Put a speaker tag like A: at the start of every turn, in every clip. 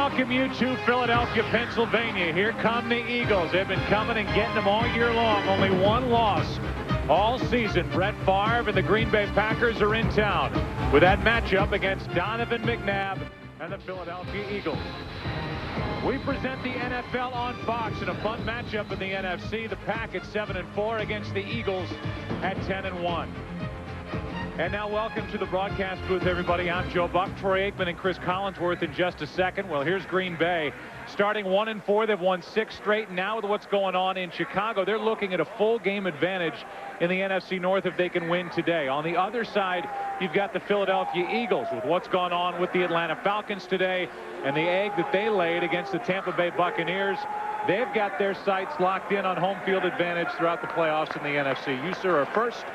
A: welcome you to Philadelphia, Pennsylvania. Here come the Eagles. They've been coming and getting them all year long. Only one loss all season. Brett Favre and the Green Bay Packers are in town with that matchup against Donovan McNabb and the Philadelphia Eagles. We present the NFL on Fox in a fun matchup in the NFC. The Pack at 7-4 against the Eagles at 10-1. And now welcome to the broadcast booth, everybody. I'm Joe Buck, Troy Aikman, and Cris Collinsworth in just a second. Well, here's Green Bay starting 1-4. They've won 6 straight. Now with what's going on in Chicago, they're looking at a full game advantage in the NFC North if they can win today. On the other side, you've got the Philadelphia Eagles with what's gone on with the Atlanta Falcons today and the egg that they laid against the Tampa Bay Buccaneers. They've got their sights locked in on home field advantage throughout the playoffs in the NFC. You, sir, are first.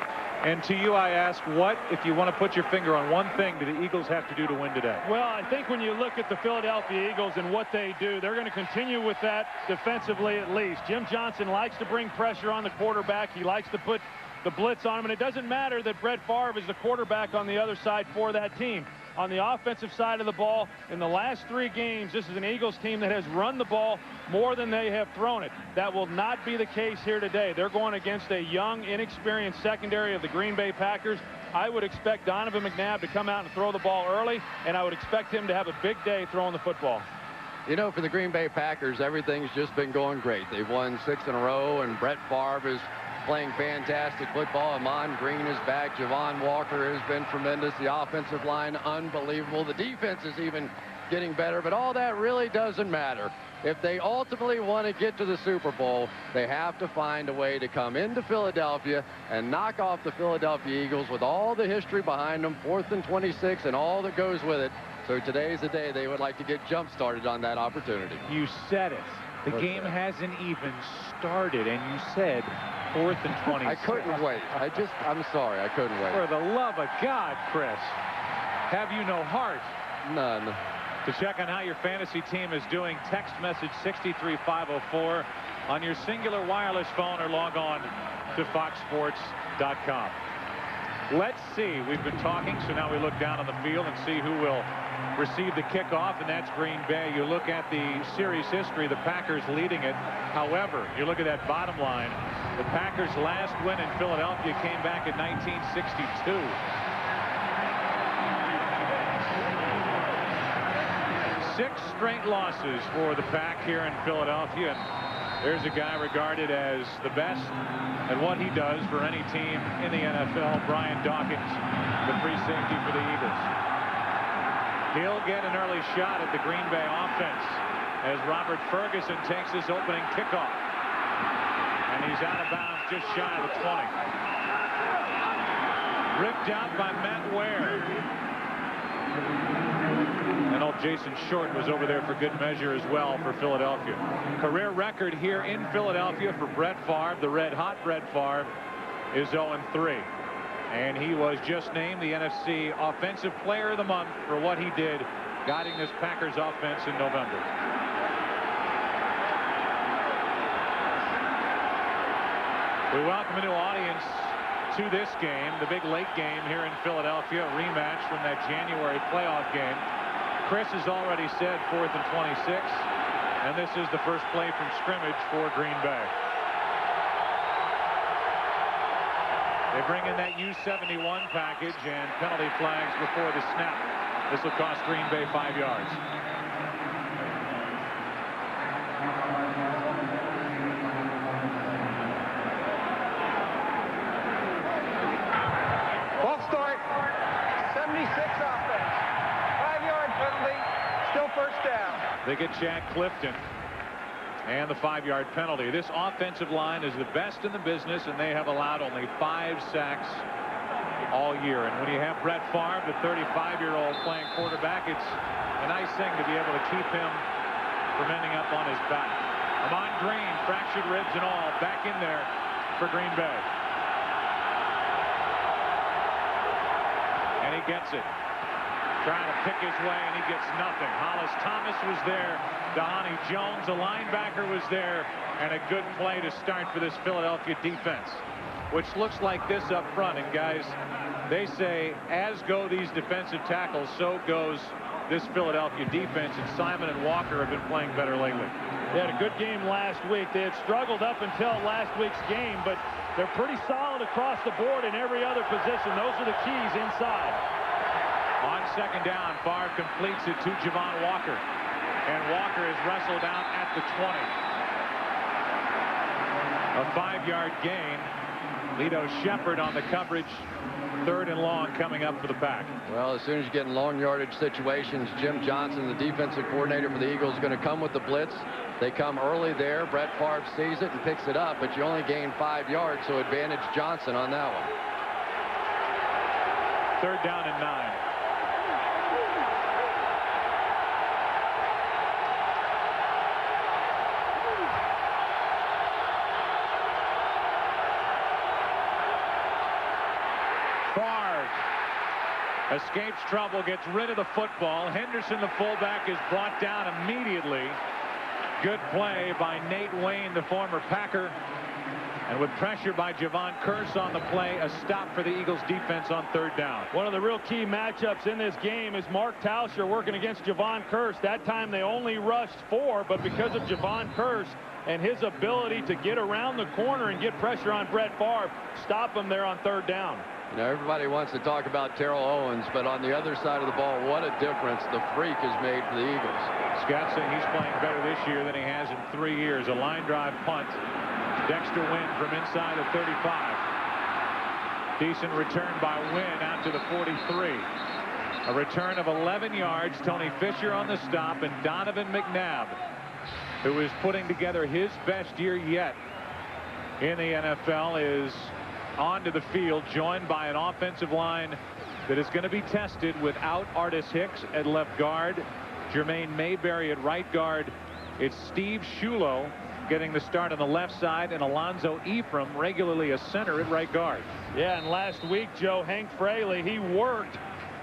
A: And to you, I ask, what, if you want to put your finger on one thing, do the Eagles have to do to win today?
B: Well, I think when you look at the Philadelphia Eagles and what they do, they're going to continue with that defensively at least. Jim Johnson likes to bring pressure on the quarterback. He likes to put the blitz on him. And it doesn't matter that Brett Favre is the quarterback on the other side for that team. On the offensive side of the ball, in the last 3 games, this is an Eagles team that has run the ball more than they have thrown it. That will not be the case here today. They're going against a young, inexperienced secondary of the Green Bay Packers. I would expect Donovan McNabb to come out and throw the ball early, and I would expect him to have a big day throwing the football.
C: You know, for the Green Bay Packers, everything's just been going great. They've won 6 in a row, and Brett Favre is playing fantastic football. Amon Green is back. Javon Walker has been tremendous. The offensive line, unbelievable. The defense is even getting better, but all that really doesn't matter. If they ultimately want to get to the Super Bowl, they have to find a way to come into Philadelphia and knock off the Philadelphia Eagles with all the history behind them, 4th and 26, and all that goes with it. So today's the day they would like to get jump-started on that opportunity.
A: You said it. The game hasn't even started, and you said 4th and 20.
C: I couldn't wait. I'm sorry, I couldn't wait.
A: For the love of God, Cris, have you no heart?
C: None.
A: To check on how your fantasy team is doing, text message 63504 on your singular wireless phone or log on to foxsports.com. Let's see. We've been talking, so now we look down on the field and see who will receive the kickoff, and that's Green Bay. You look at the series history, the Packers leading it. However, you look at that bottom line, the Packers' last win in Philadelphia came back in 1962. Six straight losses for the Pack here in Philadelphia. And there's a guy regarded as the best at what he does for any team in the NFL, Brian Dawkins, the free safety for the Eagles. He'll get an early shot at the Green Bay offense as Robert Ferguson takes his opening kickoff. And he's out of bounds just shy of the 20. Ripped out by Matt Ware. And old Jason Short was over there for good measure as well for Philadelphia. Career record here in Philadelphia for Brett Favre. The red-hot Brett Favre is 0-3. And he was just named the NFC Offensive Player of the Month for what he did guiding this Packers offense in November. We welcome a new audience to this game, the big late game here in Philadelphia, a rematch from that January playoff game. Cris has already said 4th and 26, and this is the first play from scrimmage for Green Bay. They bring in that U-71 package and penalty flags before the snap. This will cost Green Bay 5 yards.
D: Ball start. 76 offense. 5-yard penalty. Still first down.
A: They get Chad Clifton and the 5-yard penalty. This offensive line is the best in the business, and they have allowed only 5 sacks all year. And when you have Brett Favre, the 35-year-old playing quarterback, it's a nice thing to be able to keep him from ending up on his back. Amon Green, fractured ribs and all, back in there for Green Bay. And he gets it. Trying to pick his way, and he gets nothing. Hollis Thomas was there. Dhani Jones, a linebacker, was there. And a good play to start for this Philadelphia defense, which looks like this up front. And guys, they say as go these defensive tackles, so goes this Philadelphia defense, and Simon and Walker have been playing better lately.
B: They had a good game last week. They had struggled up until last week's game, but they're pretty solid across the board in every other position. Those are the keys inside.
A: On second down, Favre completes it to Javon Walker. And Walker is wrestled out at the 20. A 5-yard gain. Lito Shepard on the coverage. 3rd and long coming up for the Pack.
C: Well, as soon as you get in long yardage situations, Jim Johnson, the defensive coordinator for the Eagles, is going to come with the blitz. They come early there. Brett Favre sees it and picks it up, but you only gain 5 yards, so advantage Johnson on that one.
A: 3rd down and 9. Escapes trouble, gets rid of the football. Henderson, the fullback, is brought down immediately. Good play by Nate Wayne, the former Packer. And with pressure by Javon Cris on the play, a stop for the Eagles defense on 3rd down.
B: One of the real key matchups in this game is Mark Tauscher working against Javon Cris. That time they only rushed 4, but because of Javon Cris and his ability to get around the corner and get pressure on Brett Favre, stop him there on 3rd down.
C: You know, everybody wants to talk about Terrell Owens, but on the other side of the ball, what a difference the freak has made for the Eagles.
A: Scott saying he's playing better this year than he has in 3 years. A line drive punt. Dexter Wynn from inside the 35. Decent return by Wynn out to the 43. A return of 11 yards. Tony Fisher on the stop, and Donovan McNabb, who is putting together his best year yet in the NFL, is onto the field, joined by an offensive line that is going to be tested without Artis Hicks at left guard, Jermaine Mayberry at right guard. It's Steve Shulo getting the start on the left side, and Alonzo Ephraim regularly a center at right guard.
B: Yeah, and last week, Joe, Hank Fraley, he worked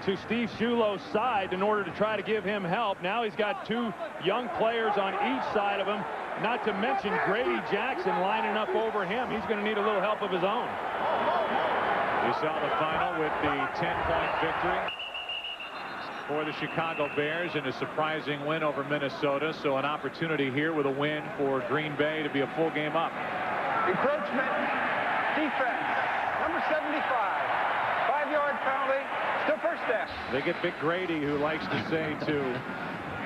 B: to Steve Shulo's side in order to try to give him help. Now he's got 2 young players on each side of him, not to mention Grady Jackson lining up over him. He's going to need a little help of his own.
A: You saw the final with the 10-point victory for the Chicago Bears in a surprising win over Minnesota. So an opportunity here with a win for Green Bay to be a full game up.
D: Encroachment, defense, number 75, 5-yard penalty, still 1st down.
A: They get Vic Grady, who likes to say to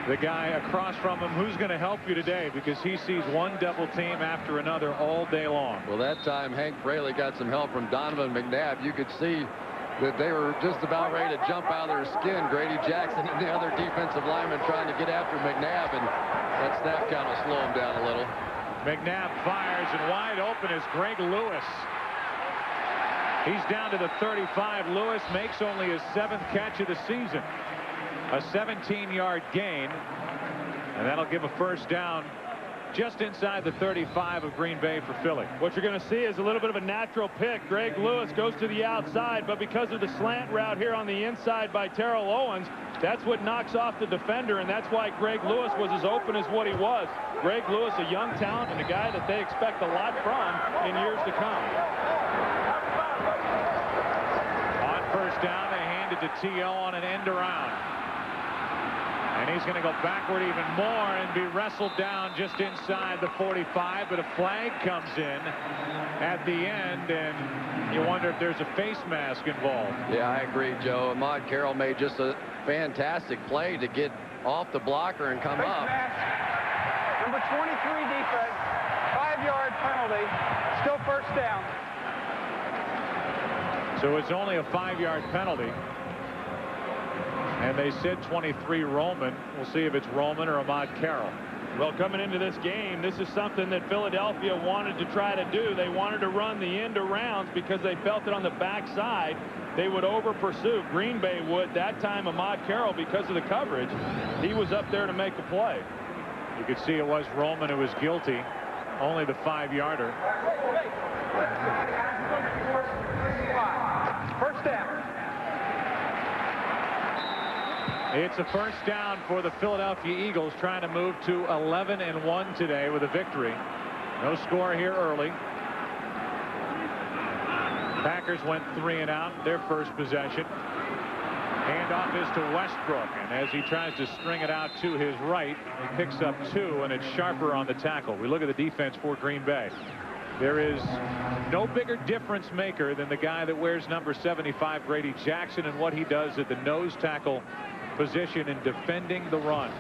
A: the guy across from him, who's going to help you today, because he sees one double team after another all day long.
C: Well, that time Hank Fraley got some help from Donovan McNabb. You could see that they were just about ready to jump out of their skin. Grady Jackson and the other defensive lineman trying to get after McNabb, and that snap count will slow him down a little.
A: McNabb fires, and wide open is Greg Lewis. He's down to the 35. Lewis makes only his 7th catch of the season. A 17-yard gain, and that'll give a 1st down just inside the 35 of Green Bay for Philly.
B: What you're going to see is a little bit of a natural pick. Greg Lewis goes to the outside, but because of the slant route here on the inside by Terrell Owens, that's what knocks off the defender, and that's why Greg Lewis was as open as what he was. Greg Lewis, a young talent and a guy that they expect a lot from in years to come.
A: On 1st down, they hand it to T.O. on an end around. And he's going to go backward even more and be wrestled down just inside the 45, but a flag comes in at the end, and you wonder if there's a face mask involved.
C: Yeah, I agree, Joe. Ahmad Carroll made just a fantastic play to get off the blocker and come up.
D: Mask. Number 23 defense, 5-yard penalty, still 1st down.
A: So it's only a 5-yard penalty. And they said 23 Roman. We'll see if it's Roman or Ahmad Carroll.
B: Well, coming into this game, this is something that Philadelphia wanted to try to do. They wanted to run the end arounds because they felt that on the backside they would over pursue. Green Bay would. That time Ahmad Carroll, because of the coverage, he was up there to make the play.
A: You could see it was Roman who was guilty. Only the 5-yarder.
D: 1st down.
A: It's a 1st down for the Philadelphia Eagles, trying to move to 11-1 today with a victory. No score here early. Packers went 3 and out their first possession. Handoff is to Westbrook, and as he tries to string it out to his right, he picks up 2, and it's Sharper on the tackle. We look at the defense for Green Bay. There is no bigger difference maker than the guy that wears number 75, Grady Jackson, and what he does at the nose tackle position in defending the run.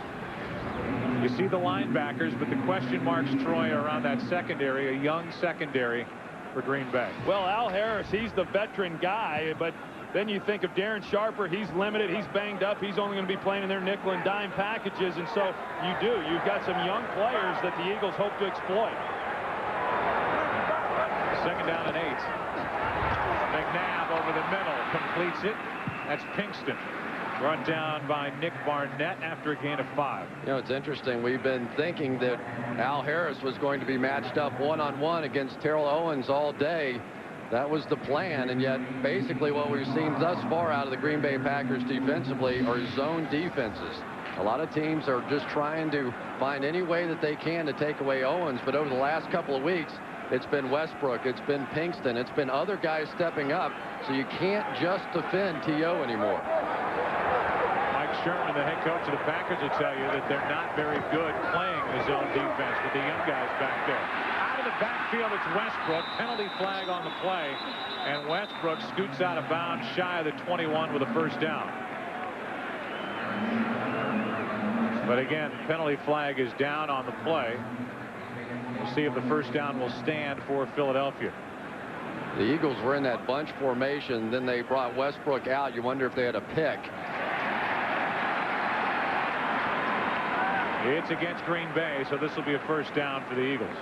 A: You see the linebackers, but the question marks, Troy, are on that secondary, a young secondary for Green Bay.
B: Well, Al Harris, he's the veteran guy, but then you think of Darren Sharper. He's limited. He's banged up. He's only going to be playing in their nickel and dime packages. And so you've got some young players that the Eagles hope to exploit.
A: 2nd down and 8. McNabb over the middle, completes it. That's Pinkston. Run down by Nick Barnett after a gain of 5.
C: You know, it's interesting. We've been thinking that Al Harris was going to be matched up one-on-one against Terrell Owens all day. That was the plan, and yet basically what we've seen thus far out of the Green Bay Packers defensively are zone defenses. A lot of teams are just trying to find any way that they can to take away Owens, but over the last couple of weeks, it's been Westbrook, it's been Pinkston, it's been other guys stepping up, so you can't just defend T.O. anymore.
A: Mike Sherman, the head coach of the Packers, will tell you that they're not very good playing the zone defense with the young guys back there. Out of the backfield, it's Westbrook. Penalty flag on the play, and Westbrook scoots out of bounds shy of the 21 with a 1st down. But again, penalty flag is down on the play. We'll see if the 1st down will stand for Philadelphia.
C: The Eagles were in that bunch formation. Then they brought Westbrook out. You wonder if they had a pick.
A: It's against Green Bay, so this will be a 1st down for the Eagles.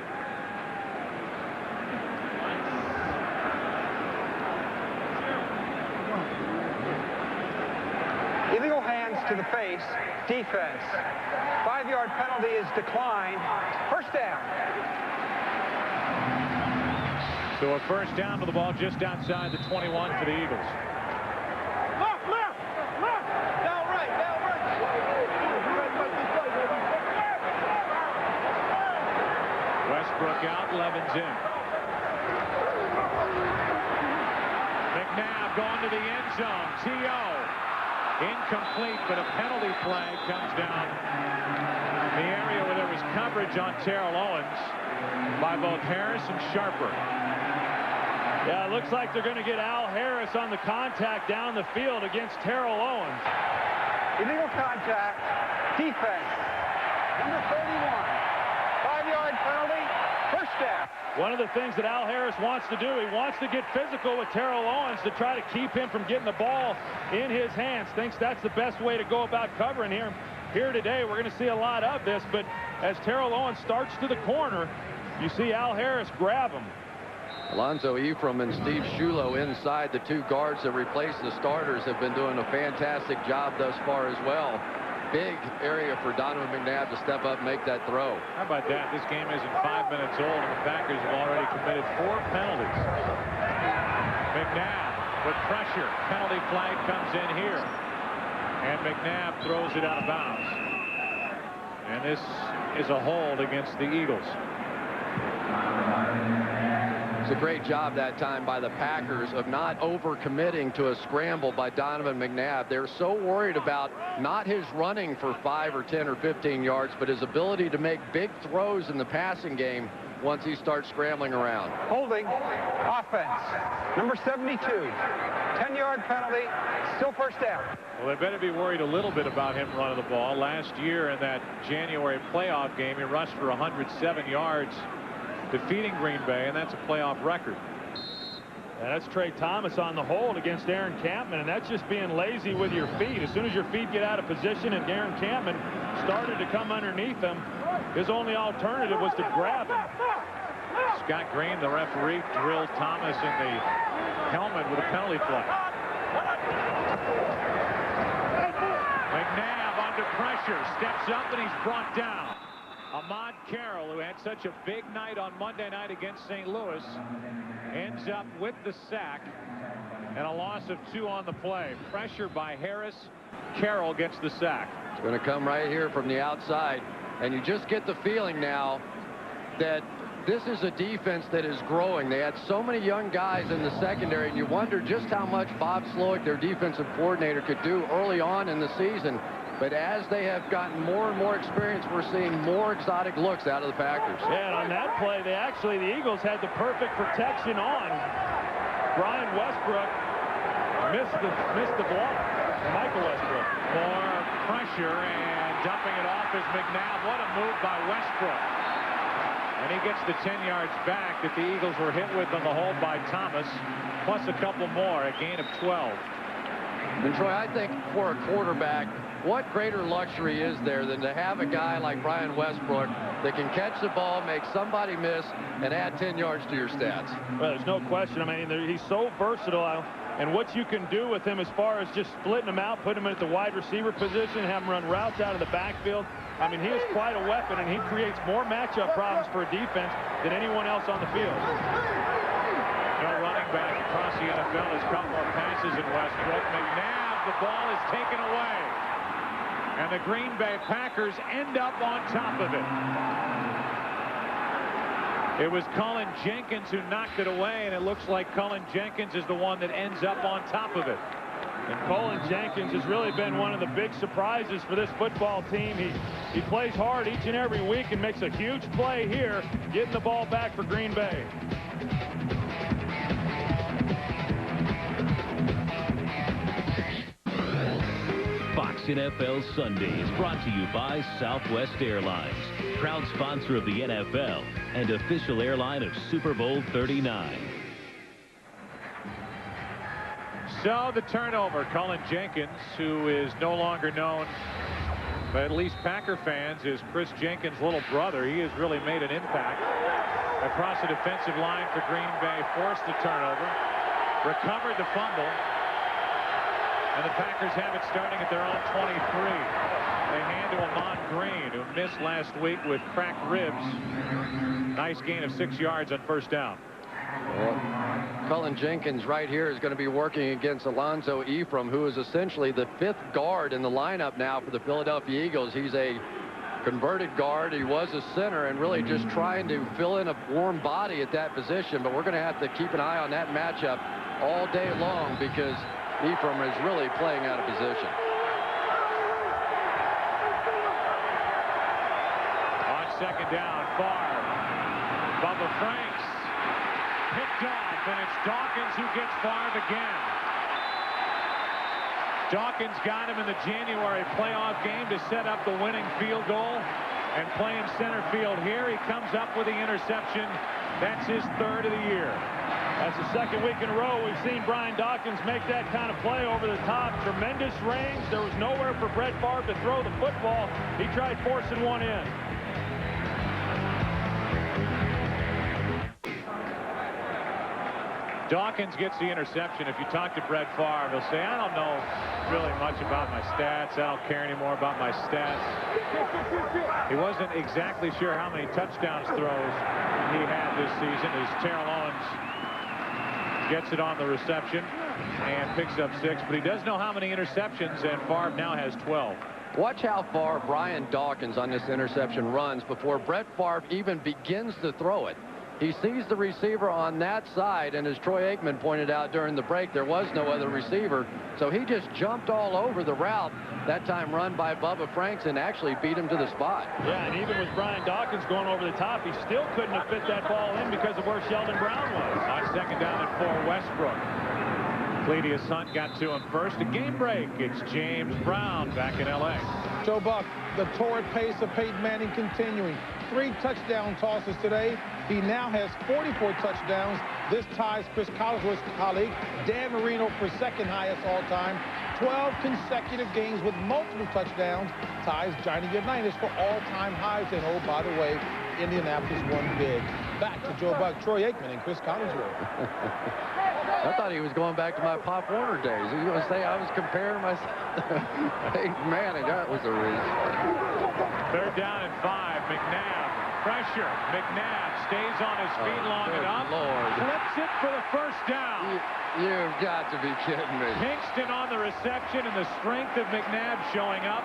D: Illegal hands to the face. Defense. 5-yard penalty is declined. 1st down.
A: So a 1st down to the ball just outside the 21 for the Eagles.
D: Left. Down right.
A: Westbrook out, Levens in. McNabb going to the end zone. T.O. incomplete, but a penalty flag comes down in the area where there was coverage on Terrell Owens by both Harris and Sharper.
B: Yeah, it looks like they're going to get Al Harris on the contact down the field against Terrell Owens.
D: Illegal contact. Defense. Number 31. 5-yard penalty. 1st down.
B: One of the things that Al Harris wants to do, he wants to get physical with Terrell Owens to try to keep him from getting the ball in his hands. Thinks that's the best way to go about covering him. Here today, we're going to see a lot of this, but as Terrell Owens starts to the corner, you see Al Harris grab him.
C: Alonzo Ephraim and Steve Shulo inside. The 2 guards that replace the starters have been doing a fantastic job thus far as well. Big area for Donovan McNabb to step up and make that throw.
A: How about that? This game isn't 5 minutes old, and the Packers have already committed 4 penalties. McNabb with pressure. Penalty flag comes in here, and McNabb throws it out of bounds. And this is a hold against the Eagles.
C: It's a great job that time by the Packers of not overcommitting to a scramble by Donovan McNabb. They're so worried about not his running for 5 or 10 or 15 yards, but his ability to make big throws in the passing game once he starts scrambling around.
D: Holding. Offense. Number 72. 10-yard penalty. Still 1st down.
A: Well, they better be worried a little bit about him running the ball. Last year in that January playoff game, he rushed for 107 yards. Defeating Green Bay, and that's a playoff record.
B: And that's Trey Thomas on the hold against Aaron Campman, and that's just being lazy with your feet. As soon as your feet get out of position and Aaron Campman started to come underneath him, his only alternative was to grab him.
A: Scott Green, the referee, drilled Thomas in the helmet with a penalty flag. McNabb under pressure, steps up, and he's brought down. Ahmad Carroll, who had such a big night on Monday night against St. Louis, ends up with the sack and a loss of 2 on the play. Pressure by Harris. Carroll gets the sack.
C: It's going to come right here from the outside, and you just get the feeling now that this is a defense that is growing. They had so many young guys in the secondary, and you wonder just how much Bob Slowick, their defensive coordinator, could do early on in the season. But as they have gotten more and more experience, we're seeing more exotic looks out of the Packers.
B: Yeah, and on that play, the Eagles had the perfect protection on. Brian Westbrook missed the block. Michael Westbrook.
A: More pressure, and dumping it off is McNabb. What a move by Westbrook. And he gets the 10 yards back that the Eagles were hit with on the hold by Thomas, plus a couple more, a gain of 12.
C: And Troy, I think for a quarterback, what greater luxury is there than to have a guy like Brian Westbrook that can catch the ball, make somebody miss, and add 10 yards to your stats?
B: Well, there's no question. I mean, he's so versatile, and what you can do with him as far as just splitting him out, putting him at the wide receiver position, have him run routes out of the backfield. I mean, he is quite a weapon, and he creates more matchup problems for a defense than anyone else on the field.
A: No running back across the NFL has caught more passes in Westbrook. McNabb, the ball is taken away. And the Green Bay Packers end up on top of it. It was Colin Jenkins who knocked it away, and it looks like Colin Jenkins is the one that ends up on top of it.
B: And Colin Jenkins has really been one of the big surprises for this football team. He plays hard each and every week and makes a huge play here, getting the ball back for Green Bay.
E: Fox NFL Sunday is brought to you by Southwest Airlines, proud sponsor of the NFL and official airline of Super Bowl 39.
A: So the turnover, Colin Jenkins, who is no longer known, but at least Packer fans, is Chris Jenkins' little brother. He has really made an impact across the defensive line for Green Bay, forced the turnover, recovered the fumble, and the Packers have it starting at their own 23. They hand to Ahman Green, who missed last week with cracked ribs. Nice gain of 6 yards on first down.
C: Well, Colin Jenkins right here is going to be working against Alonzo Ephraim, who is essentially the 5th guard in the lineup now for the Philadelphia Eagles. He's a converted guard. He was a center and really just trying to fill in a warm body at that position. But we're going to have to keep an eye on that matchup all day long because Ephraim is really playing out of position.
A: On second down, Favre. Bubba Franks picked off, and it's Dawkins who gets Favre again. Dawkins got him in the January playoff game to set up the winning field goal and play in center field here. He comes up with the interception. That's his 3rd of the year.
B: That's the 2nd week in a row we've seen Brian Dawkins make that kind of play over the top. Tremendous range. There was nowhere for Brett Favre to throw the football. He tried forcing one in.
A: Dawkins gets the interception. If you talk to Brett Favre, he'll say, I don't know really much about my stats. I don't care anymore about my stats. He wasn't exactly sure how many touchdowns throws he had this season as Terrell Owens gets it on the reception and picks up 6, but he does know how many interceptions, and Favre now has 12.
C: Watch how far Brian Dawkins on this interception runs before Brett Favre even begins to throw it. He sees the receiver on that side, and as Troy Aikman pointed out during the break, there was no other receiver, so he just jumped all over the route, that time run by Bubba Franks, and actually beat him to the spot.
B: Yeah, and even with Brian Dawkins going over the top, he still couldn't have fit that ball in because of where Sheldon Brown was.
A: On second down and 4, Westbrook. Cledius Hunt got to him first. A game break. It's James Brown back in L.A.
F: Joe Buck, the torrid pace of Peyton Manning continuing. 3 touchdown tosses today. He now has 44 touchdowns. This ties Chris Collinsworth's colleague, Dan Marino, for 2nd highest all time. 12 consecutive games with multiple touchdowns ties Johnny Unitas for all-time highs. And oh, by the way, Indianapolis won big. Back to Joe Buck, Troy Aikman, and Chris Collinsworth.
C: I thought he was going back to my Pop Warner days. He was going to say I was comparing myself to Peyton Manning. That was a reason.
A: 3rd down and 5. McNabb. Pressure. McNabb stays on his feet long enough.
C: Lord.
A: Flips it for the first down.
C: You've got to be kidding me.
A: Kingston on the reception, and the strength of McNabb showing up.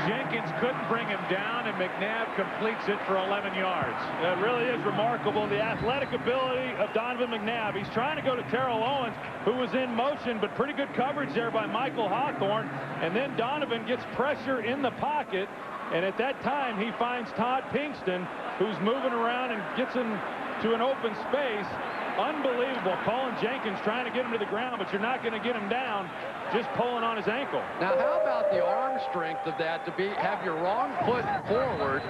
A: Jenkins couldn't bring him down, and McNabb completes it for 11 yards.
B: It really is remarkable, the athletic ability of Donovan McNabb. He's trying to go to Terrell Owens, who was in motion, but pretty good coverage there by Michael Hawthorne. And then Donovan gets pressure in the pocket, and at that time he finds Todd Pinkston, who's moving around and gets him to an open space. Unbelievable. Colin Jenkins trying to get him to the ground, but you're not going to get him down just pulling on his ankle.
C: Now, how about the arm strength of that to have your wrong foot forward,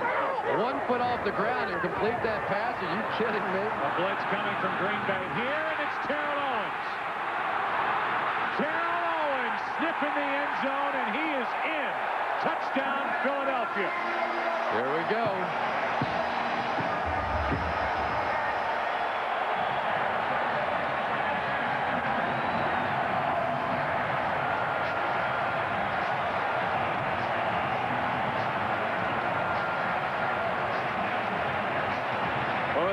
C: one foot off the ground, and complete that pass? Are you kidding me?
A: A blitz coming from Green Bay here, and it's Terrell Owens. Terrell Owens sniffing the end zone, and he is in. Touchdown, Philadelphia.
C: There we go.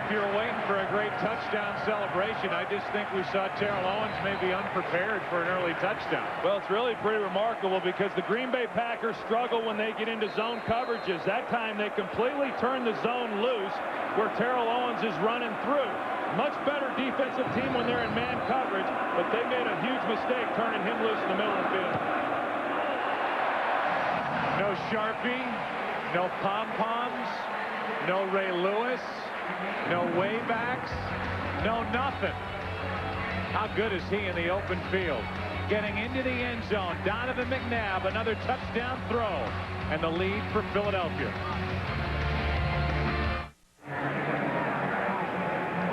A: If you're waiting for a great touchdown celebration, I just think we saw Terrell Owens maybe unprepared for an early touchdown.
B: Well, it's really pretty remarkable because the Green Bay Packers struggle when they get into zone coverages. That time they completely turn the zone loose where Terrell Owens is running through. Much better defensive team when they're in man coverage, but they made a huge mistake turning him loose in the middle of the field.
A: No Sharpie, no pom-poms, no Ray Lewis. No waybacks, no nothing. How good is he in the open field? Getting into the end zone, Donovan McNabb, another touchdown throw, and the lead for Philadelphia.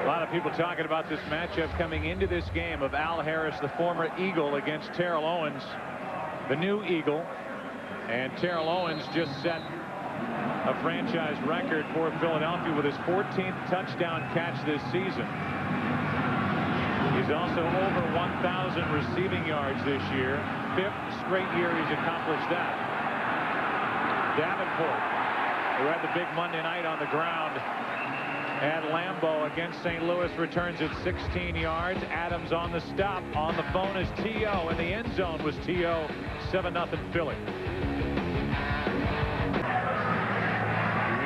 A: A lot of people talking about this matchup coming into this game of Al Harris, the former Eagle, against Terrell Owens, the new Eagle. And Terrell Owens just set a franchise record for Philadelphia with his 14th touchdown catch this season. He's also over 1,000 receiving yards this year. 5th straight year he's accomplished that. Davenport, who had the big Monday night on the ground at Lambeau against St. Louis, returns at 16 yards. Adams on the stop. On the phone is T.O. In the end zone was T.O. 7-0 Philly.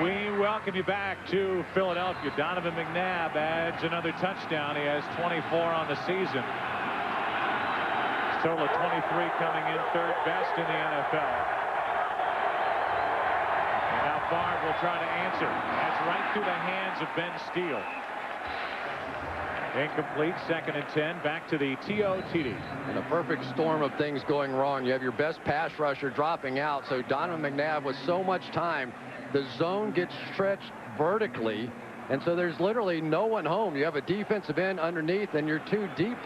A: We welcome you back to Philadelphia. Donovan McNabb adds another touchdown. He has 24 on the season. His total of 23 coming in third best in the NFL. And now Favre will try to answer. That's right through the hands of Ben Steele. Incomplete, 2nd and 10. Back to the TD.
C: And a perfect storm of things going wrong. You have your best pass rusher dropping out. So Donovan McNabb with so much time, the zone gets stretched vertically, and so there's literally no one home. You have a defensive end underneath, and your 2 deep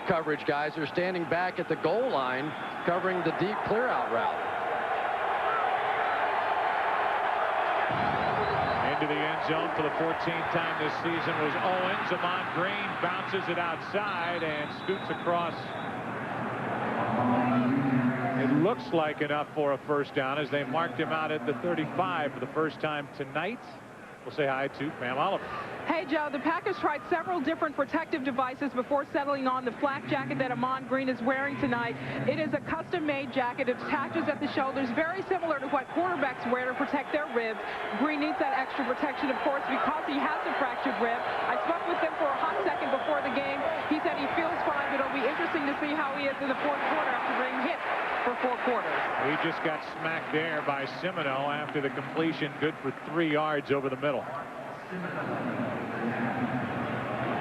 C: coverage guys are standing back at the goal line covering the deep clear-out route.
A: Into the end zone for the 14th time this season was Owens. Amon Green bounces it outside and scoots across. It looks like enough for a first down as they marked him out at the 35 for the first time tonight. We'll say hi to Pam Oliver.
G: Hey, Joe, the Packers tried several different protective devices before settling on the flak jacket that Amon Green is wearing tonight. It is a custom-made jacket. It attaches at the shoulders, very similar to what quarterbacks wear to protect their ribs. Green needs that extra protection, of course, because he has a fractured rib. I spoke with him for a hot second before the game. He said he feels fine, but it'll be interesting to see how he is in the 4th quarter after being hit for 4 quarters.
A: He just got smacked there by Semino after the completion, good for 3 yards over the middle.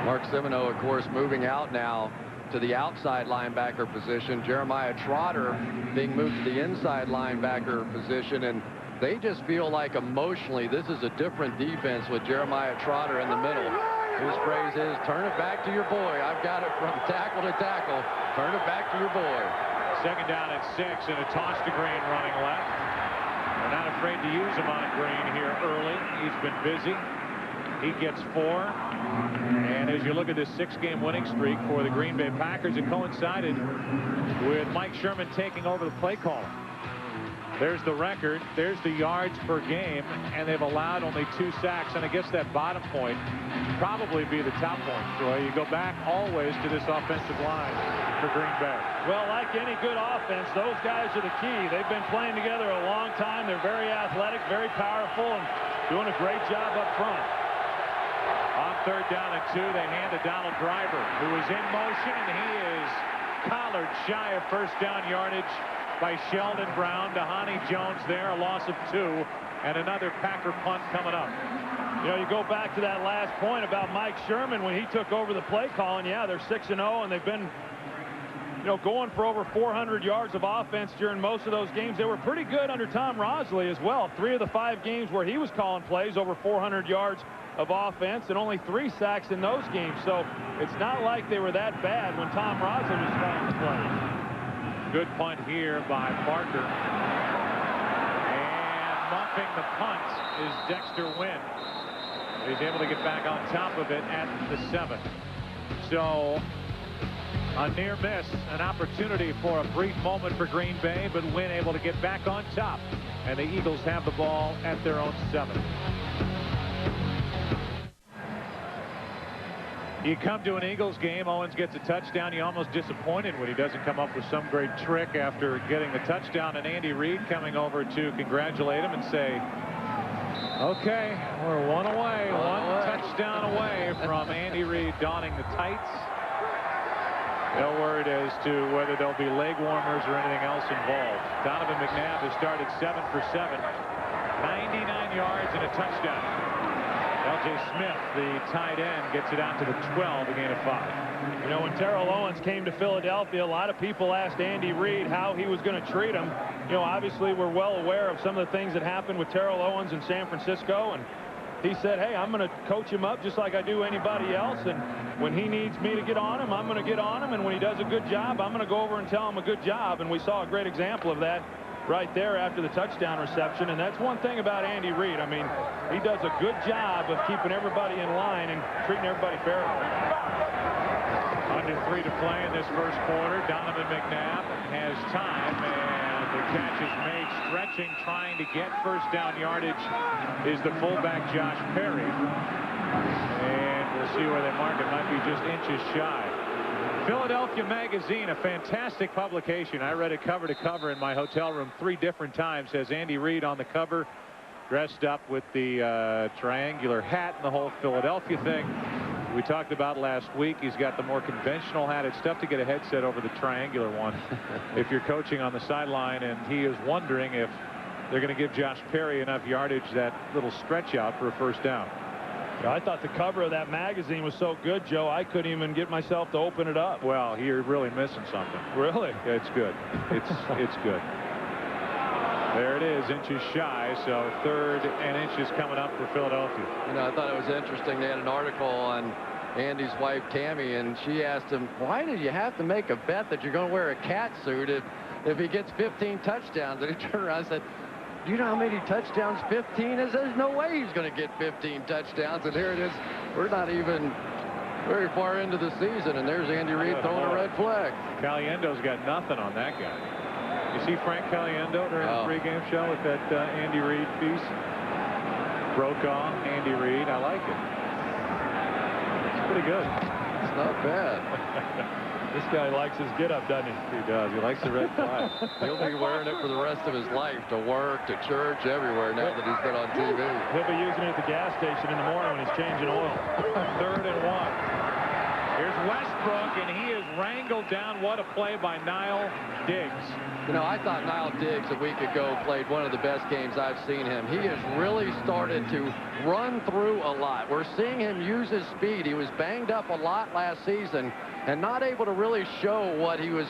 C: Mark Semino, of course, moving out now to the outside linebacker position. Jeremiah Trotter being moved to the inside linebacker position, and they just feel like emotionally this is a different defense with Jeremiah Trotter in the middle. His phrase is, turn it back to your boy. I've got it from tackle to tackle. Turn it back to your boy.
A: 2nd down at 6 and a toss to Green running left. They're not afraid to use him on Green here early. He's been busy. He gets 4. And as you look at this 6-game winning streak for the Green Bay Packers, it coincided with Mike Sherman taking over the play calling. There's the record. There's the yards per game, and they've allowed only 2 sacks. And I guess that bottom point probably be the top point, Troy. You go back always to this offensive line for Green Bay.
B: Well, like any good offense, those guys are the key. They've been playing together a long time. They're very athletic, very powerful, and doing a great job up front.
A: On 3rd down and 2, they hand to Donald Driver, who is in motion, and he is collared shy of first down yardage by Sheldon Brown. Dhani Jones there, a loss of 2, and another Packer punt coming up.
B: You know, you go back to that last point about Mike Sherman when he took over the play calling. Yeah, they're 6-0, and they've been, you know, going for over 400 yards of offense during most of those games. They were pretty good under Tom Rosley as well. 3 of the 5 games where he was calling plays, over 400 yards of offense, and only 3 sacks in those games. So it's not like they were that bad when Tom Rosley was calling the plays.
A: Good punt here by Parker. And muffing the punt is Dexter Wynn. He's able to get back on top of it at the 7. So a near miss, an opportunity for a brief moment for Green Bay, but Wynn able to get back on top. And the Eagles have the ball at their own 7. You come to an Eagles game, Owens gets a touchdown. You're almost disappointed when he doesn't come up with some great trick after getting the touchdown. And Andy Reid coming over to congratulate him and say, okay, we're one touchdown away from Andy Reid donning the tights. No word as to whether there'll be leg warmers or anything else involved. Donovan McNabb has started 7 for 7, 99 yards and a touchdown. L.J. Smith, the tight end, gets it out to the 12, a gain of 5.
B: You know, when Terrell Owens came to Philadelphia, a lot of people asked Andy Reid how he was going to treat him. You know, obviously we're well aware of some of the things that happened with Terrell Owens in San Francisco, and he said, hey, I'm going to coach him up just like I do anybody else, and when he needs me to get on him, I'm going to get on him, and when he does a good job, I'm going to go over and tell him a good job. And we saw a great example of that right there after the touchdown reception. And that's one thing about Andy Reid. I mean, he does a good job of keeping everybody in line and treating everybody fairly.
A: Under 3 to play in this first quarter. Donovan McNabb has time, and the catch is made stretching, trying to get first down yardage is the fullback Josh Perry. And we'll see where they mark it. Might be just inches shy. Philadelphia Magazine, a fantastic publication. I read it cover to cover in my hotel room 3 different times. Has Andy Reid on the cover, dressed up with the triangular hat and the whole Philadelphia thing. We talked about last week. He's got the more conventional hat. It's tough to get a headset over the triangular one if you're coaching on the sideline, and he is wondering if they're going to give Josh Perry enough yardage, that little stretch out, for a first down.
B: I thought the cover of that magazine was so good, Joe, I couldn't even get myself to open it up.
A: Well, you're really missing something.
B: Really?
A: Yeah, it's good. It's good. There it is, inches shy, so 3rd and inches coming up for Philadelphia.
C: You know, I thought it was interesting. They had an article on Andy's wife, Tammy, and she asked him, why did you have to make a bet that you're going to wear a cat suit if he gets 15 touchdowns? And he turned around and said, do you know how many touchdowns 15 is? There's no way he's going to get 15 touchdowns. And here it is. We're not even very far into the season, and there's Andy Reid throwing a red flag.
A: Caliendo's got nothing on that guy. You see Frank Caliendo during the pregame show with that Andy Reid piece? Brokaw, Andy Reid. I like it. It's pretty good.
C: It's not bad.
B: This guy likes his get-up, doesn't he?
A: He does. He likes the red flag.
C: He'll be wearing it for the rest of his life, to work, to church, everywhere, now that he's been on TV.
B: He'll be using it at the gas station in the morning when he's changing oil.
A: 3rd and 1. Here's Westbrook, and he is wrangled down. What a play by Niall Diggs.
C: You know, I thought Niall Diggs a week ago played one of the best games I've seen him. He has really started to run through a lot. We're seeing him use his speed. He was banged up a lot last season and not able to really show what he was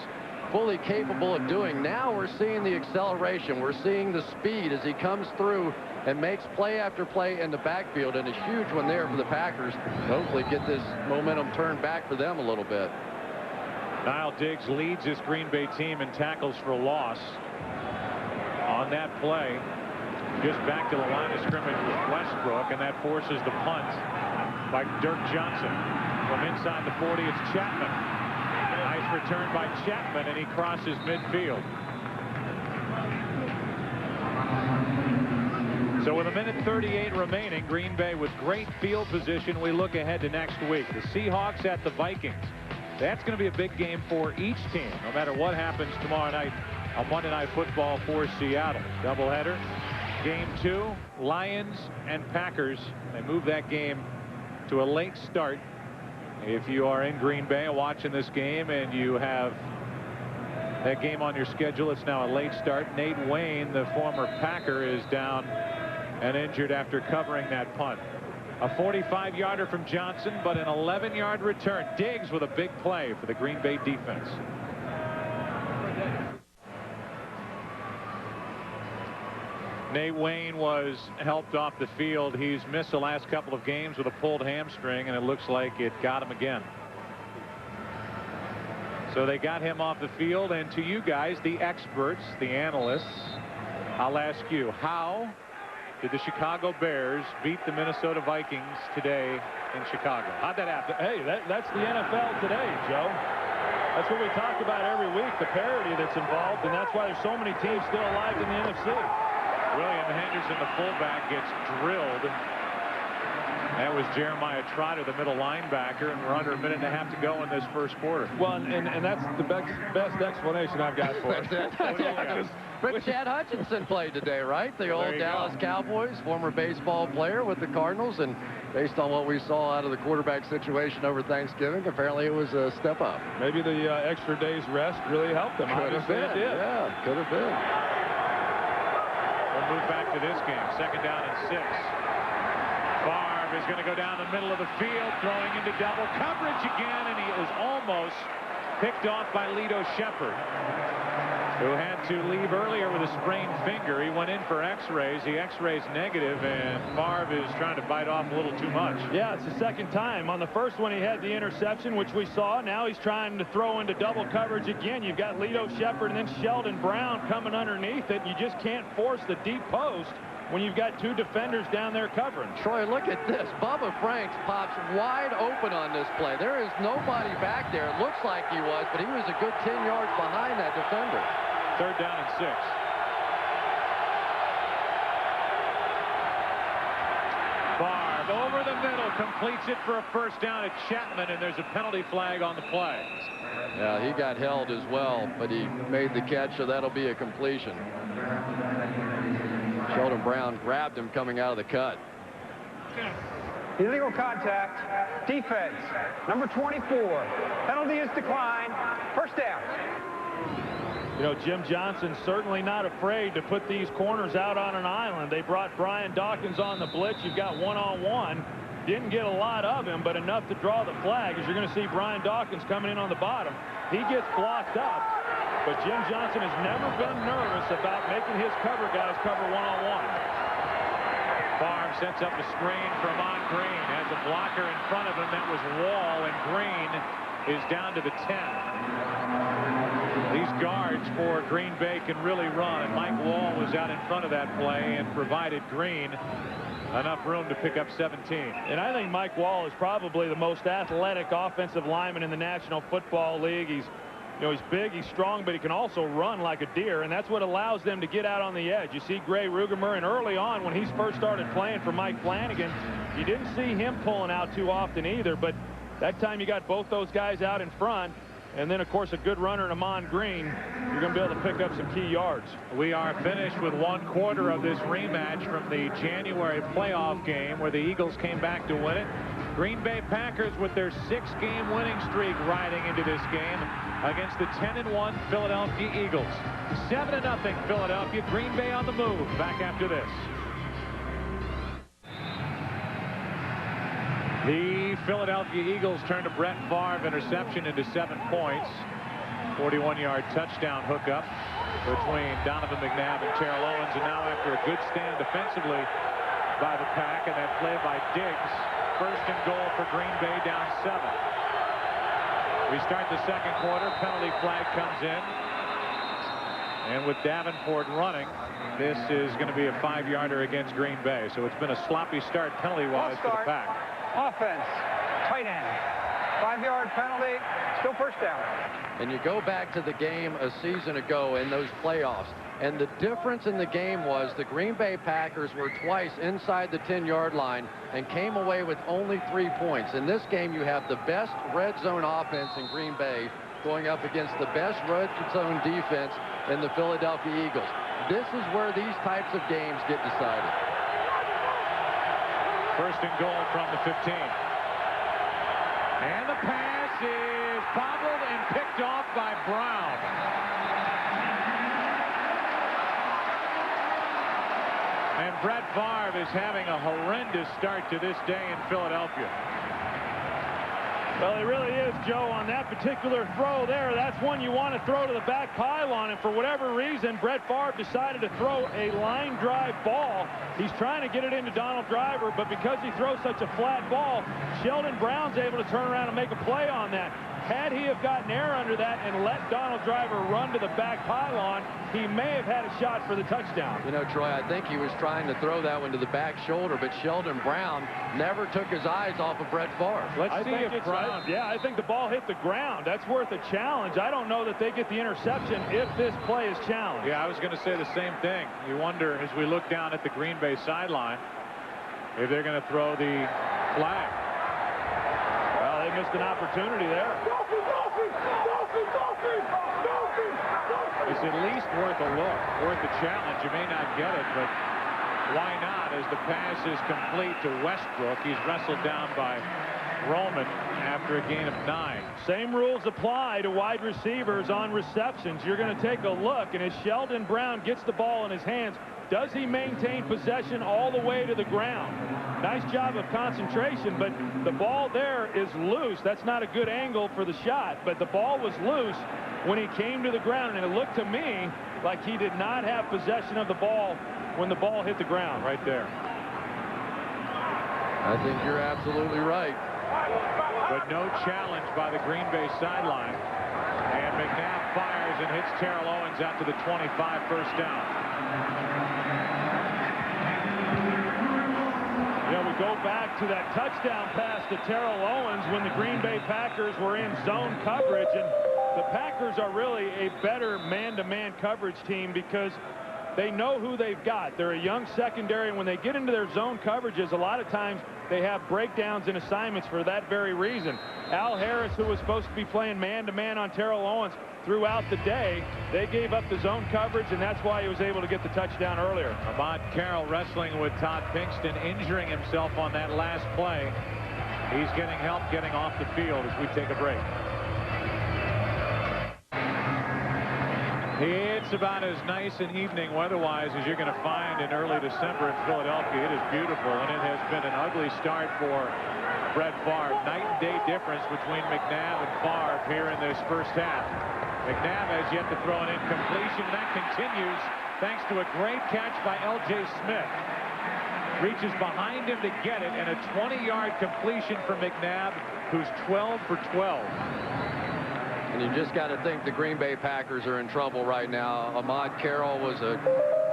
C: fully capable of doing. Now we're seeing the acceleration. We're seeing the speed as he comes through and makes play after play in the backfield, and a huge one there for the Packers. Hopefully get this momentum turned back for them a little bit.
A: Niall Diggs leads this Green Bay team in tackles for loss. On that play, just back to the line of scrimmage with Westbrook, and that forces the punt by Dirk Johnson. From inside the 40, it's Chapman. Nice return by Chapman, and he crosses midfield. So with 1:38 remaining, Green Bay with great field position. We look ahead to next week. The Seahawks at the Vikings. That's going to be a big game for each team, no matter what happens tomorrow night on Monday Night Football for Seattle. Doubleheader. Game 2, Lions and Packers. They move that game to a late start. If you are in Green Bay watching this game and you have that game on your schedule, it's now a late start. Nate Wayne, the former Packer, is down and injured after covering that punt. A 45-yarder from Johnson, but an 11-yard return. Diggs with a big play for the Green Bay defense. Nate Wayne was helped off the field. He's missed the last couple of games with a pulled hamstring, and it looks like it got him again. So they got him off the field. And to you guys, the experts, the analysts, I'll ask you, how did the Chicago Bears beat the Minnesota Vikings today in Chicago? How'd that happen?
B: Hey, that's the NFL today, Joe. That's what we talk about every week, the parity that's involved, and that's why there's so many teams still alive in the NFC.
A: William Henderson, the fullback, gets drilled. That was Jeremiah Trotter, the middle linebacker, and we're under a minute and a half to go in this first quarter.
B: Well, and that's the best explanation I've got for it.
C: But Chad Hutchinson played today, right? The old Dallas Cowboys, former baseball player with the Cardinals, and based on what we saw out of the quarterback situation over Thanksgiving, apparently it was a step up.
B: Maybe the extra day's rest really helped them.
C: Could have been. Yeah, could have been.
A: We'll move back to this game. 2nd down and 6. Favre is going to go down the middle of the field, throwing into double coverage again, and he is almost picked off by Lito Shepherd, who had to leave earlier with a sprained finger. He went in for x-rays. The x-rays negative, and Favre is trying to bite off a little too much.
B: Yeah, it's the second time. On the first one, he had the interception, which we saw. Now he's trying to throw into double coverage again. You've got Lito Shepherd and then Sheldon Brown coming underneath it. You just can't force the deep post when you've got 2 defenders down there covering.
C: Troy, look at this. Bubba Franks pops wide open on this play. There is nobody back there. It looks like he was, but he was a good 10 yards behind that defender.
A: 3rd down and 6. Favre over the middle, completes it for a first down at Chapman, and there's a penalty flag on the play.
C: Yeah, he got held as well, but he made the catch, so that'll be a completion. Sheldon Brown grabbed him coming out of the cut.
D: Illegal contact. Defense. Number 24. Penalty is declined. First down.
B: You know, Jim Johnson's certainly not afraid to put these corners out on an island. They brought Brian Dawkins on the blitz. You've got one-on-one. Didn't get a lot of him, but enough to draw the flag, as you're going to see Brian Dawkins coming in on the bottom. He gets blocked up, but Jim Johnson has never been nervous about making his cover guys cover one-on-one.
A: Favre sets up a screen for Amon Green. Has a blocker in front of him. That was Wall, and Green is down to the 10. These guards for Green Bay can really run. Mike Wall was out in front of that play and provided Green enough room to pick up 17.
B: And I think Mike Wall is probably the most athletic offensive lineman in the National Football League. He's big, he's strong, but he can also run like a deer, and that's what allows them to get out on the edge. You see Gray Rugemer, and early on when he first started playing for Mike Flanagan, you didn't see him pulling out too often either, but that time you got both those guys out in front. And then, of course, a good runner in Amon Green, you're going to be able to pick up some key yards.
A: We are finished with 1/4 of this rematch from the January playoff game where the Eagles came back to win it. Green Bay Packers with their 6-game winning streak riding into this game against the 10-1 Philadelphia Eagles. 7-0 Philadelphia. Green Bay on the move. Back after this. The Philadelphia Eagles turned a Brett Favre interception into 7 points. 41-yard touchdown hookup between Donovan McNabb and Terrell Owens. And now after a good stand defensively by the Pack and that play by Diggs, 1st and goal for Green Bay, down 7. We start the 2nd quarter. Penalty flag comes in. And with Davenport running, this is going to be a 5-yarder against Green Bay. So it's been a sloppy start penalty-wise for the Pack.
D: Offense, tight end. 5-yard penalty, still first down.
C: And you go back to the game a season ago in those playoffs, and the difference in the game was the Green Bay Packers were twice inside the 10-yard line and came away with only 3 points. In this game, you have the best red zone offense in Green Bay going up against the best red zone defense in the Philadelphia Eagles. This is where these types of games get decided.
A: First and goal from the 15. And the pass is bobbled and picked off by Brown. And Brett Favre is having a horrendous start to this day in Philadelphia.
B: Well, it really is, Joe, on that particular throw there. That's one you want to throw to the back pylon, and for whatever reason, Brett Favre decided to throw a line drive ball. He's trying to get it into Donald Driver, but because he throws such a flat ball, Sheldon Brown's able to turn around and make a play on that. Had he have gotten air under that and let Donald Driver run to the back pylon, he may have had a shot for the touchdown.
C: You know, Troy, I think he was trying to throw that one to the back shoulder, but Sheldon Brown never took his eyes off of Brett Favre.
B: Let's see if Brown. Yeah, I think the ball hit the ground. That's worth a challenge. I don't know that they get the interception if this play is challenged.
A: Yeah, I was going to say the same thing. You wonder, as we look down at the Green Bay sideline, if they're going to throw the flag.
B: Well, they missed an opportunity there.
A: It's at least worth a look, worth a challenge. You may not get it, but why not? As the pass is complete to Westbrook, he's wrestled down by Roman after a gain of 9.
B: Same rules apply to wide receivers on receptions. You're going to take a look, and as Sheldon Brown gets the ball in his hands, does he maintain possession all the way to the ground? Nice job of concentration, but the ball there is loose. That's not a good angle for the shot, but the ball was loose when he came to the ground, and it looked to me like he did not have possession of the ball when the ball hit the ground.
A: Right there.
C: I think you're absolutely right.
A: But no challenge by the Green Bay sideline. And McNabb fires and hits Terrell Owens out to the 25, first down.
B: Yeah, we go back to that touchdown pass to Terrell Owens when the Green Bay Packers were in zone coverage, and the Packers are really a better man-to-man coverage team because they know who they've got. They're a young secondary, and when they get into their zone coverages, a lot of times they have breakdowns in assignments for that very reason. Al Harris, who was supposed to be playing man-to-man on Terrell Owens throughout the day, they gave up the zone coverage, and that's why he was able to get the touchdown earlier.
A: Ahmad Carroll wrestling with Todd Pinkston, injuring himself on that last play. He's getting help getting off the field as we take a break. It's about as nice and evening weather-wise as you're going to find in early December in Philadelphia. It is beautiful, and it has been an ugly start for Brett Favre. Night and day difference between McNabb and Favre here in this first half. McNabb has yet to throw an incompletion. That continues thanks to a great catch by L.J. Smith. Reaches behind him to get it, and a 20-yard completion for McNabb, who's 12 for 12.
C: And you just got to think the Green Bay Packers are in trouble right now. Ahmad Carroll was a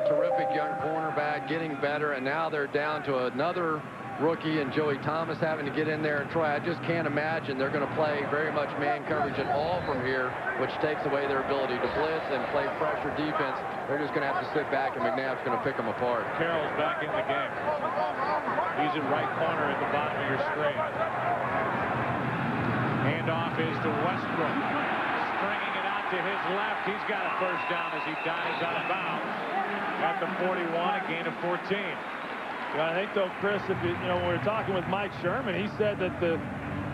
C: terrific young cornerback, getting better, and now they're down to another rookie and Joey Thomas having to get in there. And Troy, I just can't imagine they're going to play very much man coverage at all from here, which takes away their ability to blitz and play pressure defense. They're just going to have to sit back, and McNabb's going to pick them apart.
A: Carroll's back in the game. He's in right corner at the bottom of your screen. Handoff is to Westbrook. Stringing it out to his left. He's got a first down as he dives out of bounds at the 41, a gain of 14.
B: Well, I think, though, Chris, if when we were talking with Mike Sherman, he said that the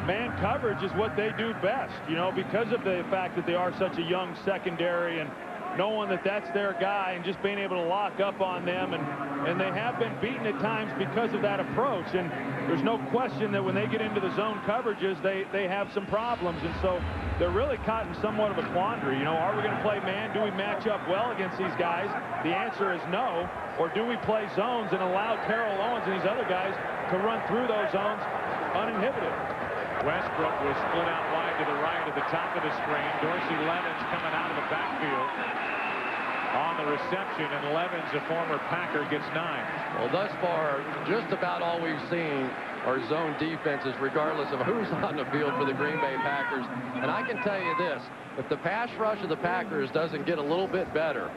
B: man coverage is what they do best, because of the fact that they are such a young secondary and knowing that that's their guy and just being able to lock up on them. And they have been beaten at times because of that approach. And there's no question that when they get into the zone coverages, they have some problems. And so they're really caught in somewhat of a quandary. Are we going to play man? Do we match up well against these guys? The answer is no. Or do we play zones and allow Terrell Owens and these other guys to run through those zones uninhibited?
A: Westbrook was split out wide to the right at the top of the screen. Dorsey Levin's coming out of the backfield. on the reception, and Levens, a former Packer, gets 9.
C: Well, thus far, just about all we've seen are zone defenses, regardless of who's on the field for the Green Bay Packers. And I can tell you this, if the pass rush of the Packers doesn't get a little bit better,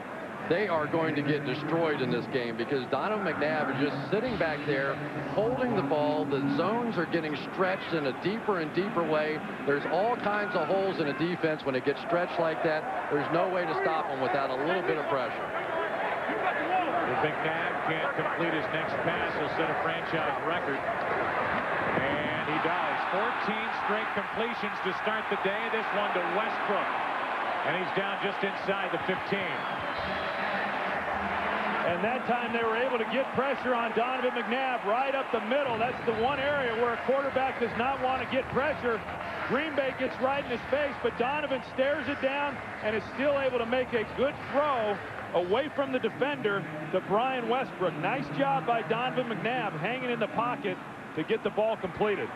C: they are going to get destroyed in this game, because Donovan McNabb is just sitting back there holding the ball. The zones are getting stretched in a deeper and deeper way. There's all kinds of holes in a defense when it gets stretched like that. There's no way to stop them without a little bit of pressure.
A: If McNabb can't complete his next pass, he'll set a franchise record. And he does. 14 straight completions to start the day. This one to Westbrook. And he's down just inside the 15.
B: And that time they were able to get pressure on Donovan McNabb right up the middle. That's the one area where a quarterback does not want to get pressure. Green Bay gets right in his face, but Donovan stares it down and is still able to make a good throw away from the defender to Brian Westbrook. Nice job by Donovan McNabb hanging in the pocket to get the ball completed.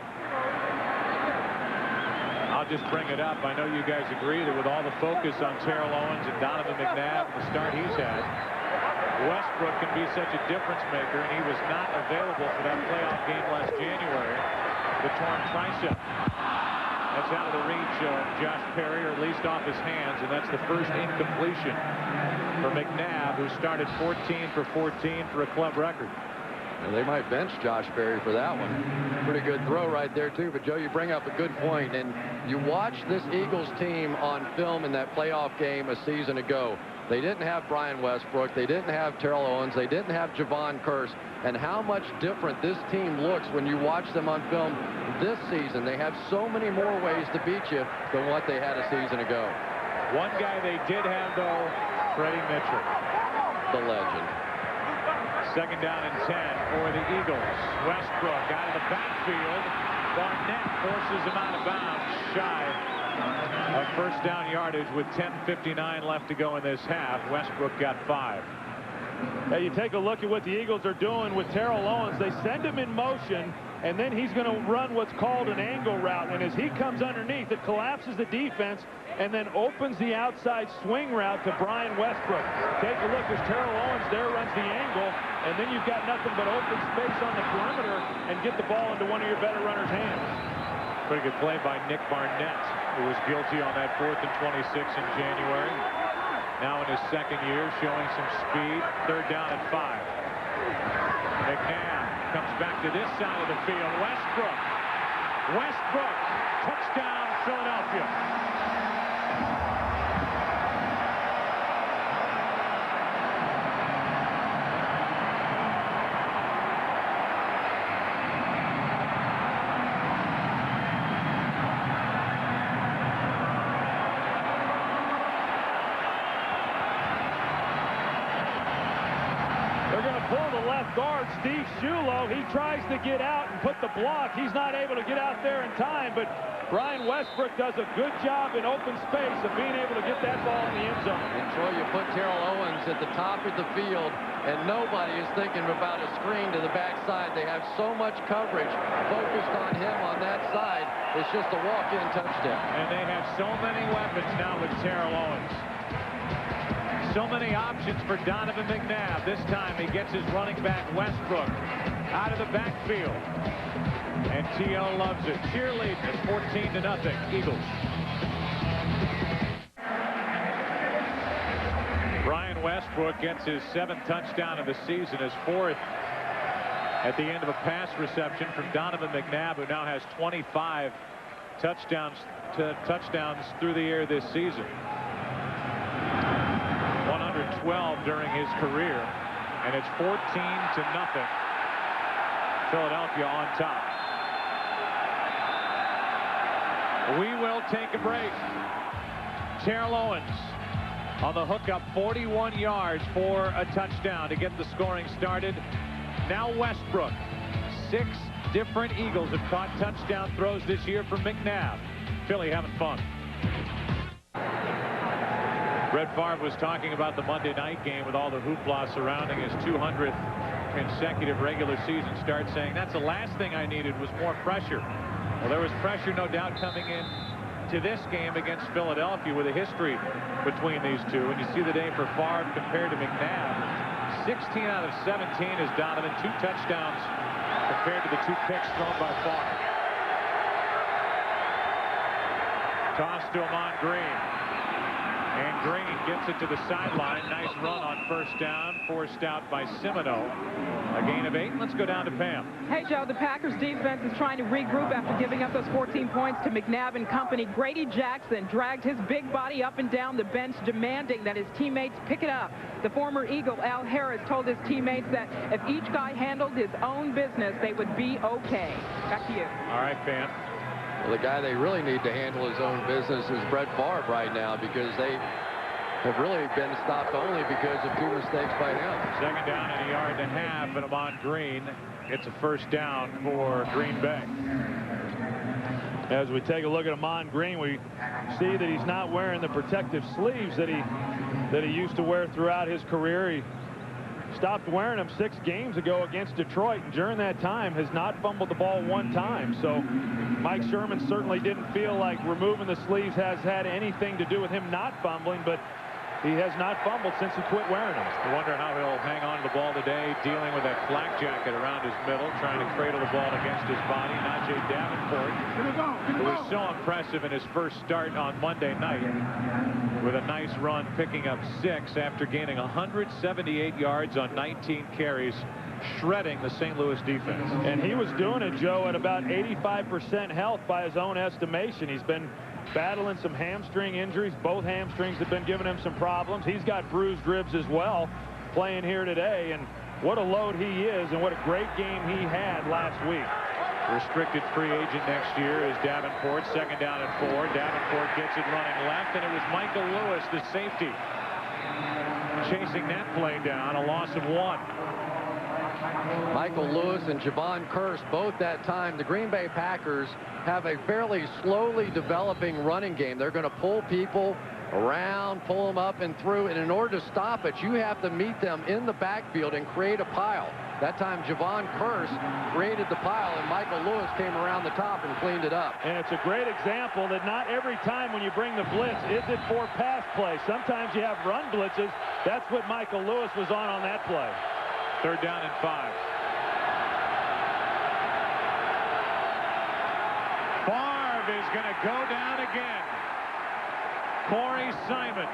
A: I'll just bring it up. I know you guys agree that with all the focus on Terrell Owens and Donovan McNabb, the start he's had, Westbrook can be such a difference maker, and he was not available for that playoff game last January. The torn tricep. That's out of the reach of Josh Perry, or at least off his hands, and that's the first incompletion for McNabb, who started 14 for 14 for a club record.
C: And they might bench Josh Perry for that one. Pretty good throw right there, too. But, Joe, you bring up a good point. And you watch this Eagles team on film in that playoff game a season ago. They didn't have Brian Westbrook. They didn't have Terrell Owens. They didn't have Javon Curse. And how much different this team looks when you watch them on film this season. They have so many more ways to beat you than what they had a season ago.
A: One guy they did have, though, Freddie Mitchell.
C: The legend.
A: Second down and 10 for the Eagles. Westbrook out of the backfield. Barnett forces him out of bounds, shy of first down yardage with 10:59 left to go in this half. Westbrook got 5.
B: Now you take a look at what the Eagles are doing with Terrell Owens. They send him in motion, and then he's going to run what's called an angle route. And as he comes underneath, it collapses the defense and then opens the outside swing route to Brian Westbrook. Take a look as Terrell Owens there runs the angle, and then you've got nothing but open space on the perimeter and get the ball into one of your better runners' hands.
A: Pretty good play by Nick Barnett, who was guilty on that 4th and 26 in January. Now in his second year, showing some speed. Third down and 5. McNabb comes back to this side of the field. Westbrook, touchdown, Philadelphia.
B: Guard Steve Shulo, he tries to get out and put the block. He's not able to get out there in time, but Brian Westbrook does a good job in open space of being able to get that ball in the end zone.
C: And Troy, you put Terrell Owens at the top of the field, and nobody is thinking about a screen to the backside. They have so much coverage focused on him on that side. It's just a walk-in touchdown.
A: And they have so many weapons now with Terrell Owens. So many options for Donovan McNabb. This time he gets his running back Westbrook out of the backfield. And T.O. loves it. Cheerleading at 14-0 Eagles. Brian Westbrook gets his 7th touchdown of the season, his 4th at the end of a pass reception from Donovan McNabb, who now has 25 touchdowns through the air this season. 112 during his career, and it's 14-0. Philadelphia on top. We will take a break. Terrell Owens on the hookup, 41 yards for a touchdown to get the scoring started. Now Westbrook. 6 different Eagles have caught touchdown throws this year from McNabb. Philly having fun. Brett Favre was talking about the Monday night game with all the hoopla surrounding his 200th consecutive regular season start, saying that's the last thing I needed was more pressure. Well, there was pressure, no doubt, coming in to this game against Philadelphia with a history between these two. And you see the day for Favre compared to McNabb. 16 out of 17 is Donovan. 2 touchdowns compared to the 2 picks thrown by Favre. Toss to Amon Green. And Green gets it to the sideline. Nice run on first down, forced out by Semino. A gain of 8. Let's go down to Pam.
G: Hey, Joe, the Packers defense is trying to regroup after giving up those 14 points to McNabb and company. Grady Jackson dragged his big body up and down the bench, demanding that his teammates pick it up. The former Eagle, Al Harris, told his teammates that if each guy handled his own business, they would be okay. Back to you.
A: All right, Pam.
C: Well, the guy they really need to handle his own business is Brett Favre right now, because they have really been stopped only because of 2 mistakes by him.
A: Second down and 1.5 yards, and Amon Green gets a first down for Green Bay.
B: As we take a look at Amon Green, we see that he's not wearing the protective sleeves that he used to wear throughout his career. He stopped wearing them 6 games ago against Detroit, and during that time has not fumbled the ball 1 time. So Mike Sherman certainly didn't feel like removing the sleeves has had anything to do with him not fumbling, but he has not fumbled since he quit wearing them.
A: I wonder how he'll hang on to the ball today, dealing with that flak jacket around his middle, trying to cradle the ball against his body. Najee Davenport, who was so impressive in his first start on Monday night, with a nice run, picking up 6 after gaining 178 yards on 19 carries, shredding the St. Louis defense.
B: And he was doing it, Joe, at about 85% health by his own estimation. He's been battling some hamstring injuries. Both hamstrings have been giving him some problems. He's got bruised ribs as well, playing here today. And what a load he is, and what a great game he had last week.
A: Restricted free agent next year is Davenport. Second down and 4. Davenport gets it running left, and it was Michael Lewis, the safety, chasing that play down. A loss of 1.
C: Michael Lewis and Javon Cris, both that time. The Green Bay Packers have a fairly slowly developing running game. They're going to pull people around, pull them up and through, and in order to stop it, you have to meet them in the backfield and create a pile. That time, Javon Cris created the pile, and Michael Lewis came around the top and cleaned it up.
B: And it's a great example that not every time when you bring the blitz is it for pass play. Sometimes you have run blitzes. That's what Michael Lewis was on that play.
A: Third down and 5. Favre is going to go down again. Corey Simon,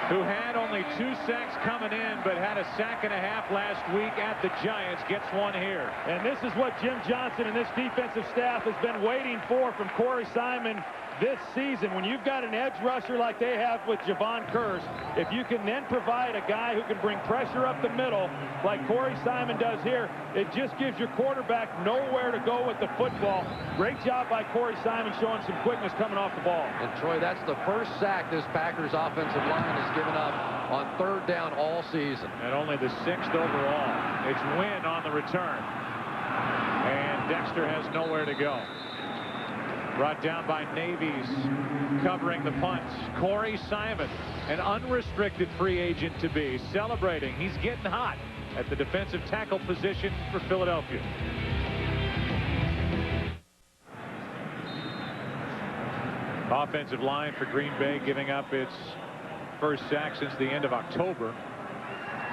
A: who had only 2 sacks coming in, but had a sack and a half last week at the Giants, gets one here.
B: And this is what Jim Johnson and this defensive staff has been waiting for from Corey Simon this season. When you've got an edge rusher like they have with Javon Cris, if you can then provide a guy who can bring pressure up the middle like Corey Simon does here, it just gives your quarterback nowhere to go with the football. Great job by Corey Simon, showing some quickness coming off the ball.
C: And Troy, that's the first sack this Packers offensive line has given up on 3rd down all season.
A: And only the 6th overall. It's Wynn on the return. And Dexter has nowhere to go. Brought down by Navy's covering the punt. Corey Simon, an unrestricted free agent to be, celebrating. He's getting hot at the defensive tackle position for Philadelphia. Offensive line for Green Bay giving up its first sack since the end of October.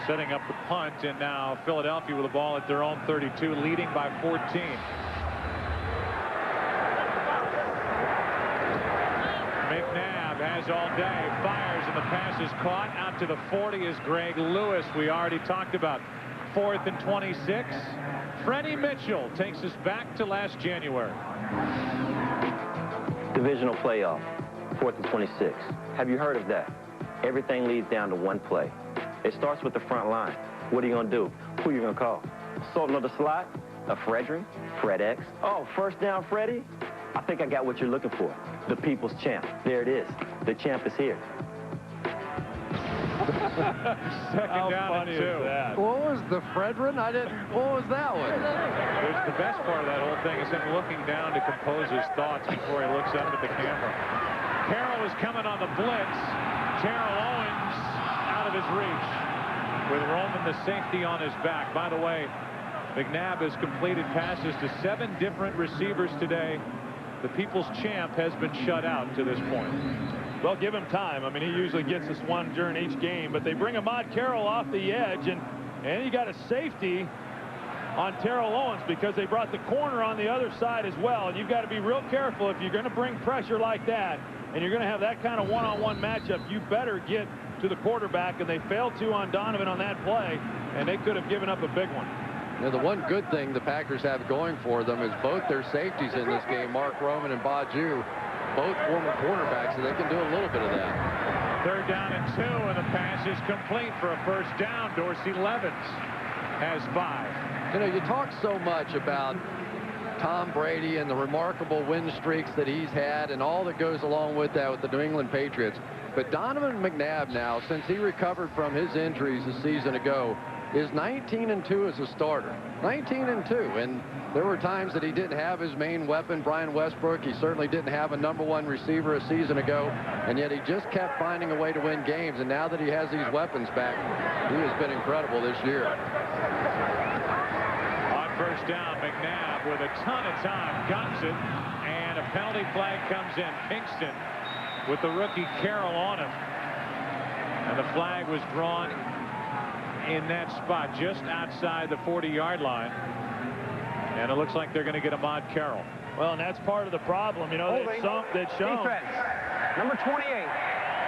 A: Setting up the punt, and now Philadelphia with the ball at their own 32, leading by 14. McNabb has all day, fires, and the pass is caught. Out to the 40 is Greg Lewis. We already talked about 4th and 26. Freddie Mitchell takes us back to last January.
H: Divisional playoff, 4th and 26. Have you heard of that? Everything leads down to one play. It starts with the front line. What are you going to do? Who are you going to call? Sultan of the slot? A Fredrin? Fred X? Oh, first down, Freddie? I think I got what you're looking for. The people's champ. There it is. The champ is here.
A: Second down and 2.
C: What was the Fredrin? What was that one?
A: The best part of that whole thing is him looking down to compose his thoughts before he looks up at the camera. Carroll is coming on the blitz. Terrell Owens out of his reach with Roman, the safety, on his back. By the way, McNabb has completed passes to 7 different receivers today. the people's champ has been shut out to this point.
B: Well, give him time. I mean, he usually gets us one during each game, but they bring Ahmad Carroll off the edge, and he got a safety on Terrell Owens because they brought the corner on the other side as well. And you've got to be real careful if you're going to bring pressure like that and you're going to have that kind of one-on-one matchup. You better get to the quarterback, and they failed to on Donovan on that play, and they could have given up a big one.
C: Now, the one good thing the Packers have going for them is both their safeties in this game, Mark Roman and Baju, both former cornerbacks, so they can do a little bit of that.
A: 3rd down and 2, and the pass is complete for a first down. Dorsey Levens has 5.
C: You know, you talk so much about Tom Brady and the remarkable win streaks that he's had and all that goes along with that with the New England Patriots. But Donovan McNabb now, since he recovered from his injuries a season ago, is 19-2 as a starter. 19-2. And there were times that he didn't have his main weapon, Brian Westbrook. He certainly didn't have a #1 receiver a season ago. And yet he just kept finding a way to win games. And now that he has these weapons back, he has been incredible this year.
A: First down, McNabb with a ton of time guns it, and a penalty flag comes in. Pinkston with the rookie Carroll on him, and the flag was drawn in that spot just outside the 40-yard line, and it looks like they're going to get Ahmad Carroll.
B: Well, and that's part of the problem. You know, they've shown
D: defense. Number 28,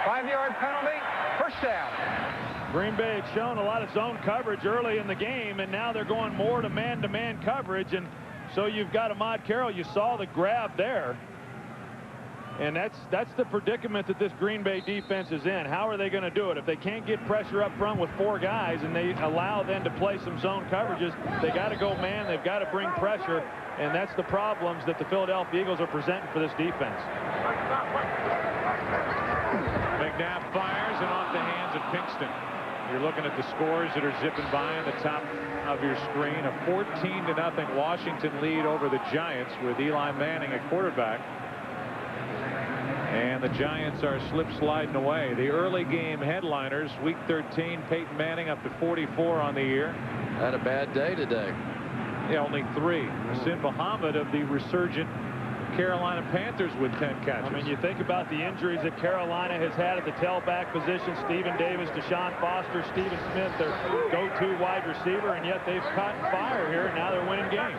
D: 5-yard penalty, first down.
B: Green Bay had shown a lot of zone coverage early in the game, and now they're going more to man-to-man coverage, and so you've got Ahmad Carroll. You saw the grab there, and that's the predicament that this Green Bay defense is in. How are they going to do it? If they can't get pressure up front with 4 guys and they allow them to play some zone coverages, they got to go man. They've got to bring pressure, and that's the problems that the Philadelphia Eagles are presenting for this defense.
A: McNabb fires and off the hands of Pinkston. You're looking at the scores that are zipping by on the top of your screen. A 14-0 Washington lead over the Giants with Eli Manning at quarterback. And the Giants are slip-sliding away. The early game headliners, Week 13, Peyton Manning up to 44 on the year.
C: Had a bad day today.
A: Yeah, only 3. Sin Muhammad of the resurgent Carolina Panthers with 10 catches.
B: I mean, you think about the injuries that Carolina has had at the tailback position. Stephen Davis, Deshaun Foster, Stephen Smith, their go-to wide receiver, and yet they've caught fire here, and now they're winning games.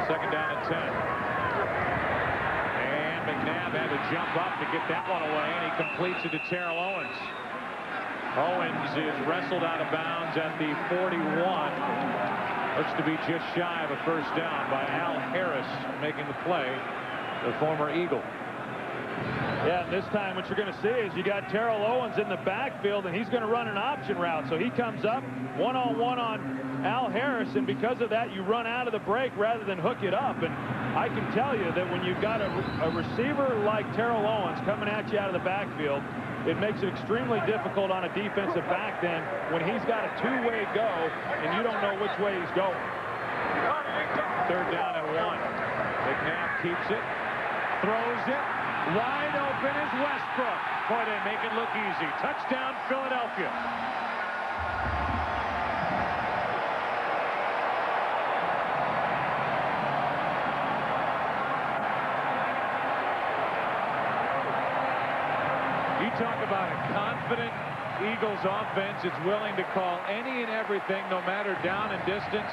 A: 2nd down and 10. And McNabb had to jump up to get that one away, and he completes it to Terrell Owens. Owens is wrestled out of bounds at the 41. Looks to be just shy of a first down by Al Harris making the play. The former Eagle.
B: Yeah, and this time what you're going to see is you got Terrell Owens in the backfield, and he's going to run an option route. So he comes up one-on-one on Al Harris, and because of that, you run out of the break rather than hook it up. And I can tell you that when you've got a receiver like Terrell Owens coming at you out of the backfield, it makes it extremely difficult on a defensive back then when he's got a 2-way go, and you don't know which way he's going.
A: 3rd down and 1. McNabb keeps it. Throws it. Wide open is Westbrook. Boy, they make it look easy. Touchdown, Philadelphia. You talk about a confident Eagles offense. It's willing to call any and everything, no matter down and distance.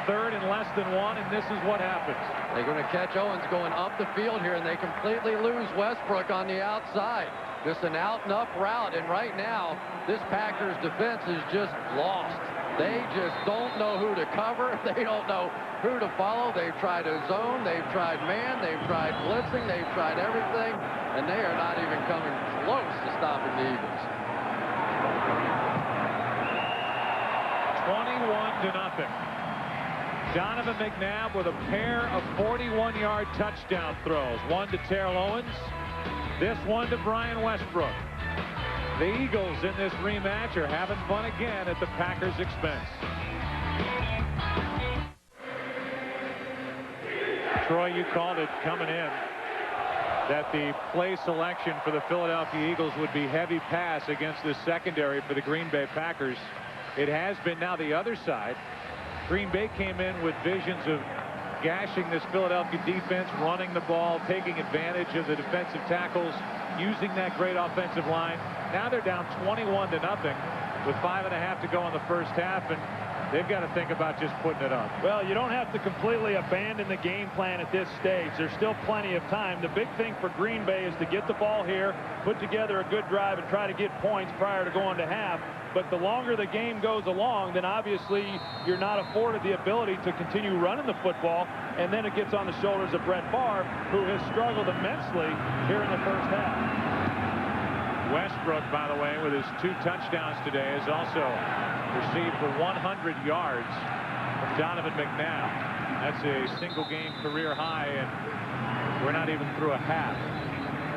A: 3rd and less than 1, and this is what happens.
C: They're going to catch Owens going up the field here, and they completely lose Westbrook on the outside. Just an out-and-up route, and right now, this Packers defense is just lost. They just don't know who to cover. They don't know who to follow. They've tried a zone. They've tried man. They've tried blitzing. They've tried everything, and they are not even coming close to stopping the Eagles.
A: 21-0. Donovan McNabb with a pair of 41-yard touchdown throws. One to Terrell Owens. This one to Brian Westbrook. The Eagles in this rematch are having fun again at the Packers' expense. Troy, you called it coming in that the play selection for the Philadelphia Eagles would be heavy pass against this secondary for the Green Bay Packers. It has been now the other side. Green Bay came in with visions of gashing this Philadelphia defense, running the ball, taking advantage of the defensive tackles, using that great offensive line. Now they're down 21-0 with 5.5 to go in the first half, and they've got to think about just putting it up.
B: Well, you don't have to completely abandon the game plan at this stage. There's still plenty of time. The big thing for Green Bay is to get the ball here, put together a good drive, and try to get points prior to going to half. But the longer the game goes along, then obviously you're not afforded the ability to continue running the football, and then it gets on the shoulders of Brett Favre, who has struggled immensely here in the first half.
A: Westbrook, by the way, with his 2 touchdowns today, has also received for 100 yards from Donovan McNabb. That's a single-game career high, and we're not even through a half.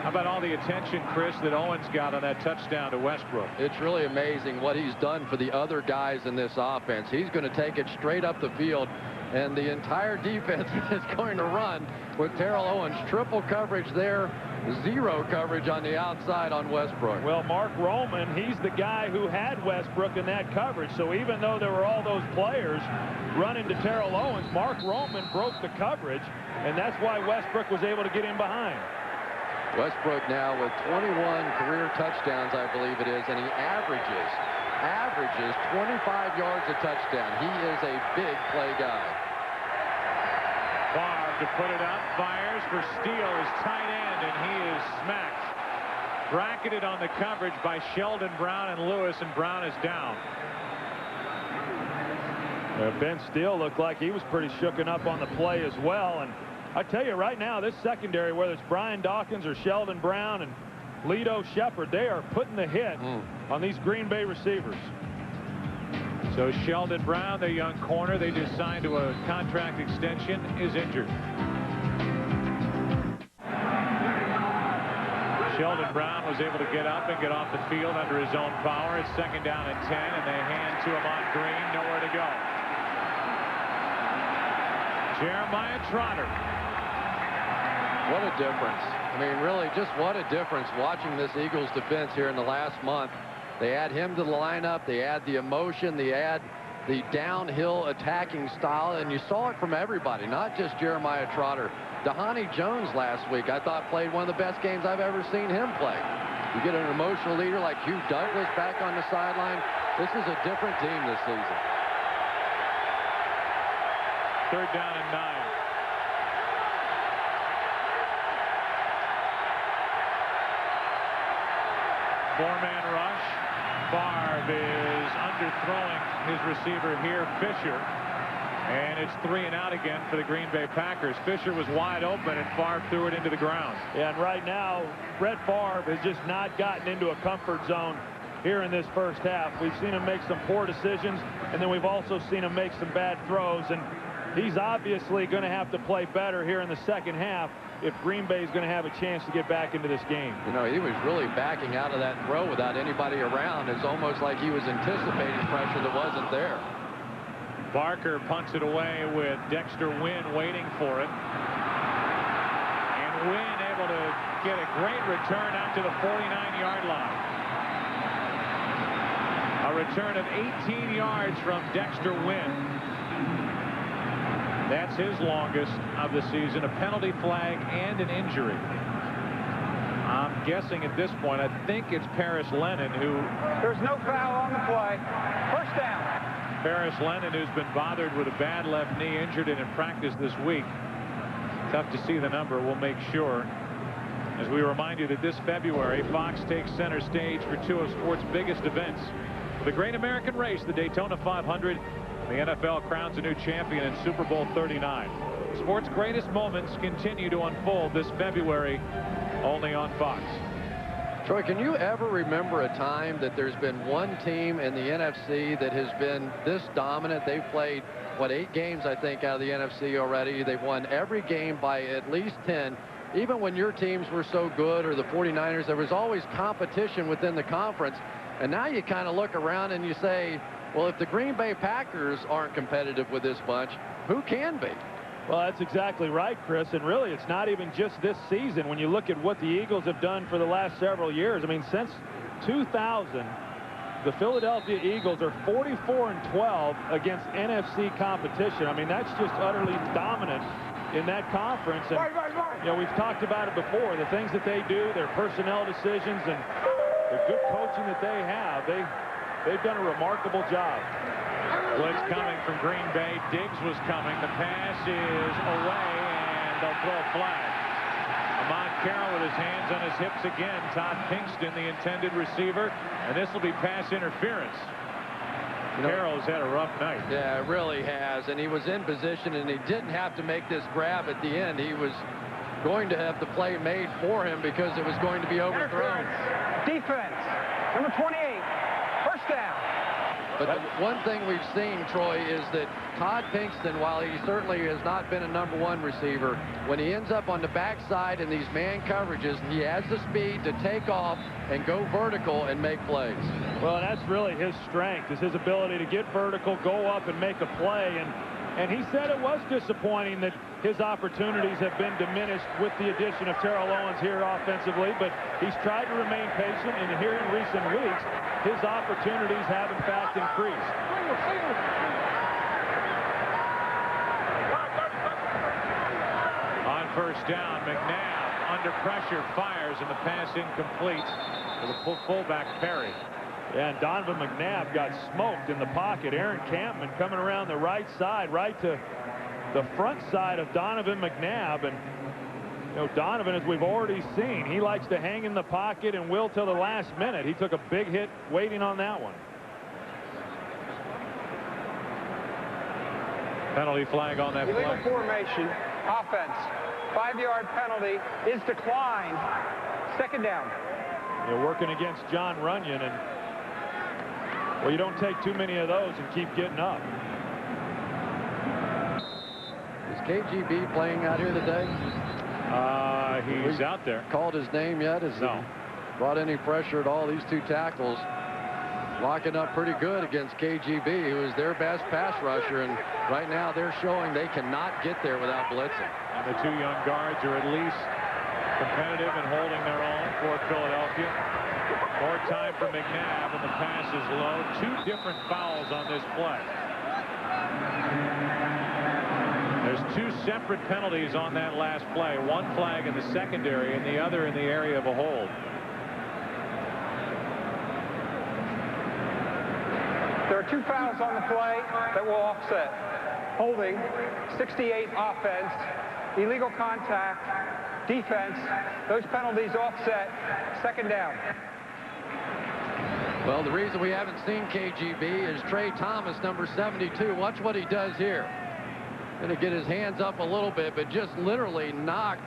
A: How about all the attention, Chris, that Owens got on that touchdown to Westbrook?
C: It's really amazing what he's done for the other guys in this offense. He's going to take it straight up the field, and the entire defense is going to run with Terrell Owens. Triple coverage there, 0 coverage on the outside on Westbrook.
B: Well, Mark Roman, he's the guy who had Westbrook in that coverage. So even though there were all those players running to Terrell Owens, Mark Roman broke the coverage, and that's why Westbrook was able to get in behind.
C: Westbrook now with 21 career touchdowns, I believe it is, and he averages 25 yards a touchdown. He is a big play guy.
A: Favre to put it up, fires for Steele, his tight end, and he is smacked. Bracketed on the coverage by Sheldon Brown and Lewis, and Brown is down.
B: Ben Steele looked like he was pretty shooken up on the play as well, and I tell you right now, this secondary, whether it's Brian Dawkins or Sheldon Brown and Lito Shepard, they are putting the hit on these Green Bay receivers.
A: So Sheldon Brown, their young corner, they just signed to a contract extension, is injured. Sheldon Brown was able to get up and get off the field under his own power. It's 2nd down and 10, and they hand to him on Green, nowhere to go. Jeremiah Trotter.
C: What a difference. I mean, really, just what a difference watching this Eagles defense here in the last month. They add him to the lineup. They add the emotion. They add the downhill attacking style. And you saw it from everybody, not just Jeremiah Trotter. Dhani Jones last week, I thought, played one of the best games I've ever seen him play. You get an emotional leader like Hugh Douglas back on the sideline. This is a different team this season.
A: 3rd down and 9. Four-man rush. Favre is underthrowing his receiver here, Fisher. And it's 3 and out again for the Green Bay Packers. Fisher was wide open, and Favre threw it into the ground.
B: Yeah, and right now, Brett Favre has just not gotten into a comfort zone here in this first half. We've seen him make some poor decisions, and then we've also seen him make some bad throws. And he's obviously going to have to play better here in the second half if Green Bay is going to have a chance to get back into this game.
C: You know, he was really backing out of that throw without anybody around. It's almost like he was anticipating pressure that wasn't there.
A: Barker punts it away with Dexter Wynn waiting for it. And Wynn able to get a great return out to the 49-yard line. A return of 18 yards from Dexter Wynn. That's his longest of the season. A penalty flag and an injury. I'm guessing at this point, I think it's Paris Lennon who...
D: There's no foul on the play. First down.
A: Paris Lennon, who's been bothered with a bad left knee, injured it in practice this week. Tough to see the number. We'll make sure. As we remind you that this February, Fox takes center stage for 2 of sports' biggest events. The Great American Race, the Daytona 500. The NFL crowns a new champion in Super Bowl 39. Sports' greatest moments continue to unfold this February, only on Fox.
C: Troy, can you ever remember a time that there's been one team in the NFC that has been this dominant? They've played, what, 8 games, I think, out of the NFC already. They've won every game by at least 10. Even when your teams were so good, or the 49ers, there was always competition within the conference. And now you kind of look around and you say, well, if the Green Bay Packers aren't competitive with this bunch, who can be?
B: Well, that's exactly right, Chris. And really, it's not even just this season. When you look at what the Eagles have done for the last several years, I mean, since 2000, the Philadelphia Eagles are 44-12 against NFC competition. I mean, that's just utterly dominant in that conference. And, you know, we've talked about it before, the things that they do, their personnel decisions, and the good coaching that they have. They've done a remarkable job.
A: Blitz coming from Green Bay. Diggs was coming. The pass is away, and they'll throw a flag. Ahmad Carroll with his hands on his hips again. Todd Pinkston, the intended receiver, and this will be pass interference. Carroll's had a rough night.
C: Yeah, it really has, and he was in position, and he didn't have to make this grab at the end. He was going to have the play made for him because it was going to be overthrown.
D: Defense, number 28, first down.
C: But the one thing we've seen, Troy, is that Todd Pinkston, while he certainly has not been a #1 receiver, when he ends up on the backside in these man coverages, he has the speed to take off and go vertical and make plays.
B: Well, that's really his strength, is his ability to get vertical, go up, and make a play. And he said it was disappointing that his opportunities have been diminished with the addition of Terrell Owens here offensively, but he's tried to remain patient, and here in recent weeks, his opportunities have, in fact, increased.
A: On first down, McNabb under pressure fires, and the pass incomplete to the fullback Perry.
B: Yeah, and Donovan McNabb got smoked in the pocket. Aaron Campman coming around the right side, right to the front side of Donovan McNabb. And, you know, Donovan, as we've already seen, he likes to hang in the pocket and will till the last minute. He took a big hit waiting on that one.
A: Penalty flag on that
D: Illegal
A: play.
D: formation, offense. 5-yard penalty is declined. Second down.
B: They're working against John Runyon, and well, you don't take too many of those and keep getting up.
C: Is KGB playing out here today?
A: He's out there.
C: Called his name yet? Has
A: no.
C: He brought any pressure at all? These two tackles locking up pretty good against KGB, who is their best pass rusher, and right now they're showing they cannot get there without blitzing.
A: And the two young guards are at least competitive and holding their own for Philadelphia. More time for McNabb, and the pass is low. Two different fouls on this play. There's two separate penalties on that last play. One flag in the secondary and the other in the area of a hold.
D: There are two fouls on the play that will offset. Holding, 68 offense, illegal contact, defense. Those penalties offset. Second down.
C: Well, the reason we haven't seen KGB is Trey Thomas, number 72. Watch what he does here. Going to get his hands up a little bit, but just literally knock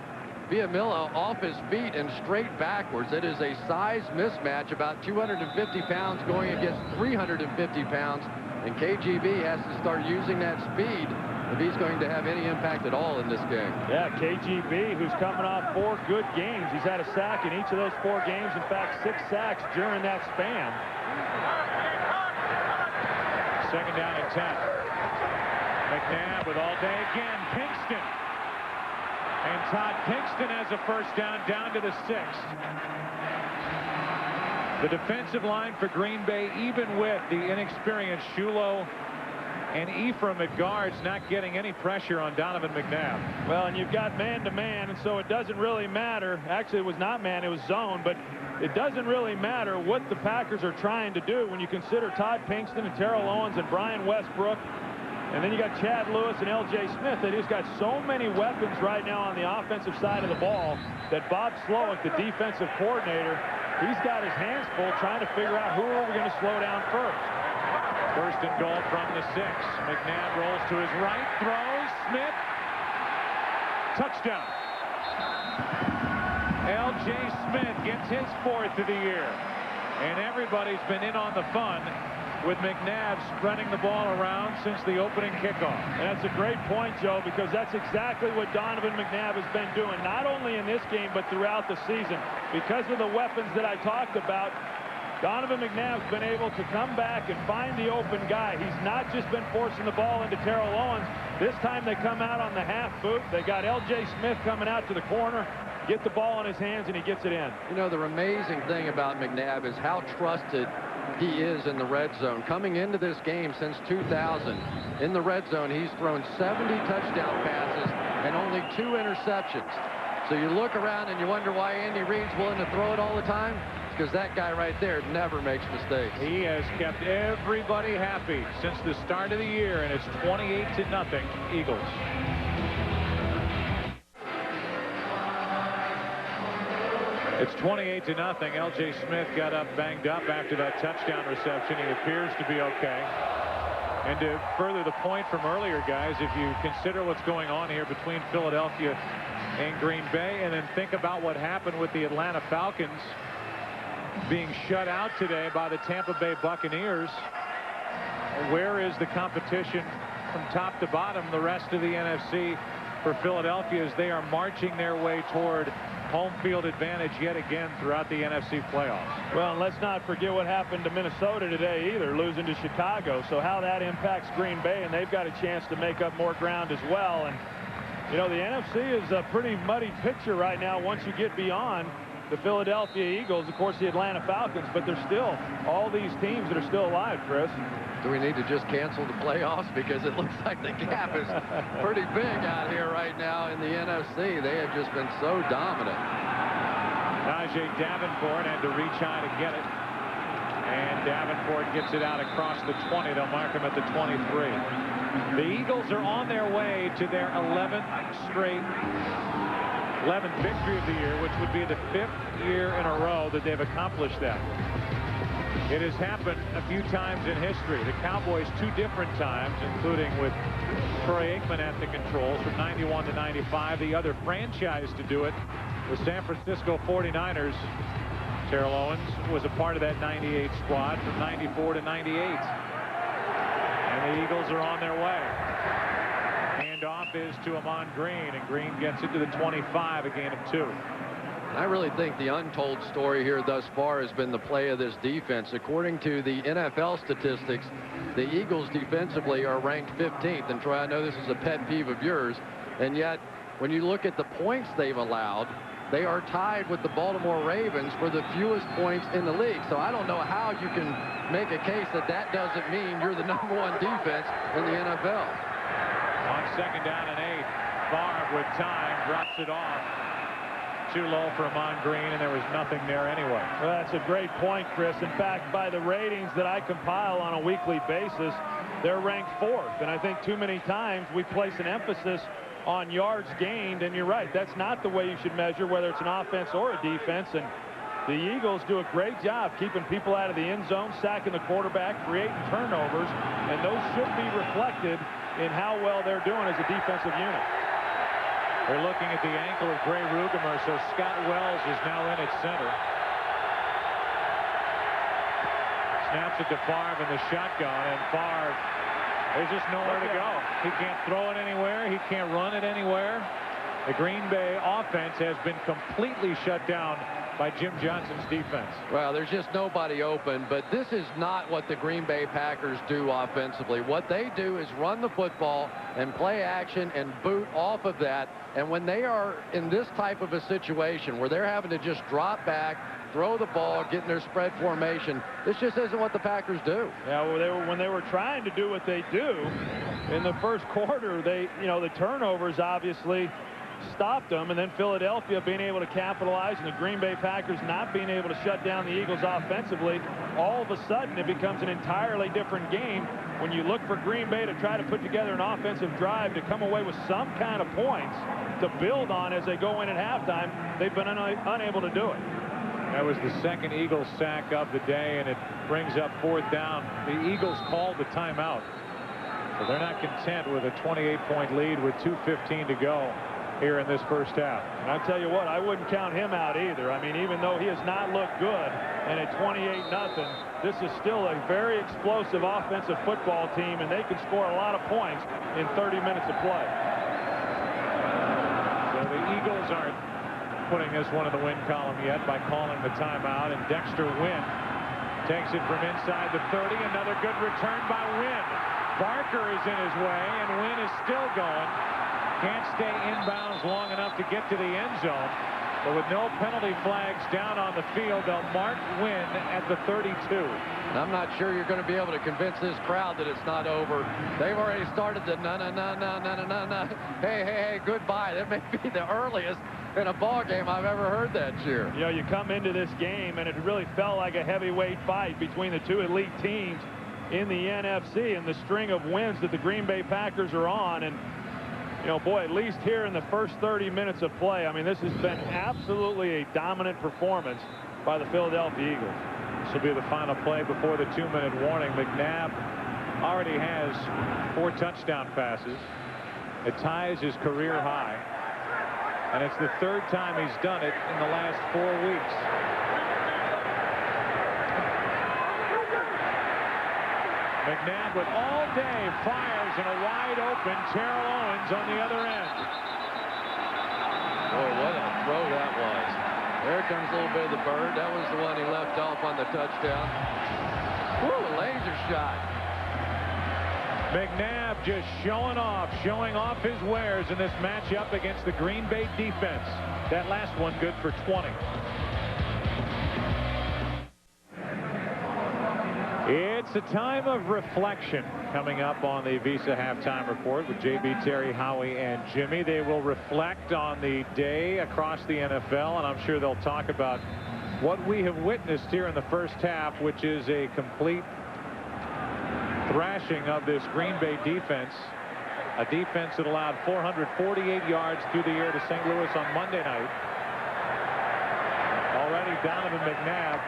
C: Villamilla off his feet and straight backwards. It is a size mismatch, about 250 pounds going against 350 pounds, and KGB has to start using that speed if he's going to have any impact at all in this game.
B: Yeah, KGB, who's coming off 4 good games. He's had a sack in each of those 4 games. In fact, 6 sacks during that span.
A: Second down and 10. McNabb with all day again. Pinkston. And Todd Pinkston has a first down to the 6th. The defensive line for Green Bay, even with the inexperienced Shulo and Ephraim at guards, not getting any pressure on Donovan McNabb.
B: Well, and you've got man-to-man, and so it doesn't really matter. Actually, it was not man, it was zone, but it doesn't really matter what the Packers are trying to do when you consider Todd Pinkston and Terrell Owens and Brian Westbrook. And then you got Chad Lewis and L.J. Smith. They just got so many weapons right now on the offensive side of the ball that Bob Slowick, the defensive coordinator, he's got his hands full trying to figure out who are we going to slow down first.
A: First and goal from the 6. McNabb rolls to his right, throws, Smith, touchdown. L.J. Smith gets his 4th of the year. And everybody's been in on the fun with McNabb spreading the ball around since the opening kickoff.
B: And that's a great point, Joe, because that's exactly what Donovan McNabb has been doing, not only in this game, but throughout the season. Because of the weapons that I talked about, Donovan McNabb's been able to come back and find the open guy. He's not just been forcing the ball into Terrell Owens. This time they come out on the half boot. They got L.J. Smith coming out to the corner, get the ball in his hands, and he gets it in.
C: You know, the amazing thing about McNabb is how trusted he is in the red zone. Coming into this game since 2000, in the red zone, he's thrown 70 touchdown passes and only 2 interceptions. So you look around and you wonder why Andy Reid's willing to throw it all the time. Because that guy right there never makes mistakes.
A: He has kept everybody happy since the start of the year, and it's 28-0 Eagles. It's 28-0. L.J. Smith got up banged up after that touchdown reception. He appears to be okay. And to further the point from earlier, guys, if you consider what's going on here between Philadelphia and Green Bay, and then think about what happened with the Atlanta Falcons being shut out today by the Tampa Bay Buccaneers, where is the competition from top to bottom, the rest of the NFC for Philadelphia, as they are marching their way toward home field advantage yet again throughout the NFC playoffs.
B: Well, and let's not forget what happened to Minnesota today either, losing to Chicago. So how that impacts Green Bay, and they've got a chance to make up more ground as well. And you know, the NFC is a pretty muddy picture right now once you get beyond the Philadelphia Eagles, of course, the Atlanta Falcons, but there's still all these teams that are still alive, Chris.
C: Do we need to just cancel the playoffs? Because it looks like the gap is pretty big out here right now in the NFC. They have just been so dominant.
A: Najee Davenport had to reach high to get it. And Davenport gets it out across the 20. They'll mark him at the 23. The Eagles are on their way to their 11th victory of the year, which would be the 5th year in a row that they've accomplished that. It has happened a few times in history. The Cowboys 2 different times, including with Troy Aikman at the controls from 91 to 95. The other franchise to do it, the San Francisco 49ers. Terrell Owens was a part of that 98 squad from 94 to 98. And the Eagles are on their way. Handoff is to Ahman Green, and Green gets it to the 25, a gain of 2.
C: I really think the untold story here thus far has been the play of this defense. According to the NFL statistics, the Eagles defensively are ranked 15th. And Troy, I know this is a pet peeve of yours, and yet when you look at the points they've allowed, they are tied with the Baltimore Ravens for the fewest points in the league. So I don't know how you can make a case that that doesn't mean you're the #1 defense in the NFL.
A: On 2nd down and 8, Favre with time drops it off. Too low for Ahman Green, and there was nothing there anyway.
B: Well, that's a great point, Chris. In fact, by the ratings that I compile on a weekly basis, they're ranked 4th. And I think too many times we place an emphasis on yards gained, and you're right, that's not the way you should measure whether it's an offense or a defense. And the Eagles do a great job keeping people out of the end zone, sacking the quarterback, creating turnovers, and those should be reflected in how well they're doing as a defensive unit.
A: They're looking at the ankle of Gray Rugemer, so Scott Wells is now in at center. Snaps it to Favre in the shotgun, and Favre, there's just nowhere to go. He can't throw it anywhere. He can't run it anywhere. The Green Bay offense has been completely shut down by Jim Johnson's defense.
C: Well, there's just nobody open, but this is not what the Green Bay Packers do offensively. What they do is run the football and play action and boot off of that. And when they are in this type of a situation where they're having to just drop back, throw the ball, get in their spread formation, this just isn't what the Packers do.
B: Yeah, well, when they were trying to do what they do in the first quarter, the turnovers obviously stopped them, and then Philadelphia being able to capitalize, and the Green Bay Packers not being able to shut down the Eagles offensively. All of a sudden it becomes an entirely different game when you look for Green Bay to try to put together an offensive drive to come away with some kind of points to build on as they go in at halftime. They've been unable to do it.
A: That was the 2nd Eagles sack of the day, and it brings up 4th down. The Eagles called the timeout, so they're not content with a 28-point lead with 2:15 to go here in this first half.
B: And I tell you what, I wouldn't count him out either. I mean, even though he has not looked good, and at 28-0, this is still a very explosive offensive football team, and they can score a lot of points in 30 minutes of play.
A: So the Eagles aren't putting this one in the win column yet by calling the timeout, and Dexter Wynn takes it from inside the 30. Another good return by Wynn. Barker is in his way, and Wynn is still going. Can't stay inbounds long enough to get to the end zone. But with no penalty flags down on the field, they'll mark Wynn at the 32.
C: And I'm not sure you're going to be able to convince this crowd that it's not over. They've already started the na-na-na-na-na-na-na. Hey, goodbye. That may be the earliest in a ball game I've ever heard that cheer.
B: You know, you come into this game, and it really felt like a heavyweight fight between the two elite teams in the NFC and the string of wins that the Green Bay Packers are on. And, you know, boy, at least here in the first 30 minutes of play, I mean, this has been absolutely a dominant performance by the Philadelphia Eagles.
A: This will be the final play before the 2-minute warning. McNabb already has 4 touchdown passes. It ties his career high. And it's the 3rd time he's done it in the last 4 weeks. McNabb with all day fires in a wide open Terrell Owens on the other end.
C: Boy, what a throw that was. There comes a little bit of the bird. That was the one he left off on the touchdown. Woo, laser shot.
A: McNabb just showing off his wares in this matchup against the Green Bay defense. That last one good for 20. It's a time of reflection coming up on the Visa Halftime Report with JB, Terry, Howie, and Jimmy. They will reflect on the day across the NFL, and I'm sure they'll talk about what we have witnessed here in the first half, which is a complete thrashing of this Green Bay defense. A defense that allowed 448 yards through the air to St. Louis on Monday night. Already Donovan McNabb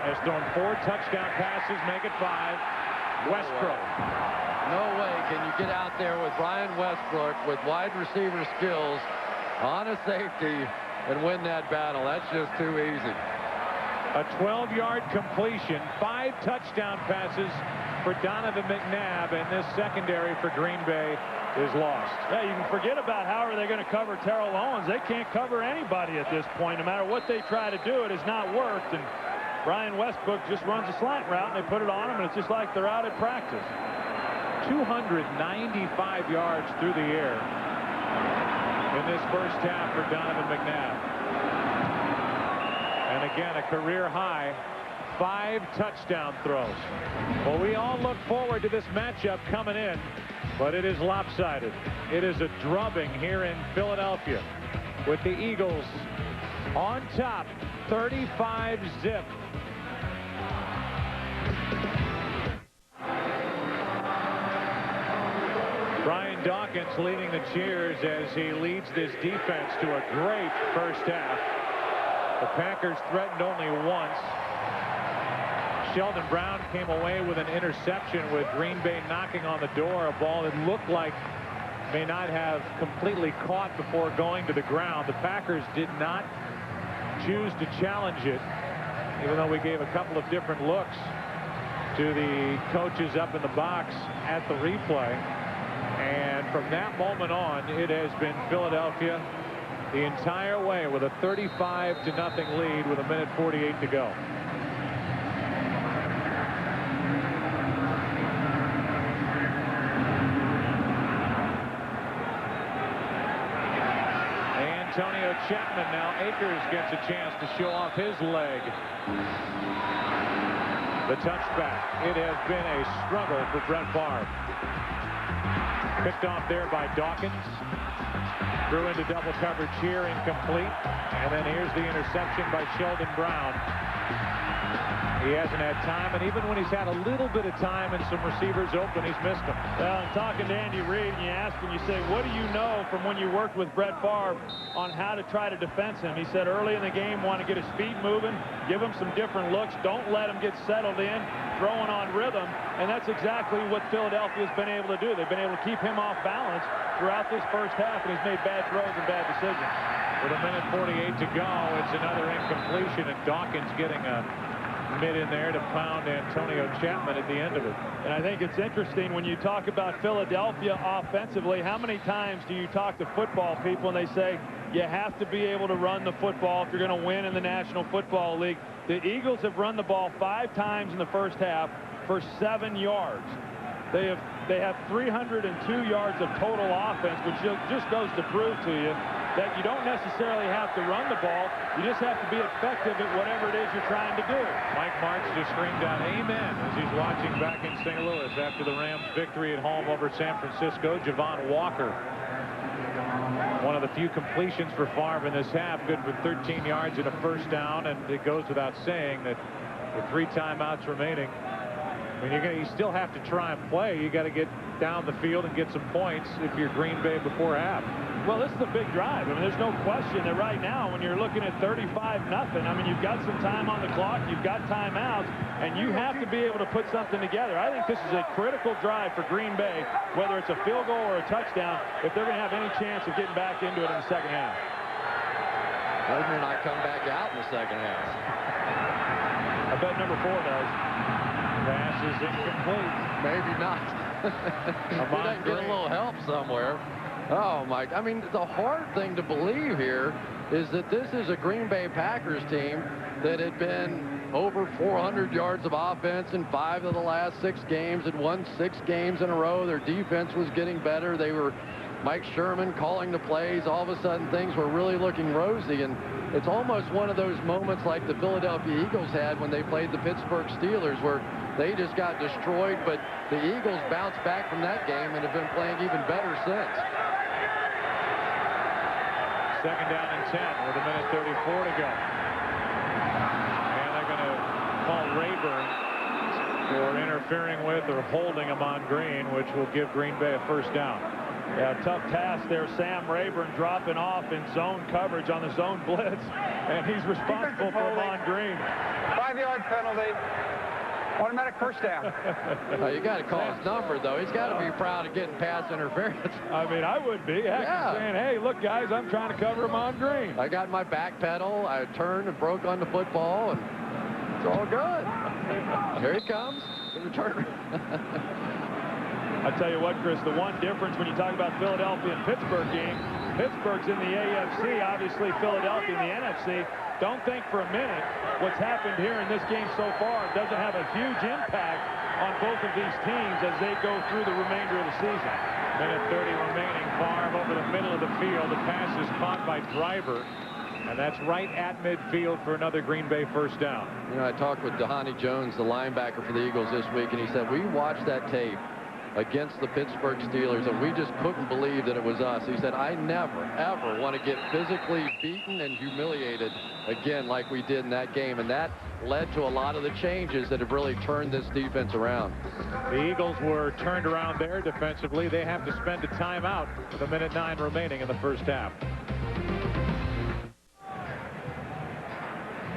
A: has thrown 4 touchdown passes, make it 5. Westbrook.
C: No way can you get out there with Brian Westbrook with wide receiver skills on a safety and win that battle. That's just too easy.
A: A 12-yard completion, 5 touchdown passes for Donovan McNabb, and this secondary for Green Bay is lost.
B: Yeah, you can forget about how are they going to cover Terrell Owens. They can't cover anybody at this point. No matter what they try to do, it has not worked. And Brian Westbrook just runs a slant route, and they put it on him, and it's just like they're out at practice.
A: 295 yards through the air in this first half for Donovan McNabb. And again, a career high, 5 touchdown throws. Well, we all look forward to this matchup coming in, but it is lopsided. It is a drubbing here in Philadelphia with the Eagles on top, 35-zip. Brian Dawkins leading the cheers as he leads this defense to a great first half. The Packers threatened only once. Sheldon Brown came away with an interception with Green Bay knocking on the door, a ball that looked like may not have completely caught before going to the ground. The Packers did not choose to challenge it, even though we gave a couple of different looks to the coaches up in the box at the replay. And from that moment on, it has been Philadelphia the entire way with a 35-0 lead with 1:48 to go. Antonio Chapman now. Akers gets a chance to show off his leg. The touchback. It has been a struggle for Brett Favre. Picked off there by Dawkins. Threw into double coverage here, incomplete. And then here's the interception by Sheldon Brown. He hasn't had time, and even when he's had a little bit of time and some receivers open, he's missed them.
B: Well, and talking to Andy Reid, and you ask him, you say, what do you know from when you worked with Brett Favre on how to try to defense him? He said early in the game, want to get his feet moving, give him some different looks, don't let him get settled in, throwing on rhythm, and that's exactly what Philadelphia's been able to do. They've been able to keep him off balance throughout this first half, and he's made bad throws and bad decisions.
A: With 1:48 to go, it's another incompletion, and Dawkins getting a mid in there to pound Antonio Chapman at the end of it.
B: And I think it's interesting when you talk about Philadelphia offensively, how many times do you talk to football people and they say you have to be able to run the football if you're going to win in the National Football League? The Eagles have run the ball 5 times in the first half for 7 yards. They have 302 yards of total offense, which just goes to prove to you that you don't necessarily have to run the ball. You just have to be effective at whatever it is you're trying to do.
A: Mike Martz just screamed out amen as he's watching back in St. Louis after the Rams' victory at home over San Francisco. Javon Walker, one of the few completions for Favre in this half, good for 13 yards and a first down, and it goes without saying that with 3 timeouts remaining, I mean, you still have to try and play. You got to get down the field and get some points if you're Green Bay before half.
B: Well, this is a big drive. I mean, there's no question that right now when you're looking at 35-0, I mean, you've got some time on the clock, you've got timeouts, and you have to be able to put something together. I think this is a critical drive for Green Bay, whether it's a field goal or a touchdown, if they're going to have any chance of getting back into it in the second half.
C: Aikman and I come back out in the second half.
B: I bet number 4 does.
A: Pass is incomplete.
C: Maybe not. He doesn't get a little help somewhere. Oh, Mike, I mean, the hard thing to believe here is that this is a Green Bay Packers team that had been over 400 yards of offense in 5 of the last 6 games, had won 6 games in a row. Their defense was getting better. They were Mike Sherman calling the plays. All of a sudden, things were really looking rosy, and it's almost one of those moments like the Philadelphia Eagles had when they played the Pittsburgh Steelers, where they just got destroyed, but the Eagles bounced back from that game and have been playing even better since.
A: Second down and 10 with 1:34 to go. And they're going to call Rayburn for interfering with or holding Ahman Green, which will give Green Bay a first down.
B: Yeah, tough task there. Sam Rayburn dropping off in zone coverage on the zone blitz, and he's responsible for Ahman Green.
D: 5-yard penalty. Automatic first down.
C: You got to call his number, though. He's got to be proud of getting pass interference.
B: I mean, I would be. Heck,
C: Yeah.
B: saying, hey, look, guys, I'm trying to cover him on Green.
C: I got my back pedal. I turned and broke on the football, and it's all good. Here he comes. Return.
B: I tell you what, Chris, the one difference when you talk about Philadelphia and Pittsburgh game, Pittsburgh's in the AFC, obviously Philadelphia in the NFC. Don't think for a minute what's happened here in this game so far doesn't have a huge impact on both of these teams as they go through the remainder of the season.
A: 1:30 remaining. Favre over the middle of the field. The pass is caught by Driver, and that's right at midfield for another Green Bay first down.
C: You know, I talked with Dhani Jones, the linebacker for the Eagles this week, and he said, we watched that tape against the Pittsburgh Steelers, and we just couldn't believe that it was us. He said, I never, ever want to get physically beaten and humiliated again like we did in that game, and that led to a lot of the changes that have really turned this defense around.
A: The Eagles were turned around there defensively. They have to spend a timeout with 1:09 remaining in the first half.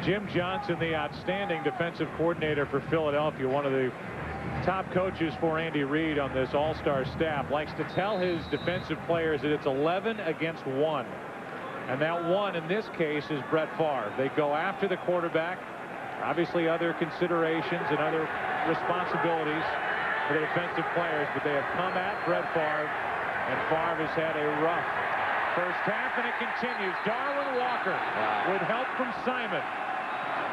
A: Jim Johnson, the outstanding defensive coordinator for Philadelphia, one of the top coaches for Andy Reid on this all-star staff, likes to tell his defensive players that it's 11 against 1. And that 1 in this case is Brett Favre. They go after the quarterback. Obviously other considerations and other responsibilities for the defensive players, but they have come at Brett Favre, and Favre has had a rough first half, and it continues. Darwin Walker with help from Simon.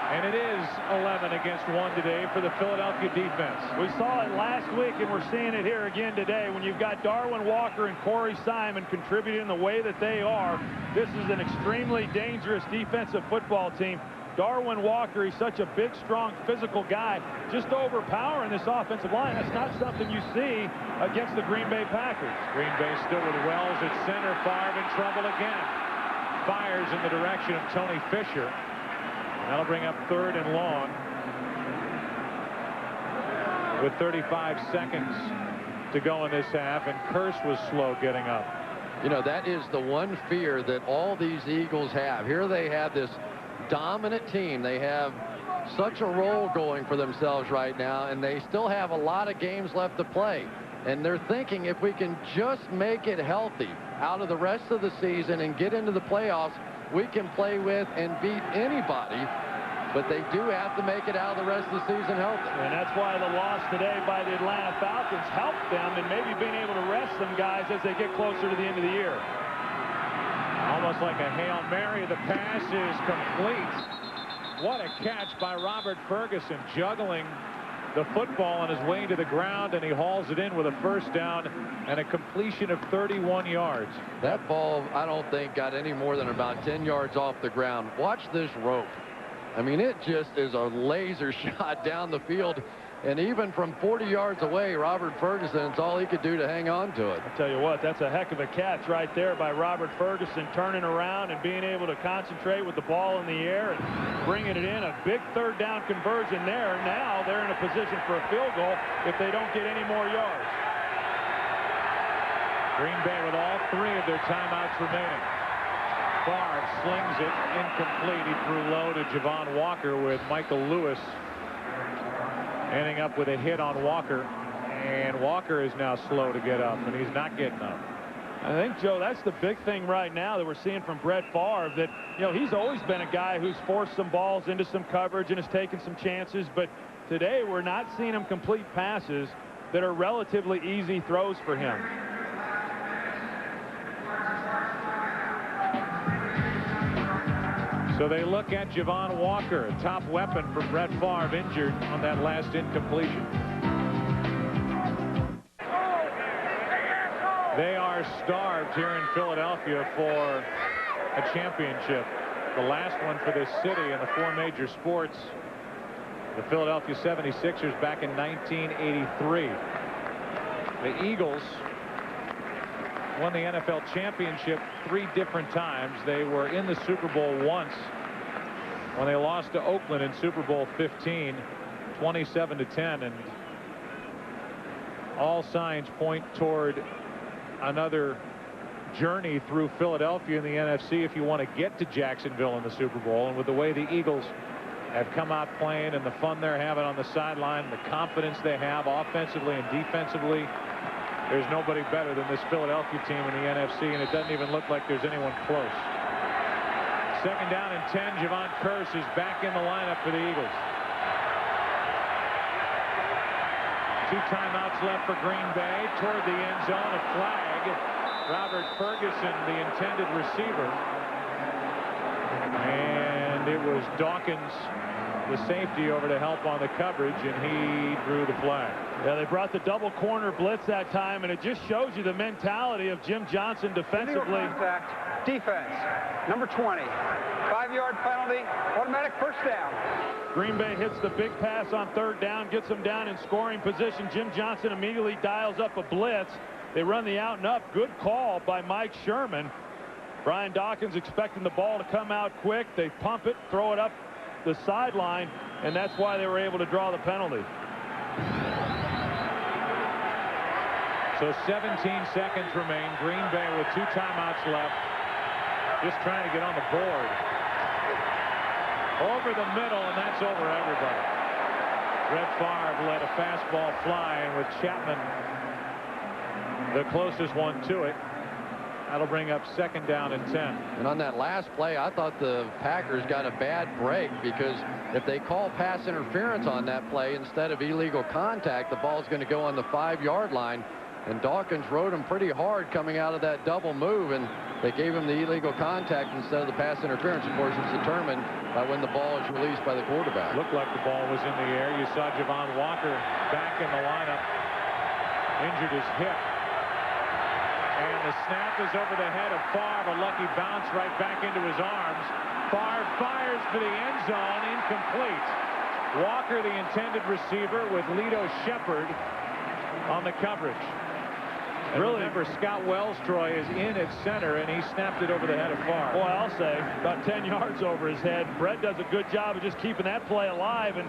A: And it is 11 against 1 today for the Philadelphia defense.
B: We saw it last week, and we're seeing it here again today. When you've got Darwin Walker and Corey Simon contributing the way that they are, this is an extremely dangerous defensive football team. Darwin Walker, he's such a big, strong, physical guy, just overpowering this offensive line. That's not something you see against the Green Bay Packers.
A: Green Bay still with Wells at center. Favre in trouble again. Fires in the direction of Tony Fisher. That'll bring up 3rd and long with 35 seconds to go in this half, and Cris was slow getting up.
C: You know, that is the one fear that all these Eagles have. Here they have this dominant team. They have such a role going for themselves right now, and they still have a lot of games left to play. And they're thinking if we can just make it healthy out of the rest of the season and get into the playoffs, we can play with and beat anybody, but they do have to make it out of the rest of the season healthy.
B: And that's why the loss today by the Atlanta Falcons helped them in maybe being able to rest some guys as they get closer to the end of the year.
A: Almost like a Hail Mary. The pass is complete. What a catch by Robert Ferguson, juggling the football on his way to the ground, and he hauls it in with a first down and a completion of 31 yards.
C: That ball, I don't think, got any more than about 10 yards off the ground. Watch this rope. I mean, it just is a laser shot down the field. And even from 40 yards away, Robert Ferguson, it's all he could do to hang on to it.
B: I'll tell you what, that's a heck of a catch right there by Robert Ferguson, turning around and being able to concentrate with the ball in the air and bringing it in. A big third down conversion there. Now they're in a position for a field goal if they don't get any more yards.
A: Green Bay with all 3 of their timeouts remaining. Favre slings it incomplete. He threw low to Javon Walker with Michael Lewis ending up with a hit on Walker, and Walker is now slow to get up, and he's not getting up.
B: I think, Joe, that's the big thing right now that we're seeing from Brett Favre, that, you know, he's always been a guy who's forced some balls into some coverage and has taken some chances, but today we're not seeing him complete passes that are relatively easy throws for him.
A: So they look at Javon Walker, a top weapon for Brett Favre, injured on that last incompletion. They are starved here in Philadelphia for a championship. The last one for this city in the 4 major sports. The Philadelphia 76ers back in 1983. The Eagles won the NFL championship 3 different times. They were in the Super Bowl once when they lost to Oakland in Super Bowl 15, 27-10, and all signs point toward another journey through Philadelphia in the NFC if you want to get to Jacksonville in the Super Bowl. And with the way the Eagles have come out playing and the fun they're having on the sideline, the confidence they have offensively and defensively, there's nobody better than this Philadelphia team in the NFC, and it doesn't even look like there's anyone close. 2nd down and 10. Javon Curse is back in the lineup for the Eagles. 2 timeouts left for Green Bay. Toward the end zone, a flag. Robert Ferguson, the intended receiver. And it was Dawkins, the safety, over to help on the coverage, and he drew the flag.
B: Yeah, they brought the double corner blitz that time, and it just shows you the mentality of Jim Johnson defensively.
D: Contact, defense, number 20. 5-yard penalty, automatic first down.
B: Green Bay hits the big pass on 3rd down, gets them down in scoring position. Jim Johnson immediately dials up a blitz. They run the out and up. Good call by Mike Sherman. Brian Dawkins expecting the ball to come out quick. They pump it, throw it up the sideline, and that's why they were able to draw the penalty.
A: So 17 seconds remain. Green Bay with 2 timeouts left, just trying to get on the board. Over the middle, and that's over everybody. Brett Favre let a fastball fly, and with Chapman the closest one to it, that'll bring up 2nd down and 10.
C: And on that last play, I thought the Packers got a bad break, because if they call pass interference on that play instead of illegal contact, the ball's going to go on the 5-yard line. And Dawkins rode him pretty hard coming out of that double move, and they gave him the illegal contact instead of the pass interference. Of course, it's determined by when the ball is released by the quarterback.
A: Looked like the ball was in the air. You saw Javon Walker back in the lineup, injured his hip. And the snap is over the head of Favre. A lucky bounce right back into his arms. Favre fires for the end zone. Incomplete. Walker, the intended receiver, with Lito Shepherd on the coverage. And really, remember, Scott Wellstroy is in at center, and he snapped it over the head of Favre.
B: Boy, I'll say, about 10 yards over his head. Brett does a good job of just keeping that play alive, and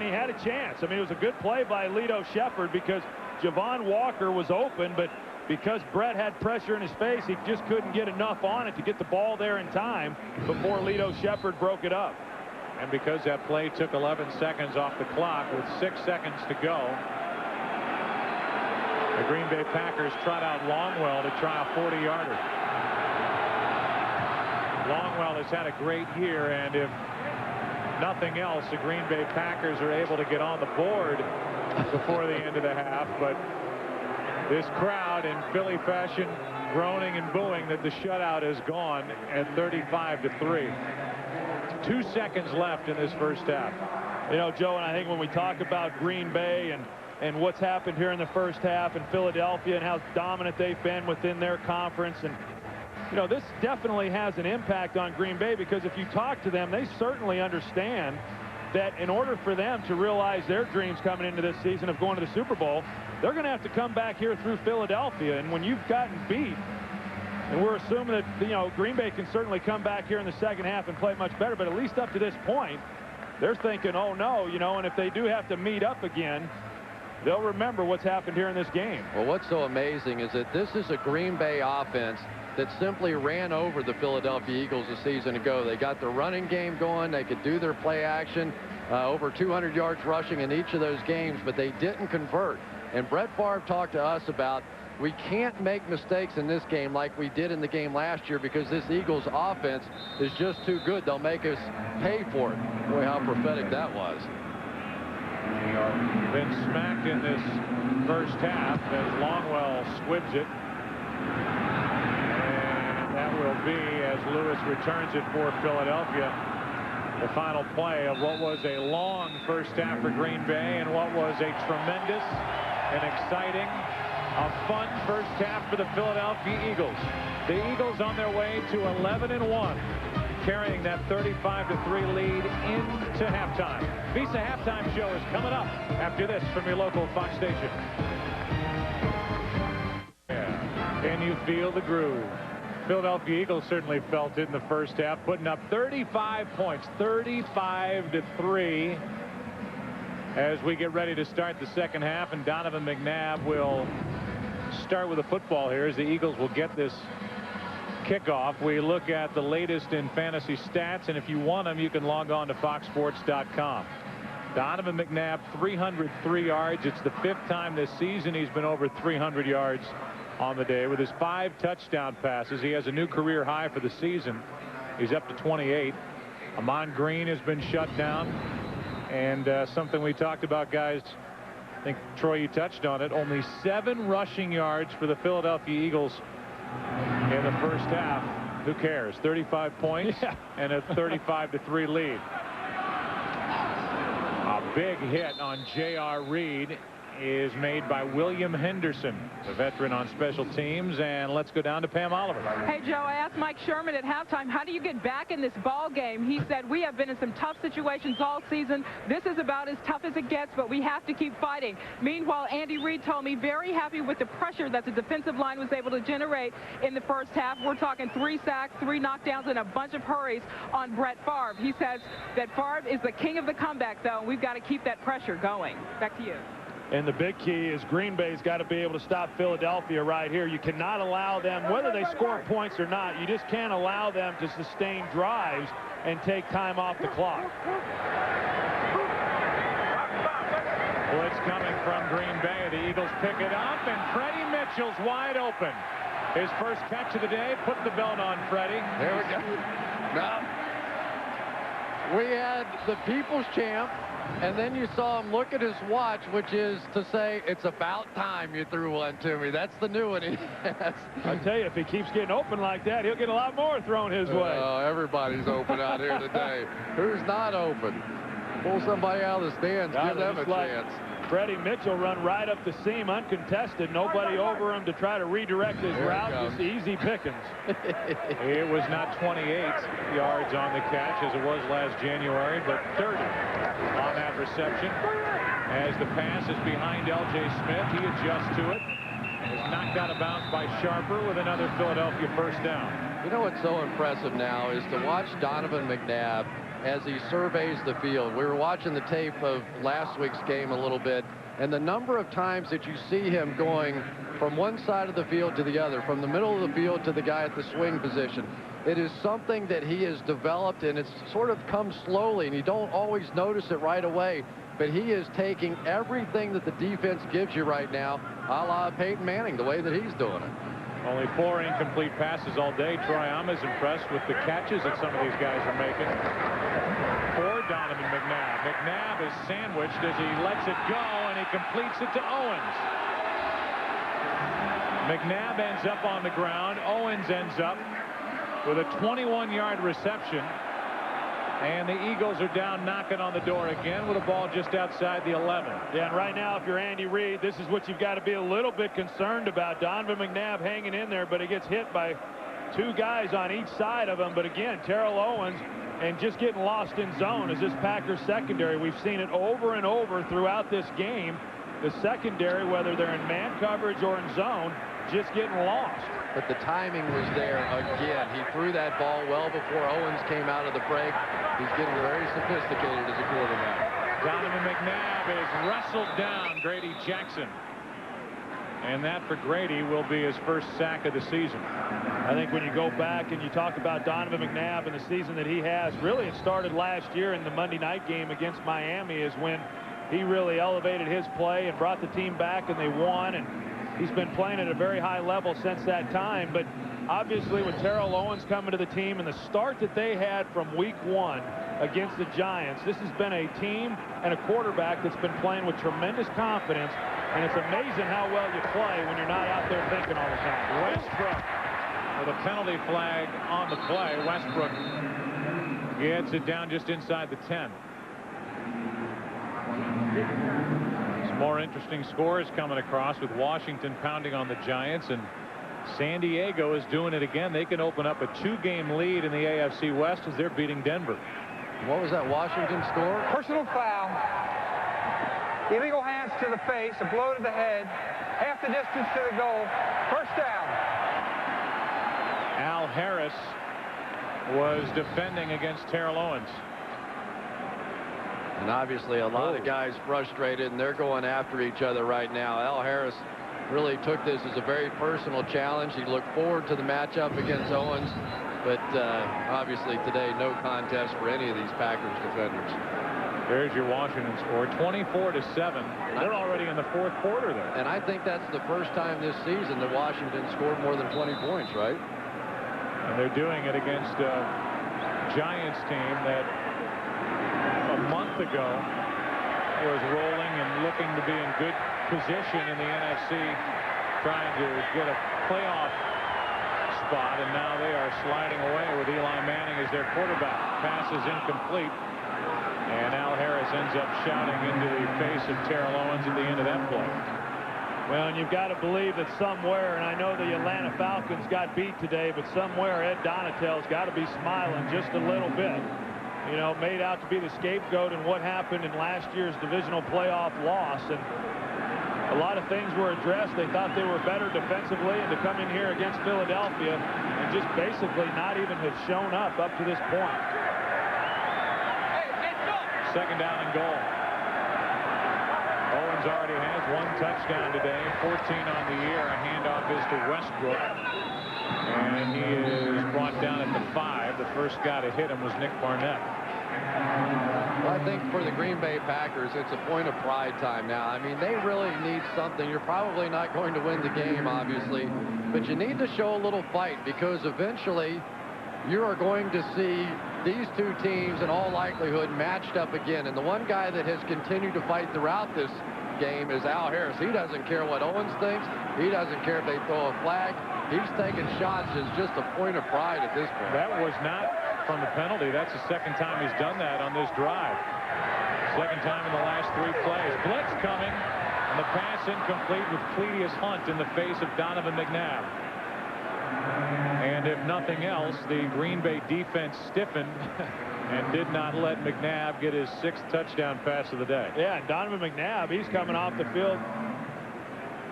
B: he had a chance. I mean, it was a good play by Lito Shepherd, because Javon Walker was open, but because Brett had pressure in his face, he just couldn't get enough on it to get the ball there in time before Lito Shepherd broke it up.
A: And because that play took 11 seconds off the clock with 6 seconds to go, the Green Bay Packers trot out Longwell to try a 40-yarder. Longwell has had a great year, and if nothing else, the Green Bay Packers are able to get on the board before the end of the half. But this crowd in Philly fashion groaning and booing that the shutout is gone at 35-3. 2 seconds left in this first half.
B: You know, Joe, and I think when we talk about Green Bay and what's happened here in the first half in Philadelphia and how dominant they've been within their conference, and you know, this definitely has an impact on Green Bay, because if you talk to them, they certainly understand that in order for them to realize their dreams coming into this season of going to the Super Bowl, they're going to have to come back here through Philadelphia. And when you've gotten beat, and we're assuming that, you know, Green Bay can certainly come back here in the second half and play much better, but at least up to this point, they're thinking, oh no, you know, and if they do have to meet up again, they'll remember what's happened here in this game.
C: Well, what's so amazing is that this is a Green Bay offense that simply ran over the Philadelphia Eagles a season ago. They got the running game going. They could do their play action, over 200 yards rushing in each of those games, but they didn't convert. And Brett Favre talked to us about, we can't make mistakes in this game like we did in the game last year, because this Eagles offense is just too good. They'll make us pay for it. Boy, how prophetic that was.
A: Been smacked in this first half as Longwell squibs it. And that will be, as Lewis returns it for Philadelphia, the final play of what was a long first half for Green Bay and what was a tremendous and exciting, a fun first half for the Philadelphia Eagles. The Eagles on their way to 11-1. Carrying that 35-3 lead into halftime. Visa Halftime Show is coming up after this from your local Fox station. Yeah. Can you feel the groove? Philadelphia Eagles certainly felt it in the first half, putting up 35 points, 35-3, as we get ready to start the second half, and Donovan McNabb will start with the football here as the Eagles will get this kickoff. We look at the latest in fantasy stats, and if you want them, you can log on to foxsports.com. Donovan McNabb, 303 yards. It's the 5th time this season he's been over 300 yards on the day with his 5 touchdown passes. He has a new career high for the season. He's up to 28. Ahman Green has been shut down, and something we talked about, guys, I think, Troy, you touched on it. Only 7 rushing yards for the Philadelphia Eagles in the first half. Who cares? 35 points and a 35-3 lead. A big hit on J.R. Reed is made by William Henderson, the veteran on special teams. And let's go down to Pam Oliver.
G: Hey, Joe, I asked Mike Sherman at halftime, how do you get back in this ball game? He said, we have been in some tough situations all season. This is about as tough as it gets, but we have to keep fighting. Meanwhile, Andy Reid told me very happy with the pressure that the defensive line was able to generate in the first half. We're talking 3 sacks, 3 knockdowns, and a bunch of hurries on Brett Favre. He says that Favre is the king of the comeback, though, and we've got to keep that pressure going. Back to you.
B: And the big key is Green Bay's got to be able to stop Philadelphia right here. You cannot allow them, whether they score points or not, you just can't allow them to sustain drives and take time off the clock.
A: Blitz coming from Green Bay. The Eagles pick it up, and Freddie Mitchell's wide open. His first catch of the day. Put the belt on, Freddie.
C: There we go. Now, we had the people's champ, and then you saw him look at his watch, which is to say, it's about time you threw one to me. That's the new one he has.
B: I tell you, if he keeps getting open like that, he'll get a lot more thrown his way.
C: Everybody's open out here today. Who's not open? Pull somebody out of the stands, give them a chance.
B: Freddie Mitchell run right up the seam uncontested. Nobody over him to try to redirect his route. Just easy pickings.
A: It was not 28 yards on the catch as it was last January, but 30 on that reception. As the pass is behind L.J. Smith, he adjusts to it. Is knocked out of bounds by Sharper with another Philadelphia first down.
C: You know what's so impressive now is to watch Donovan McNabb as he surveys the field. We were watching the tape of last week's game a little bit, and the number of times that you see him going from one side of the field to the other, from the middle of the field to the guy at the swing position, it is something that he has developed, and it's sort of come slowly, and you don't always notice it right away, but he is taking everything that the defense gives you right now, a la Peyton Manning, the way that he's doing it.
A: Only 4 incomplete passes all day. Troy Ama's impressed with the catches that some of these guys are making. For Donovan McNabb. McNabb is sandwiched as he lets it go, and he completes it to Owens. McNabb ends up on the ground. Owens ends up with a 21-yard reception. And the Eagles are down knocking on the door again with a ball just outside the 11.
B: Yeah, and right now, if you're Andy Reid, this is what you've got to be a little bit concerned about. Donovan McNabb hanging in there, but he gets hit by 2 guys on each side of him. But again, Terrell Owens and just getting lost in zone as this Packers secondary. We've seen it over and over throughout this game. The secondary, whether they're in man coverage or in zone, just getting lost.
C: But the timing was there again. He threw that ball well before Owens came out of the break. He's getting very sophisticated as a quarterback.
A: Donovan McNabb is wrestled down Grady Jackson. And that for Grady will be his first sack of the season.
B: I think when you go back and you talk about Donovan McNabb and the season that he has, really it started last year in the Monday night game against Miami is when he really elevated his play and brought the team back and they won. And he's been playing at a very high level since that time. But obviously with Terrell Owens coming to the team and the start that they had from week 1 against the Giants, this has been a team and a quarterback that's been playing with tremendous confidence. And it's amazing how well you play when you're not out there thinking all the time.
A: Westbrook with a penalty flag on the play. Westbrook gets it down just inside the 10. Some more interesting scores coming across with Washington pounding on the Giants, and San Diego is doing it again. They can open up a 2-game lead in the AFC West as they're beating Denver.
C: What was that Washington score?
D: Personal foul. Illegal hands to the face, a blow to the head, half the distance to the goal, first down.
A: Al Harris was defending against Terrell Owens.
C: And obviously a lot of guys frustrated, and they're going after each other right now. Al Harris really took this as a very personal challenge. He looked forward to the matchup against Owens, but obviously today no contest for any of these Packers defenders.
A: There's your Washington score, 24-7. They're already in the 4th quarter there.
C: And I think that's the first time this season that Washington scored more than 20 points, right?
A: And they're doing it against a Giants team that a month ago was rolling and looking to be in good position in the NFC, trying to get a playoff spot, and now they are sliding away with Eli Manning as their quarterback. Pass is incomplete. And Al Harris ends up shouting into the face of Terrell Owens at the end of that play.
B: Well, and you've got to believe that somewhere, and I know the Atlanta Falcons got beat today, but somewhere Ed Donatell's got to be smiling just a little bit. You know, made out to be the scapegoat in what happened in last year's divisional playoff loss. And a lot of things were addressed. They thought they were better defensively, and to come in here against Philadelphia and just basically not even have shown up to this point.
A: Second down and goal. Owens already has 1 touchdown today, 14 on the year. A handoff is to Westbrook, and he is brought down at the 5. The first guy to hit him was Nick Barnett.
C: Well, I think for the Green Bay Packers, it's a point of pride time now. I mean, they really need something. You're probably not going to win the game, obviously, but you need to show a little fight, because eventually you are going to see these 2 teams in all likelihood matched up again. And the one guy that has continued to fight throughout this game is Al Harris. He doesn't care what Owens thinks. He doesn't care if they throw a flag. He's taking shots as just a point of pride at this point.
A: That was not from the penalty. That's the second time he's done that on this drive. Second time in the last 3 plays. Blitz coming, and the pass incomplete with Cledius Hunt in the face of Donovan McNabb. And if nothing else, the Green Bay defense stiffened and did not let McNabb get his 6th touchdown pass of the day.
B: Yeah, and Donovan McNabb, he's coming off the field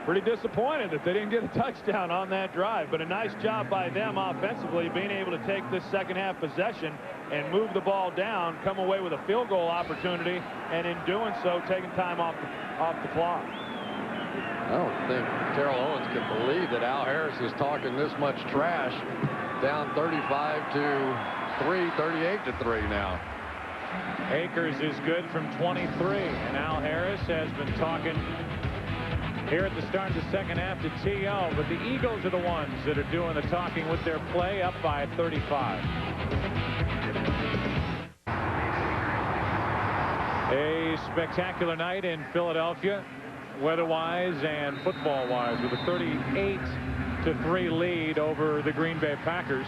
B: pretty disappointed that they didn't get a touchdown on that drive. But a nice job by them offensively, being able to take this second half possession and move the ball down, come away with a field goal opportunity, and in doing so, taking time off the clock.
C: I don't think Terrell Owens can believe that Al Harris is talking this much trash. Down 35-3, 38-3 now.
A: Akers is good from 23, and Al Harris has been talking here at the start of the second half to T.O., but the Eagles are the ones that are doing the talking with their play, up by 35. A spectacular night in Philadelphia, weather-wise and football-wise, with a 38-3 lead over the Green Bay Packers.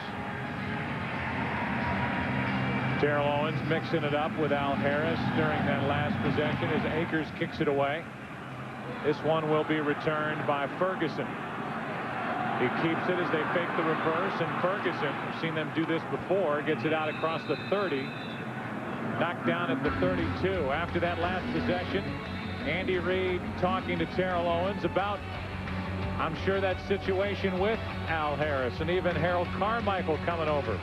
A: Terrell Owens mixing it up with Al Harris during that last possession as Akers kicks it away. This one will be returned by Ferguson. He keeps it as they fake the reverse, and Ferguson, we've seen them do this before, gets it out across the 30. Knocked down at the 32. After that last possession, Andy Reid talking to Terrell Owens about, I'm sure, that situation with Al Harris, and even Harold Carmichael coming over.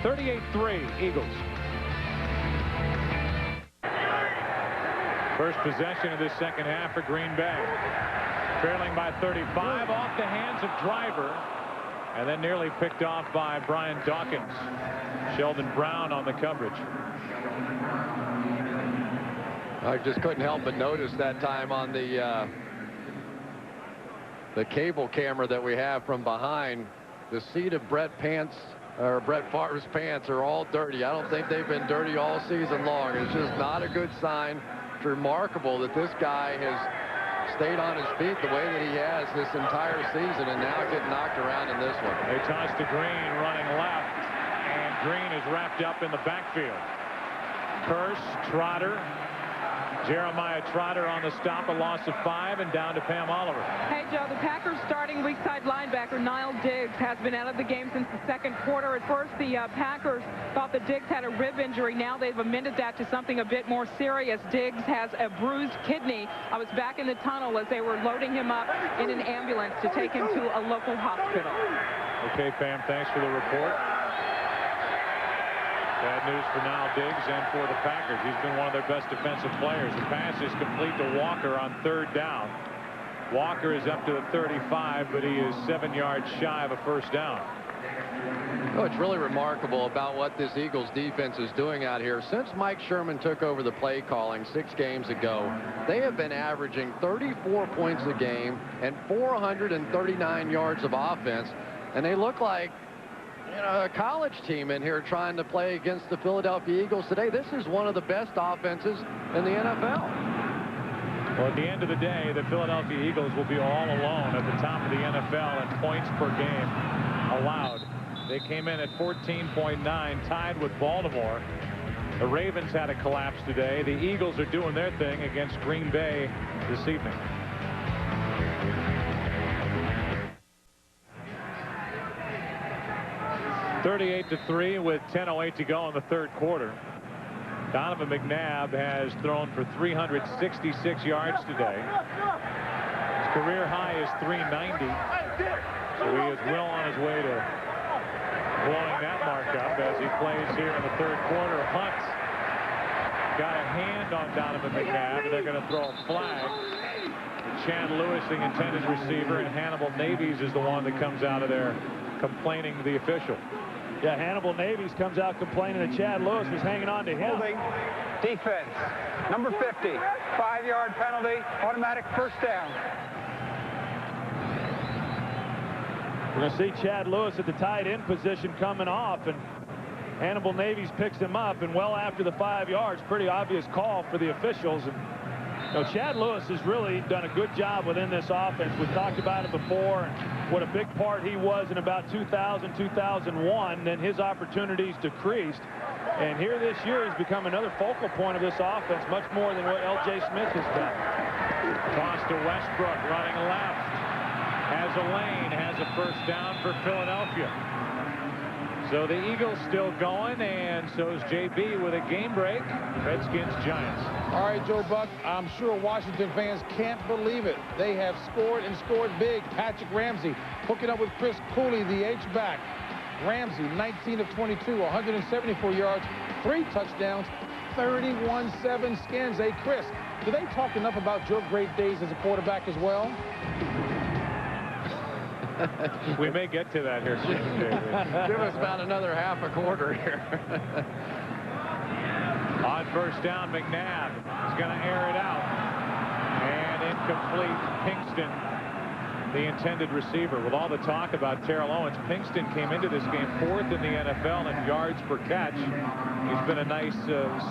A: 38-3 Eagles. First possession of this second half for Green Bay. Trailing by 35 off the hands of Driver, and then nearly picked off by Brian Dawkins. Sheldon Brown on the coverage.
C: I just couldn't help but notice that time on the cable camera that we have from behind, the seat of Brett Favre's pants are all dirty. I don't think they've been dirty all season long. It's just not a good sign. It's remarkable that this guy has stayed on his feet the way that he has this entire season, and now getting knocked around in this one.
A: They toss to Green running left, and Green is wrapped up in the backfield. Curse, Trotter, Jeremiah Trotter on the stop, a loss of 5, and down to Pam Oliver.
G: Hey, Joe, the Packers starting weak side linebacker Niall Diggs has been out of the game since the second quarter. At first, the Packers thought that Diggs had a rib injury. Now they've amended that to something a bit more serious. Diggs has a bruised kidney. I was back in the tunnel as they were loading him up in an ambulance to take him to a local hospital.
A: Okay, Pam, thanks for the report. Bad news for Niall Diggs and for the Packers. He's been one of their best defensive players. The pass is complete to Walker on third down. Walker is up to the 35, but he is 7 yards shy of a first down.
C: Oh, it's really remarkable about what this Eagles defense is doing out here. Since Mike Sherman took over the play calling 6 games ago, they have been averaging 34 points a game and 439 yards of offense, and they look like a college team in here trying to play against the Philadelphia Eagles today. This is one of the best offenses in the NFL.
A: Well, at the end of the day, the Philadelphia Eagles will be all alone at the top of the NFL in points per game allowed. They came in at 14.9, tied with Baltimore. The Ravens had a collapse today. The Eagles are doing their thing against Green Bay this evening. (38-3) with 10:08 to go in the third quarter. Donovan McNabb has thrown for 366 yards today. His career high is 390. So he is well on his way to blowing that mark up as he plays here in the third quarter. Hunt got a hand on Donovan McNabb, and they're going to throw a flag. Chad Lewis, the intended receiver, and Hannibal Navies is the one that comes out of there complaining to the official.
B: Yeah, Hannibal Navies comes out complaining that Chad Lewis was hanging on to him.
D: Holding, defense, number 50, 5-yard penalty, automatic first down.
B: We're going to see Chad Lewis at the tight end position coming off, and Hannibal Navies picks him up, and well after the 5 yards, pretty obvious call for the officials. And Chad Lewis has really done a good job within this offense. We've talked about it before, and what a big part he was in about 2000, 2001. Then his opportunities decreased. And here this year he's become another focal point of this offense, much more than what L.J. Smith has done.
A: Toss to Westbrook, running left. Has a lane, has a first down for Philadelphia. So the Eagles still going, and so is JB with a game break. Redskins, Giants.
F: All right, Joe Buck, I'm sure Washington fans can't believe it. They have scored and scored big. Patrick Ramsey hooking up with Chris Cooley, the H-back. Ramsey, 19 of 22, 174 yards, 3 touchdowns, 31-7 skins. Hey, Chris, do they talk enough about your great days as a quarterback as well?
A: We may get to that here soon, David.
C: Give us about another half a quarter here.
A: On first down, McNabb is going to air it out. And incomplete. Pinkston, the intended receiver. With all the talk about Terrell Owens, Pinkston came into this game 4th in the NFL in yards per catch. He's been a nice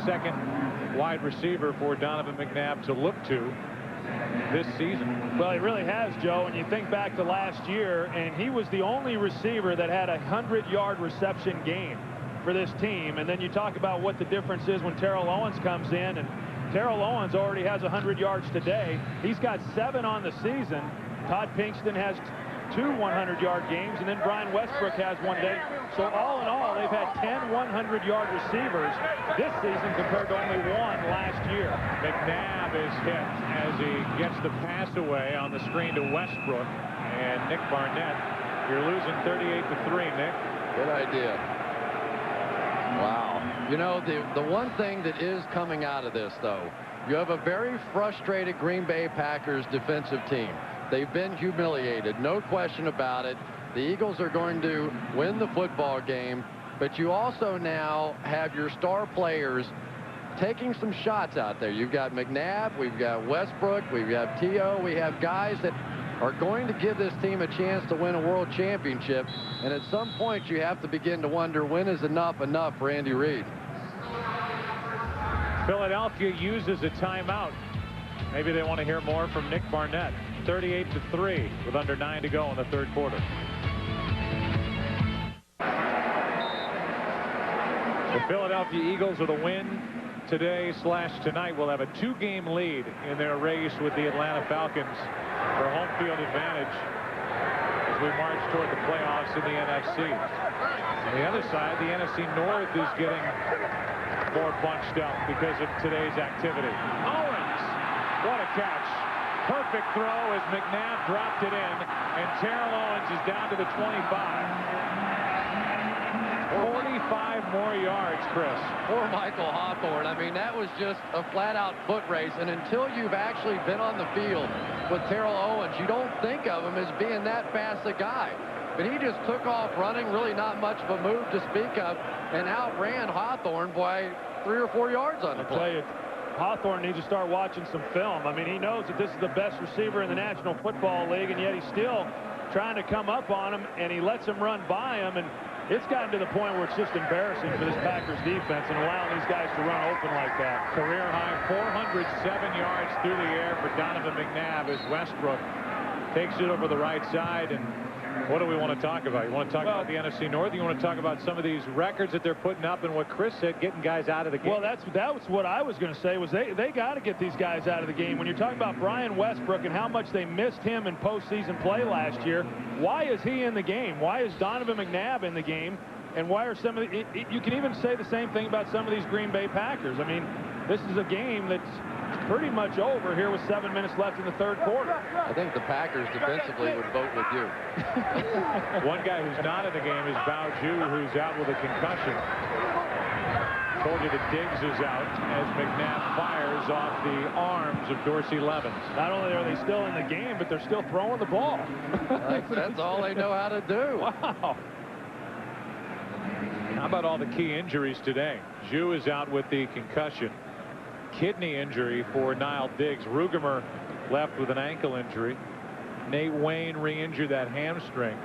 A: second wide receiver for Donovan McNabb to look to this season.
B: Well, he really has, Joe. And you think back to last year, and he was the only receiver that had a 100-yard reception game. for this team. And then you talk about what the difference is when Terrell Owens comes in, and Terrell Owens already has 100 yards today. He's got 7 on the season. Todd Pinkston has 2 100-yard games, and then Brian Westbrook has 1 day. So all in all, they've had 10 100-yard receivers this season compared to only 1 last year.
A: McNabb is hit as he gets the pass away on the screen to Westbrook. And Nick Barnett, you're losing 38-3, Nick.
C: Good idea. Wow. You know, the one thing that is coming out of this, though, you have a very frustrated Green Bay Packers defensive team. They've been humiliated, no question about it. The Eagles are going to win the football game, but you also now have your star players taking some shots out there. You've got McNabb, we've got Westbrook, we've got T.O., we have guys that are going to give this team a chance to win a world championship, and at some point you have to begin to wonder, when is enough for Andy Reid?
A: Philadelphia uses a timeout. Maybe they want to hear more from Nick Barnett. 38-3 with under 9 to go in the third quarter. The Philadelphia Eagles with a win today/tonight will have a 2-game lead in their race with the Atlanta Falcons for home field advantage as we march toward the playoffs in the NFC. On the other side, the NFC North is getting more bunched up because of today's activity. Owens, what a catch. Perfect throw as McNabb dropped it in, and Terrell Owens is down to the 25. 45 more yards, Chris.
C: Poor Michael Hawthorne. I mean, that was just a flat-out foot race, and until you've actually been on the field with Terrell Owens, you don't think of him as being that fast a guy. But he just took off running, really not much of a move to speak of, and outran Hawthorne by 3 or 4 yards on the play.
B: I tell you, Hawthorne needs to start watching some film. I mean, he knows that this is the best receiver in the National Football League, and yet he's still trying to come up on him, and he lets him run by him, and it's gotten to the point where it's just embarrassing for this Packers defense and allowing these guys to run open like that.
A: Career high 407 yards through the air for Donovan McNabb as Westbrook takes it over the right side. And what do we want to talk about? You want to talk about the NFC North? You want to talk about some of these records that they're putting up and what Chris said, getting guys out of the game?
B: Well, that was what I was going to say, was they got to get these guys out of the game. When you're talking about Brian Westbrook and how much they missed him in postseason play last year, why is he in the game? Why is Donovan McNabb in the game? And why are some of the, you can even say the same thing about some of these Green Bay Packers. I mean, this is a game that's pretty much over here with 7 minutes left in the third quarter.
C: I think the Packers defensively would vote with you.
A: One guy who's not in the game is Bao-Ju, who's out with a concussion. Told you that Diggs is out as McNabb fires off the arms of Dorsey Levens.
B: Not only are they still in the game, but they're still throwing the ball.
C: That's all they know how to do.
B: Wow.
A: How about all the key injuries today? Ju is out with the concussion. Kidney injury for Niall Diggs. Rugemer left with an ankle injury. Nate Wayne re-injured that hamstring.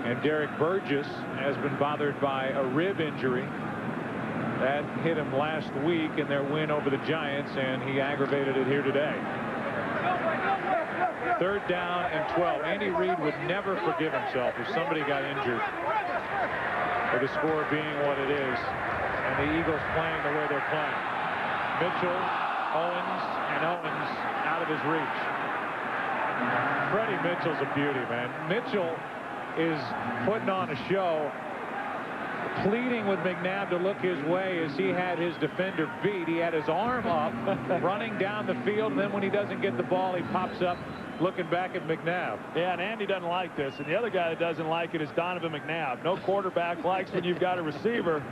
A: And Derek Burgess has been bothered by a rib injury. That hit him last week in their win over the Giants, and he aggravated it here today. 3rd down and 12. Andy Reid would never forgive himself if somebody got injured, with the score being what it is, and the Eagles playing the way they're playing. Mitchell, Owens, and Owens out of his reach. Freddie Mitchell's a beauty, man. Mitchell is putting on a show, pleading with McNabb to look his way as he had his defender beat. He had his arm up, running down the field, and then when he doesn't get the ball, he pops up looking back at McNabb.
B: Yeah, and Andy doesn't like this, and the other guy that doesn't like it is Donovan McNabb. No quarterback likes when you've got a receiver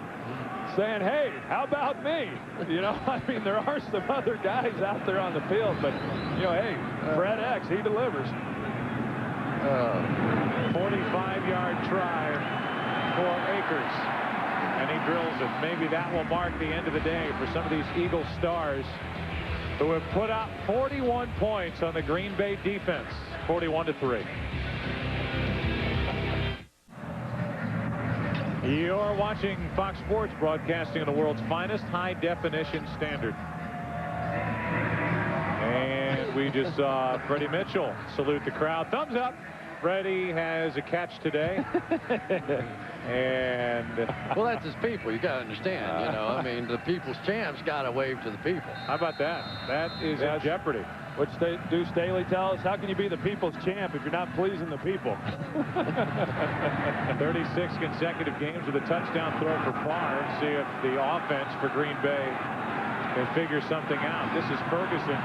B: saying, hey, how about me? You know, I mean, there are some other guys out there on the field, but, you know, hey, Fred X, he delivers.
A: 45-yard try for Akers, and he drills it. Maybe that will mark the end of the day for some of these Eagle stars who have put out 41 points on the Green Bay defense, 41-3. You're watching Fox Sports, broadcasting on the world's finest high-definition standard. And we just saw Freddie Mitchell salute the crowd. Thumbs up. Freddie has a catch today. And
C: well, that's his people. You got to understand. You know, I mean, the people's champs got to wave to the people.
A: How about that? That is in jeopardy.
B: Which do Staley tell us? How can you be the people's champ if you're not pleasing the people?
A: 36 consecutive games with a touchdown throw for Favre. See if the offense for Green Bay can figure something out. This is Ferguson.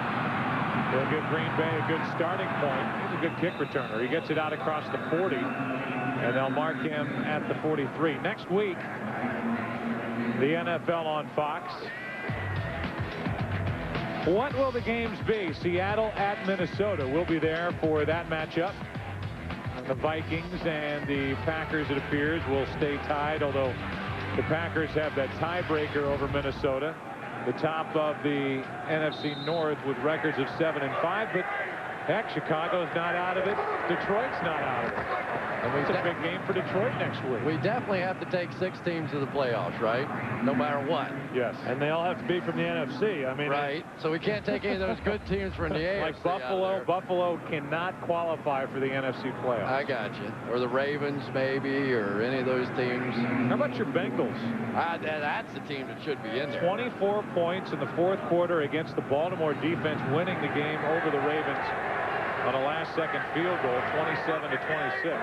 A: They'll give Green Bay a good starting point. He's a good kick returner. He gets it out across the 40, and they'll mark him at the 43. Next week, the NFL on Fox. What will the games be? Seattle at Minnesota. We'll be there for that matchup. The Vikings and the Packers, it appears, will stay tied, although the Packers have that tiebreaker over Minnesota. The top of the NFC North with records of 7-5, but heck, Chicago's not out of it. Detroit's not out of it. It's a big game for Detroit next week.
C: We definitely have to take 6 teams to the playoffs, right? No matter what.
B: Yes. And they all have to be from the NFC. I mean,
C: right. So we can't take any of those good teams from the AFC.
A: Like Buffalo. Buffalo cannot qualify for the NFC playoffs.
C: I got you. Or the Ravens, maybe, or any of those teams.
A: How about your Bengals?
C: That's the team that should be in there.
A: 24 points in the fourth quarter against the Baltimore defense, winning the game over the Ravens on a last-second field goal, 27-26.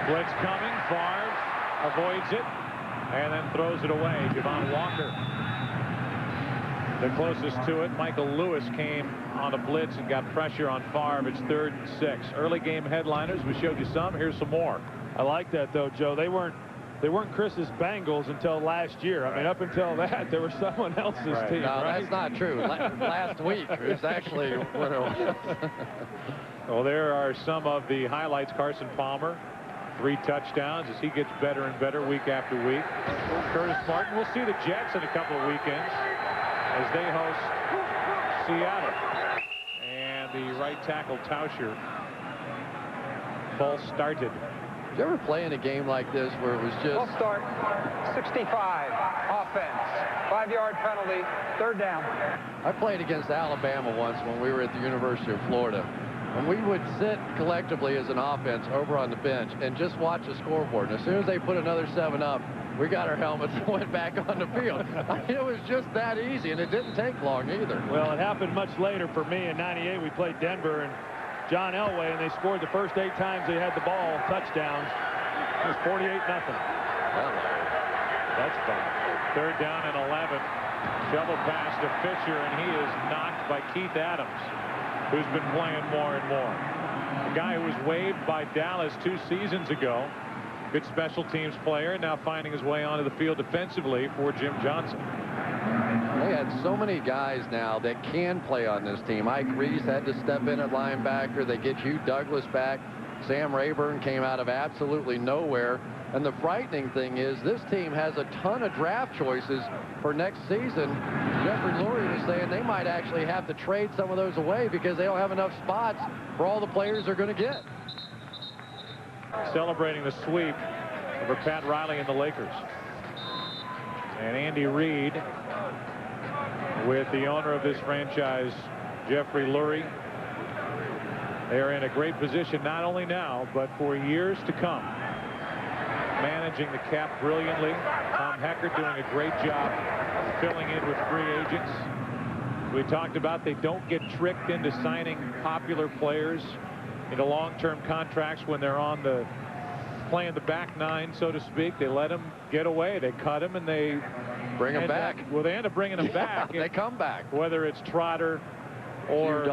A: Blitz coming. Favre avoids it and then throws it away. Javon Walker, the closest to it. Michael Lewis came on a blitz and got pressure on Favre. It's 3rd and 6. Early game headliners. We showed you some. Here's some more.
B: I like that, though, Joe. They weren't Chris's Bengals until last year. I mean, up until that, they were someone else's team.
C: No,
B: right?
C: that's not true. Last week, it was actually what it was.
A: Well, there are some of the highlights. Carson Palmer, 3 touchdowns as he gets better and better week after week. Curtis Martin. We'll see the Jets in a couple of weekends as they host Seattle. And the right tackle, Tauscher, false started.
C: Did you ever play in a game like this where it was just...
D: We'll start 65, offense, 5-yard penalty, 3rd down.
C: I played against Alabama once when we were at the University of Florida. And we would sit collectively as an offense over on the bench and just watch the scoreboard. And as soon as they put another 7 up, we got our helmets and went back on the field. I mean, it was just that easy, and it didn't take long either.
B: Well, it happened much later for me. In '98, we played Denver and John Elway, and they scored the first 8 times they had the ball, touchdowns. It was 48-0.
C: Well,
A: that's fun. 3rd down and 11. Shovel pass to Fisher, and he is knocked by Keith Adams, who's been playing more and more. A guy who was waived by Dallas 2 seasons ago. Good special teams player, now finding his way onto the field defensively for Jim Johnson.
C: They had so many guys now that can play on this team. Cris had to step in at linebacker. They get Hugh Douglas back. Sam Rayburn came out of absolutely nowhere. And the frightening thing is this team has a ton of draft choices for next season. Jeffrey Lurie was saying they might actually have to trade some of those away because they don't have enough spots for all the players they're going to get.
A: Celebrating the sweep over Pat Riley and the Lakers. And Andy Reid with the owner of this franchise, Jeffrey Lurie. They are in a great position not only now, but for years to come. Managing the cap brilliantly. Tom Heckert doing a great job filling in with free agents. We talked about they don't get tricked into signing popular players into long-term contracts when they're on the playing the back 9, so to speak. They let them get away. They cut them and they
C: bring them back.
A: Well, they end up bringing them back.
C: They come back.
A: Whether it's Trotter or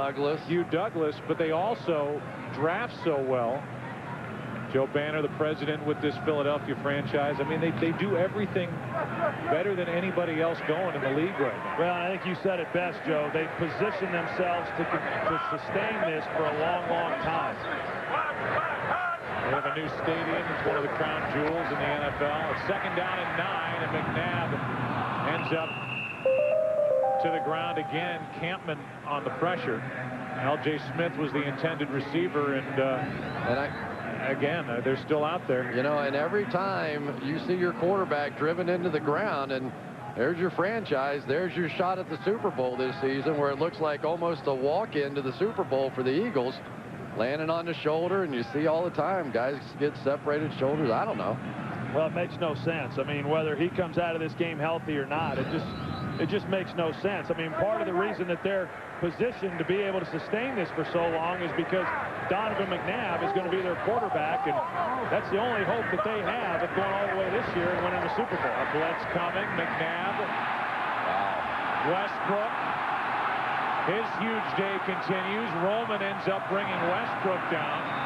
A: Hugh Douglas, but they also draft so well. Joe Banner, the president with this Philadelphia franchise. I mean, they do everything better than anybody else going in the league right now.
B: Well, I think you said it best, Joe. They position themselves to sustain this for a long, long time.
A: They have a new stadium. It's one of the crown jewels in the NFL. It's 2nd down and 9, and McNabb ends up to the ground again. Campman on the pressure. L.J. Smith was the intended receiver, and again, they're still out there.
C: You know, and every time you see your quarterback driven into the ground, and there's your franchise, there's your shot at the Super Bowl this season, where it looks like almost a walk-in to the Super Bowl for the Eagles. landing on the shoulder, and you see all the time guys get separated shoulders. I don't know.
B: Well, it makes no sense. I mean, whether he comes out of this game healthy or not, it just makes no sense. I mean, part of the reason that they're positioned to be able to sustain this for so long is because Donovan McNabb is going to be their quarterback, and that's the only hope that they have of going all the way this year and winning the Super Bowl.
A: A blitz coming. McNabb. Westbrook. His huge day continues. Roman ends up bringing Westbrook down.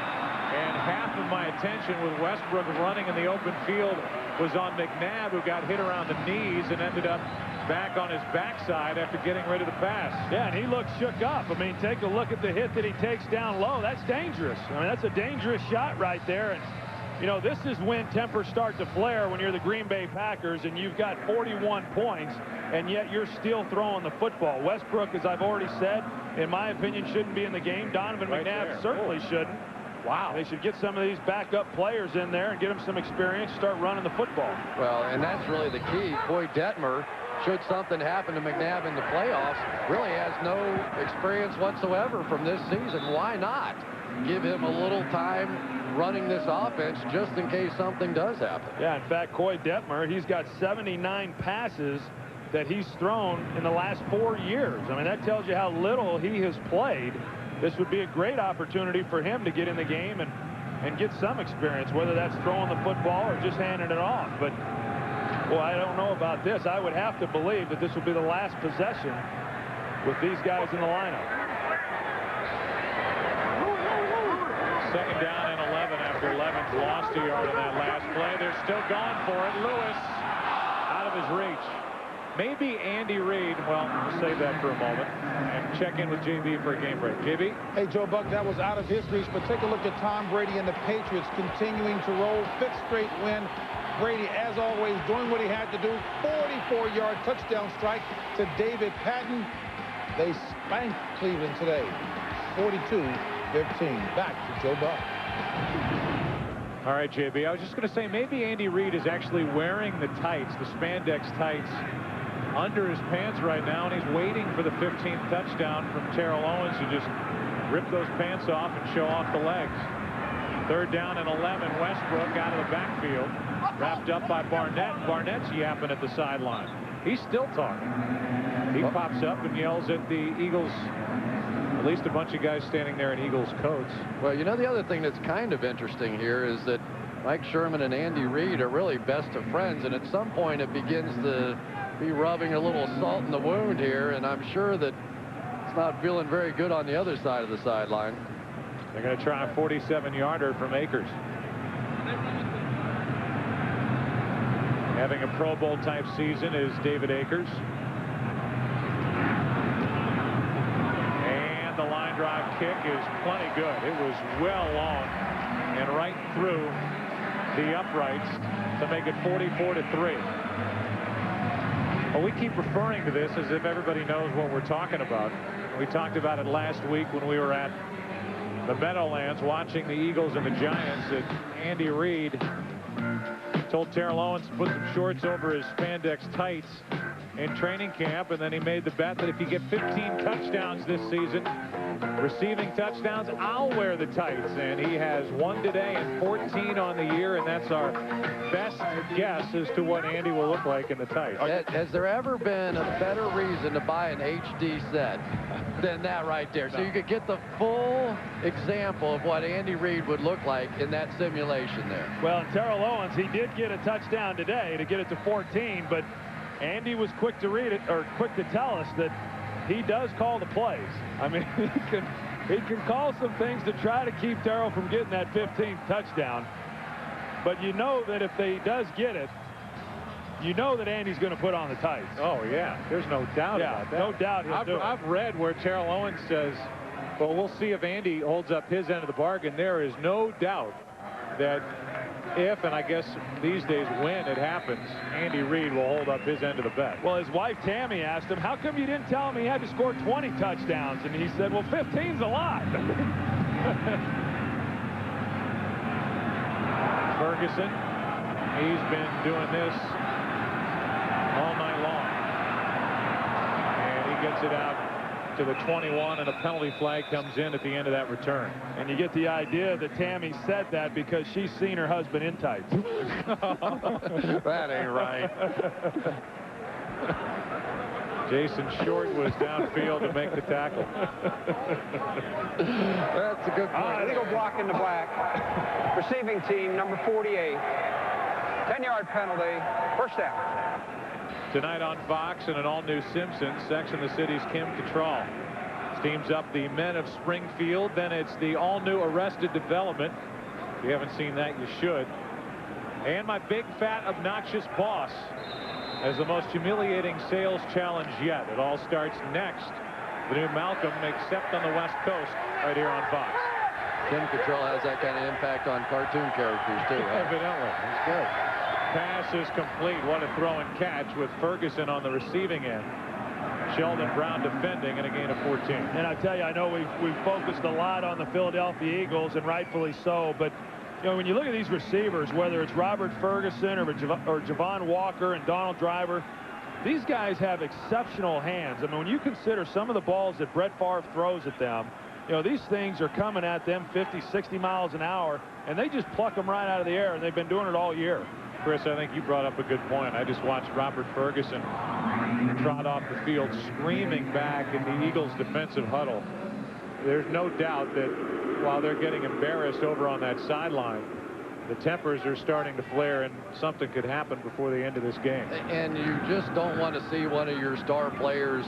A: And half of my attention with Westbrook running in the open field was on McNabb, who got hit around the knees and ended up back on his backside after getting rid of the pass.
B: Yeah, and he looks shook up. I mean, take a look at the hit that he takes down low. That's dangerous. I mean, that's a dangerous shot right there. And, you know, this is when tempers start to flare when you're the Green Bay Packers and you've got 41 points, and yet you're still throwing the football. Westbrook, as I've already said, in my opinion, shouldn't be in the game. Donovan McNabb certainly shouldn't. Wow. They should get some of these backup players in there and get them some experience, start running the football.
C: Well, and that's really the key. Coy Detmer, should something happen to McNabb in the playoffs, really has no experience whatsoever from this season. Why not give him a little time running this offense just in case something does happen?
B: Yeah, in fact, Coy Detmer, he's got 79 passes that he's thrown in the last 4 years. I mean, that tells you how little he has played. This would be a great opportunity for him to get in the game and get some experience, whether that's throwing the football or just handing it off. But, well, I don't know about this. I would have to believe that this will be the last possession with these guys in the lineup.
A: Second down and 11 after Levin's lost a yard on that last play. They're still going for it. Lewis out of his reach. Maybe Andy Reid, well, we'll save that for a moment and check in with JB for a game break. JB?
F: Hey, Joe Buck, that was out of his reach, but take a look at Tom Brady and the Patriots continuing to roll. 5th straight win. Brady, as always, doing what he had to do. 44-yard touchdown strike to David Patton. They spanked Cleveland today. 42-15. Back to Joe Buck.
A: All right, JB, I was just going to say maybe Andy Reid is actually wearing the tights, the spandex tights, under his pants right now, and he's waiting for the 15th touchdown from Terrell Owens to just rip those pants off and show off the legs. 3rd down and 11. Westbrook out of the backfield, wrapped up by Barnett. Barnett's yapping at the sideline. He's still talking. He pops up and yells at the Eagles. At least a bunch of guys standing there in Eagles coats.
C: Well, you know, the other thing that's kind of interesting here is that Mike Sherman and Andy Reid are really best of friends, and at some point it begins to be rubbing a little salt in the wound here, and I'm sure that it's not feeling very good on the other side of the sideline.
A: They're going to try a 47-yarder from Akers. Having a Pro Bowl type season is David Akers. And the line drive kick is plenty good. It was well long and right through the uprights to make it 44-3. Well, we keep referring to this as if everybody knows what we're talking about. We talked about it last week when we were at the Meadowlands watching the Eagles and the Giants, that Andy Reid told Terrell Owens to put some shorts over his spandex tights in training camp, and then he made the bet that if you get 15 touchdowns this season, receiving touchdowns, I'll wear the tights. And he has 1 today and 14 on the year, and that's our best guess as to what Andy will look like in the tights.
C: Has there ever been a better reason to buy an HD set than that right there? So you could get the full example of what Andy Reid would look like in that simulation there.
B: Well, Terrell Owens, he did get a touchdown today to get it to 14, but Andy was quick to read it, or quick to tell us that he does call the plays. I mean, he can call some things to try to keep Terrell from getting that 15th touchdown. But you know that if he does get it, you know that Andy's going to put on the tights.
A: Oh, yeah. There's no doubt about that.
B: No doubt he'll do it.
A: I've read where Terrell Owens says, well, we'll see if Andy holds up his end of the bargain. There is no doubt that if, and I guess these days when it happens, Andy Reid will hold up his end of the bet.
B: Well, his wife Tammy asked him, how come you didn't tell him he had to score 20 touchdowns? And he said, well, 15's a lot.
A: Ferguson, he's been doing this all night long. And he gets it out to the 21, and a penalty flag comes in at the end of that return.
B: And you get the idea that Tammy said that because she's seen her husband in tights.
C: That ain't right.
A: Jason Short was downfield to make the tackle.
C: That's a good point.
D: Illegal block in the black. Receiving team, number 48. 10-yard penalty. First down.
A: Tonight on Fox and an all-new Simpsons, Sex and the City's Kim Cattrall steams up the men of Springfield. Then it's the all-new Arrested Development. If you haven't seen that, you should. And my big, fat, obnoxious boss as the most humiliating sales challenge yet. It all starts next. The new Malcolm, except on the West Coast, right here on Fox.
C: Kim Cattrall has that kind of impact on cartoon characters, too. Huh?
A: Evidently.
C: That's good.
A: Pass is complete. What a throw and catch with Ferguson on the receiving end. Sheldon Brown defending and a gain of 14.
B: And I tell you, I know we've focused a lot on the Philadelphia Eagles, and rightfully so, but you know, when you look at these receivers, whether it's Robert Ferguson or Javon Walker and Donald Driver, these guys have exceptional hands. I mean, when you consider some of the balls that Brett Favre throws at them, you know, these things are coming at them 50, 60 miles an hour, and they just pluck them right out of the air, and they've been doing it all year.
A: Chris, I think you brought up a good point. I just watched Robert Ferguson trot off the field screaming back in the Eagles defensive huddle. There's no doubt that while they're getting embarrassed over on that sideline, the tempers are starting to flare and something could happen before the end of this game.
C: And you just don't want to see one of your star players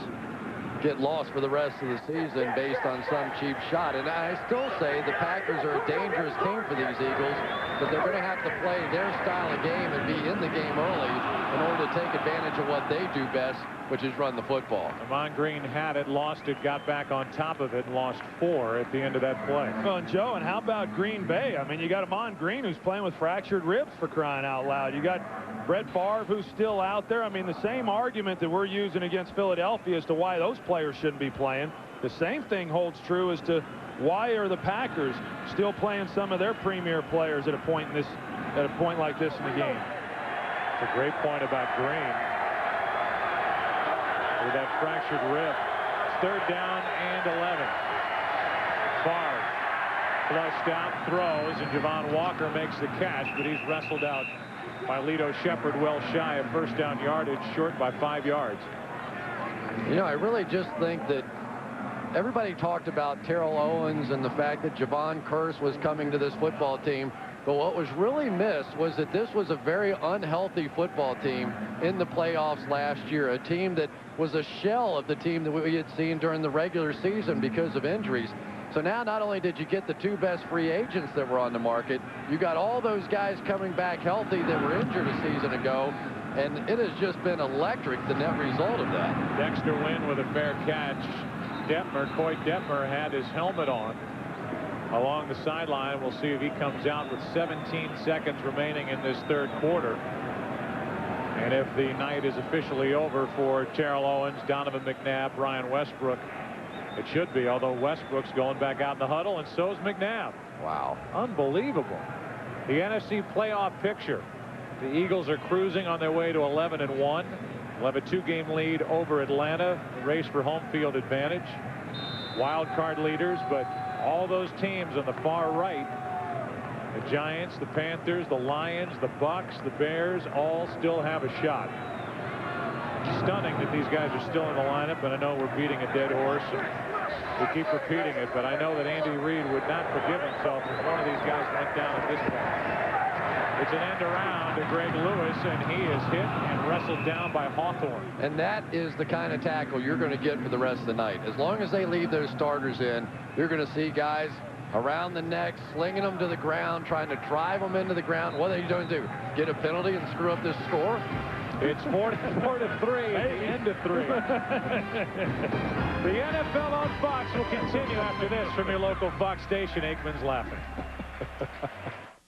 C: get lost for the rest of the season based on some cheap shot. And I still say the Packers are a dangerous team for these Eagles, but they're going to have to play their style of game and be in the game early in order to take advantage of what they do best, which is run the football.
A: Amon Green had it, lost it, got back on top of it, and lost 4 at the end of that play.
B: Well, and Joe, and how about Green Bay? I mean, you got Amon Green, who's playing with fractured ribs, for crying out loud. You got Brett Favre, who's still out there. I mean, the same argument that we're using against Philadelphia as to why those players shouldn't be playing, the same thing holds true as to why are the Packers still playing some of their premier players at a point like this in the game.
A: It's a great point about Green. With that fractured rib. It's 3rd down and 11. Favre flushed out, throws, and Javon Walker makes the catch, but he's wrestled out by Lito Shepherd, well shy of first down yardage, short by 5 yards.
C: You know, I really just think that everybody talked about Terrell Owens and the fact that Javon Curse was coming to this football team. But what was really missed was that this was a very unhealthy football team in the playoffs last year, a team that was a shell of the team that we had seen during the regular season because of injuries. So now not only did you get the 2 best free agents that were on the market, you got all those guys coming back healthy that were injured a season ago, and it has just been electric, the net result of that.
A: Dexter Wynn with a fair catch. Coy Detmer had his helmet on along the sideline. We'll see if he comes out with 17 seconds remaining in this 3rd quarter. And if the night is officially over for Terrell Owens, Donovan McNabb, Brian Westbrook, it should be, although Westbrook's going back out in the huddle, and so is McNabb.
C: Wow.
A: Unbelievable. The NFC playoff picture. The Eagles are cruising on their way to 11-1. We'll have a 2-game lead over Atlanta. The race for home field advantage. Wild card leaders, but all those teams on the far right, the Giants, the Panthers, the Lions, the Bucks, the Bears, all still have a shot. Stunning that these guys are still in the lineup, and I know we're beating a dead horse, and we keep repeating it, but I know that Andy Reid would not forgive himself if one of these guys went down at this point. It's an end around to Greg Lewis, and he is hit and wrestled down by Hawthorne.
C: And that is the kind of tackle you're going to get for the rest of the night. As long as they leave those starters in, you're going to see guys around the neck, slinging them to the ground, trying to drive them into the ground. What are you going to do? Get a penalty and screw up this score?
A: It's 4-3 at the end of 3. The NFL on Fox will continue after this from your local Fox station. Aikman's laughing.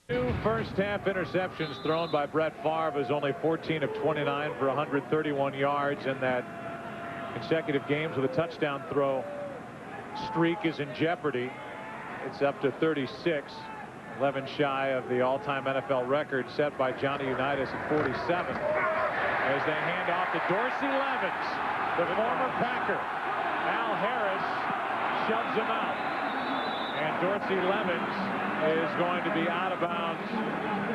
A: 2 first-half interceptions thrown by Brett Favre is only 14 of 29 for 131 yards, and that consecutive games with a touchdown throw streak is in jeopardy. It's up to 36. 11 shy of the all-time NFL record set by Johnny Unitas at 47. As they hand off to Dorsey Levens, the former Packer. Allen Harris shoves him out. And Dorsey Levens is going to be out of bounds.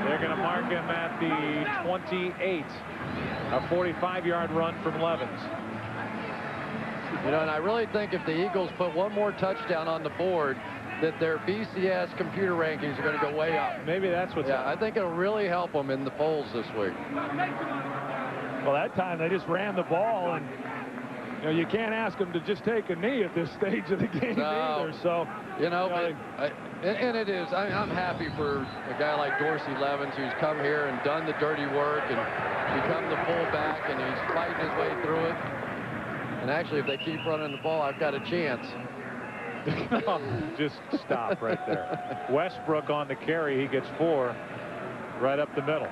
A: They're going to mark him at the 28. A 45-yard run from Levens.
C: You know, and I really think if the Eagles put one more touchdown on the board, that their BCS computer rankings are going to go way up.
A: Maybe that's what's
C: I think it'll really help them in the polls this week.
B: Well, that time they just ran the ball, and you know, you can't ask them to just take a knee at this stage of the game either. So,
C: you know, and it is. I'm happy for a guy like Dorsey Levens, who's come here and done the dirty work and become the fullback, and he's fighting his way through it. And actually, if they keep running the ball, I've got a chance.
A: Just stop right there. Westbrook on the carry. He gets 4 right up the middle.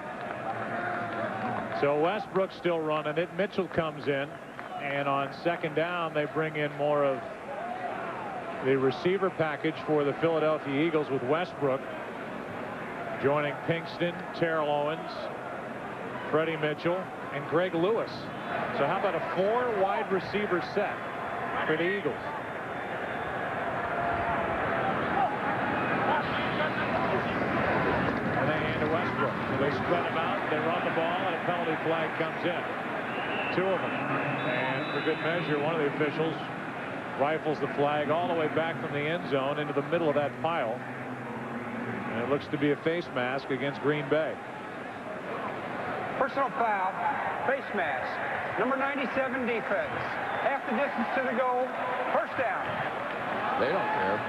A: So Westbrook still running it. Mitchell comes in, and on second down they bring in more of the receiver package for the Philadelphia Eagles with Westbrook joining Pinkston, Terrell Owens, Freddie Mitchell, and Greg Lewis. So how about a 4 wide receiver set for the Eagles? They spread them out, they run the ball, and a penalty flag comes in. 2 of them. And for good measure, one of the officials rifles the flag all the way back from the end zone into the middle of that pile. And it looks to be a face mask against Green Bay.
D: Personal foul, face mask. Number 97 defense. Half the distance to the goal. First down.
C: They don't care.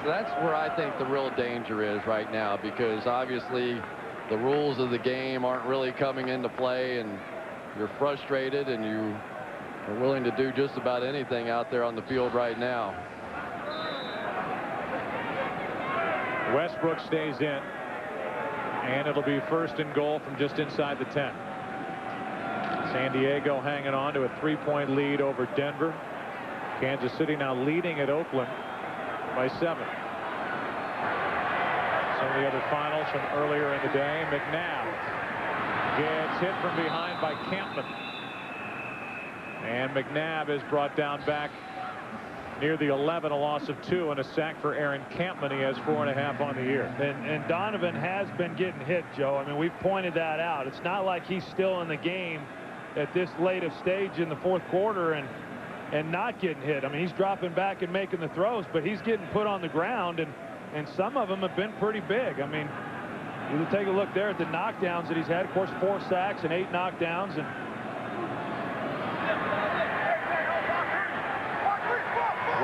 C: That's where I think the real danger is right now, because obviously the rules of the game aren't really coming into play, and you're frustrated and you are willing to do just about anything out there on the field right now.
A: Westbrook stays in, and it'll be 1st and goal from just inside the 10. San Diego hanging on to a 3-point lead over Denver. Kansas City now leading at Oakland by 7. Some of the other finals from earlier in the day. McNabb gets hit from behind by Campman. And McNabb is brought down back near the 11, a loss of 2, and a sack for Aaron Campman. He has 4.5 on the year.
B: And Donovan has been getting hit, Joe. I mean, we've pointed that out. It's not like he's still in the game at this late of stage in the 4th quarter and not getting hit. I mean, he's dropping back and making the throws, but he's getting put on the ground, and some of them have been pretty big. I mean, you take a look there at the knockdowns that he's had. Of course, 4 sacks and 8 knockdowns. And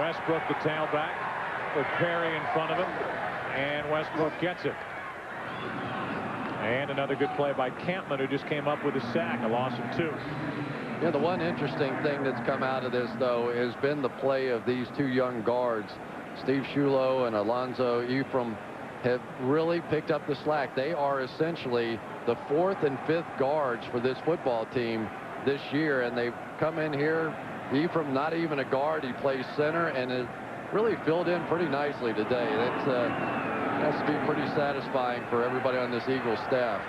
A: Westbrook, the tailback, with Perry in front of him, and Westbrook gets it. And another good play by Campman, who just came up with a sack, a loss of 2.
C: Yeah, the one interesting thing that's come out of this, though, has been the play of these 2 young guards. Steve Shulo and Alonzo Ephraim have really picked up the slack. They are essentially the 4th and 5th guards for this football team this year, and they've come in here. Ephraim, not even a guard. He plays center, and it really filled in pretty nicely today. That's has to be pretty satisfying for everybody on this Eagles staff.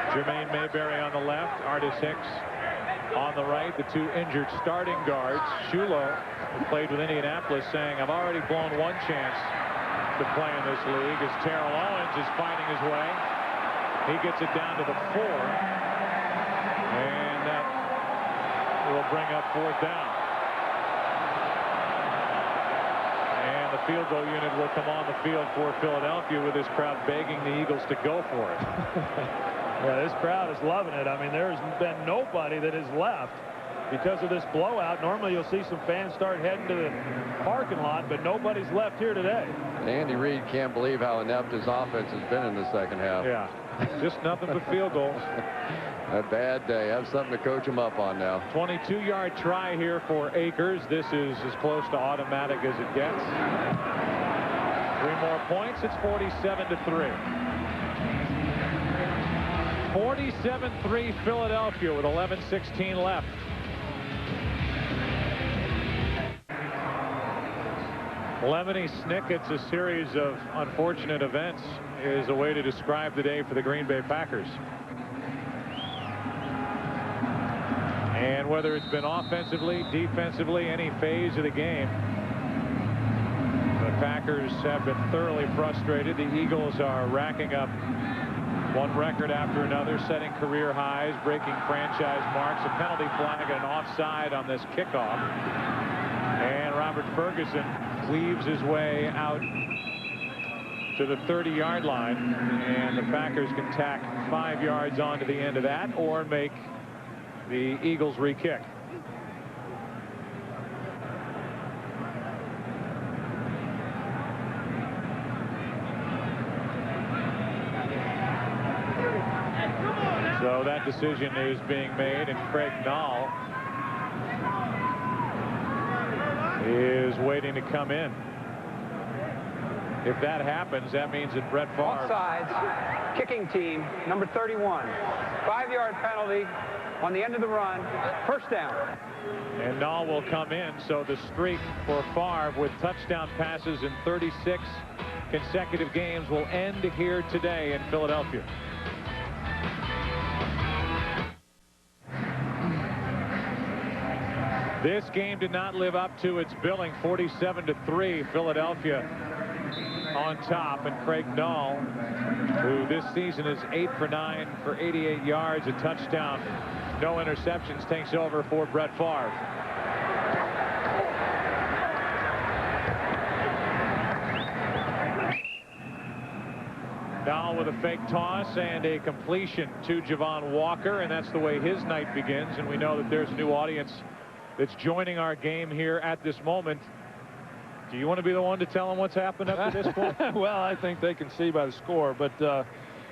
A: Jermaine Mayberry on the left, Artis Hicks on the right, the 2 injured starting guards. Shulo, who played with Indianapolis, saying, I've already blown 1 chance to play in this league, as Terrell Owens is fighting his way. He gets it down to the 4, and that will bring up 4th down. And the field goal unit will come on the field for Philadelphia, with this crowd begging the Eagles to go for it.
B: Yeah, this crowd is loving it. I mean, there's been nobody that has left because of this blowout. Normally you'll see some fans start heading to the parking lot, but nobody's left here today.
C: Andy Reid can't believe how inept his offense has been in the 2nd half.
A: Yeah, just nothing but field goals.
C: A bad day. Have something to coach him up on now.
A: 22-yard try here for Akers. This is as close to automatic as it gets. 3 more points. It's 47-3. 47-3 Philadelphia with 11:16 left. Lemony Snicket's a series of unfortunate events is a way to describe the day for the Green Bay Packers. And whether it's been offensively, defensively, any phase of the game, the Packers have been thoroughly frustrated. The Eagles are racking up one record after another, setting career highs, breaking franchise marks, a penalty flag and an offside on this kickoff. And Robert Ferguson weaves his way out to the 30-yard line, and the Packers can tack 5 yards onto the end of that or make the Eagles re-kick. So that decision is being made, and Craig Nall is waiting to come in. If that happens, that means that Brett Favre.
D: Offsides, kicking team, number 31. 5-yard penalty on the end of the run. First down.
A: And Nall will come in, so the streak for Favre with touchdown passes in 36 consecutive games will end here today in Philadelphia. This game did not live up to its billing. 47-3, Philadelphia on top, and Craig Nall, who this season is 8 for 9 for 88 yards, a touchdown, no interceptions, takes over for Brett Favre. Nall with a fake toss and a completion to Javon Walker, and that's the way his night begins. And we know that there's a new audience that's joining our game here at this moment. Do you want to be the one to tell them what's happened up to this point?
B: Well, I think they can see by the score, but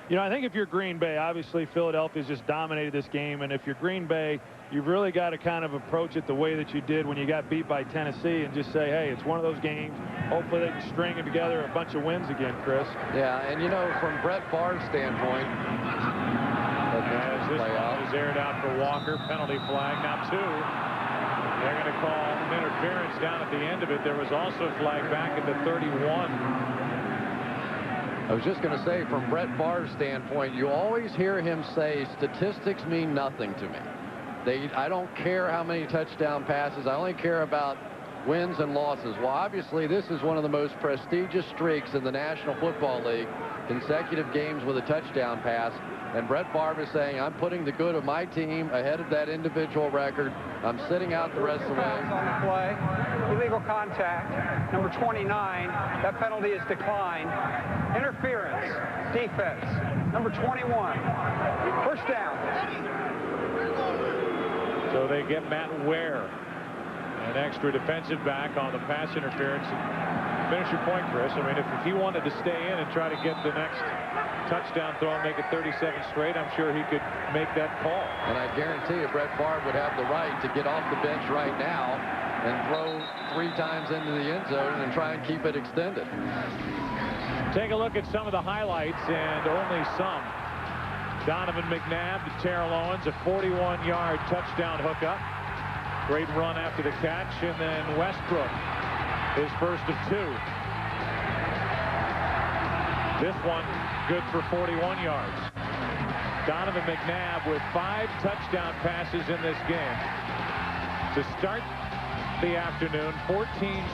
B: you know, I think if you're Green Bay, obviously Philadelphia's just dominated this game, and if you're Green Bay, you've really got to kind of approach it the way that you did when you got beat by Tennessee and just say, hey, it's one of those games. Hopefully they can string together a bunch of wins again, Chris.
C: Yeah, and you know, from Brett Favre's standpoint,
A: as this one is aired out for Walker, penalty flag, now 2. They're going to call an interference down at the end of it. There was also a flag back at the 31.
C: I was just going to say, from Brett Favre's standpoint, you always hear him say, statistics mean nothing to me. I don't care how many touchdown passes. I only care about wins and losses. Well, obviously, this is one of the most prestigious streaks in the National Football League, consecutive games with a touchdown pass. And Brett Favre is saying, I'm putting the good of my team ahead of that individual record. I'm sitting out the rest of the way.
D: On the play, illegal contact, number 29. That penalty is declined. Interference, defense, number 21. First down.
A: So they get Matt Ware, an extra defensive back on the pass interference. Finish your point, Chris. I mean, if he wanted to stay in and try to get the next touchdown throw and make it 37 straight, I'm sure he could make that call.
C: And I guarantee you Brett Favre would have the right to get off the bench right now and throw 3 times into the end zone and try and keep it extended.
A: Take a look at some of the highlights, and only some. Donovan McNabb to Terrell Owens, a 41-yard touchdown hookup. Great run after the catch, and then Westbrook, his first of 2. This one good for 41 yards. Donovan McNabb with 5 touchdown passes in this game. To start the afternoon, 14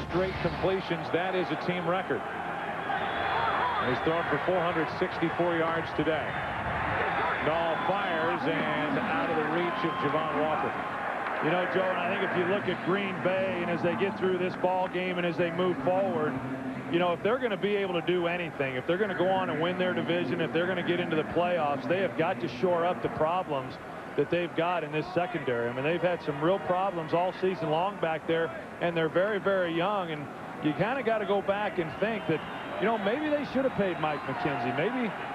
A: straight completions. That is a team record. And he's thrown for 464 yards today. Nall fires, and out of the reach of Javon Walker.
B: You know, Joe, and I think if you look at Green Bay and as they get through this ball game and as they move forward, you know, if they're going to be able to do anything, if they're going to go on and win their division, if they're going to get into the playoffs, they have got to shore up the problems that they've got in this secondary. I mean, they've had some real problems all season long back there, and they're very, very young. And you kind of got to go back and think that, you know, maybe they should have paid Mike McKenzie.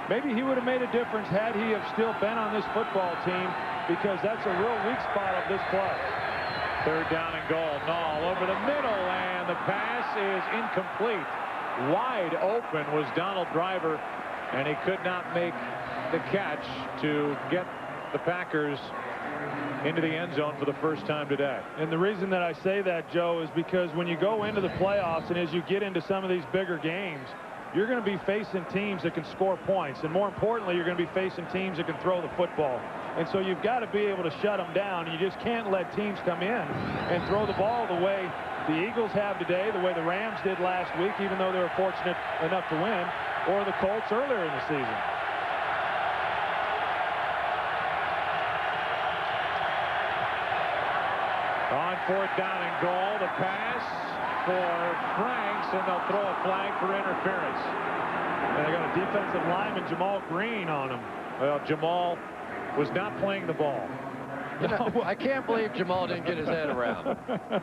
B: Maybe he would have made a difference had he have still been on this football team, because that's a real weak spot of this play.
A: 3rd down and goal. Nall over the middle, and the pass is incomplete. Wide open was Donald Driver, and he could not make the catch to get the Packers into the end zone for the first time today.
B: And the reason that I say that, Joe, is because when you go into the playoffs and as you get into some of these bigger games, you're going to be facing teams that can score points. And more importantly, you're going to be facing teams that can throw the football. And so you've got to be able to shut them down. You just can't let teams come in and throw the ball the way the Eagles have today, the way the Rams did last week, even though they were fortunate enough to win, or the Colts earlier in the season.
A: On 4th down and goal, the pass for Franks, and they'll throw a flag for interference.
B: And they got a defensive lineman, Jamal Green, on him.
A: Well, Jamal was not playing the ball.
C: You know, I can't believe Jamal didn't get his head around.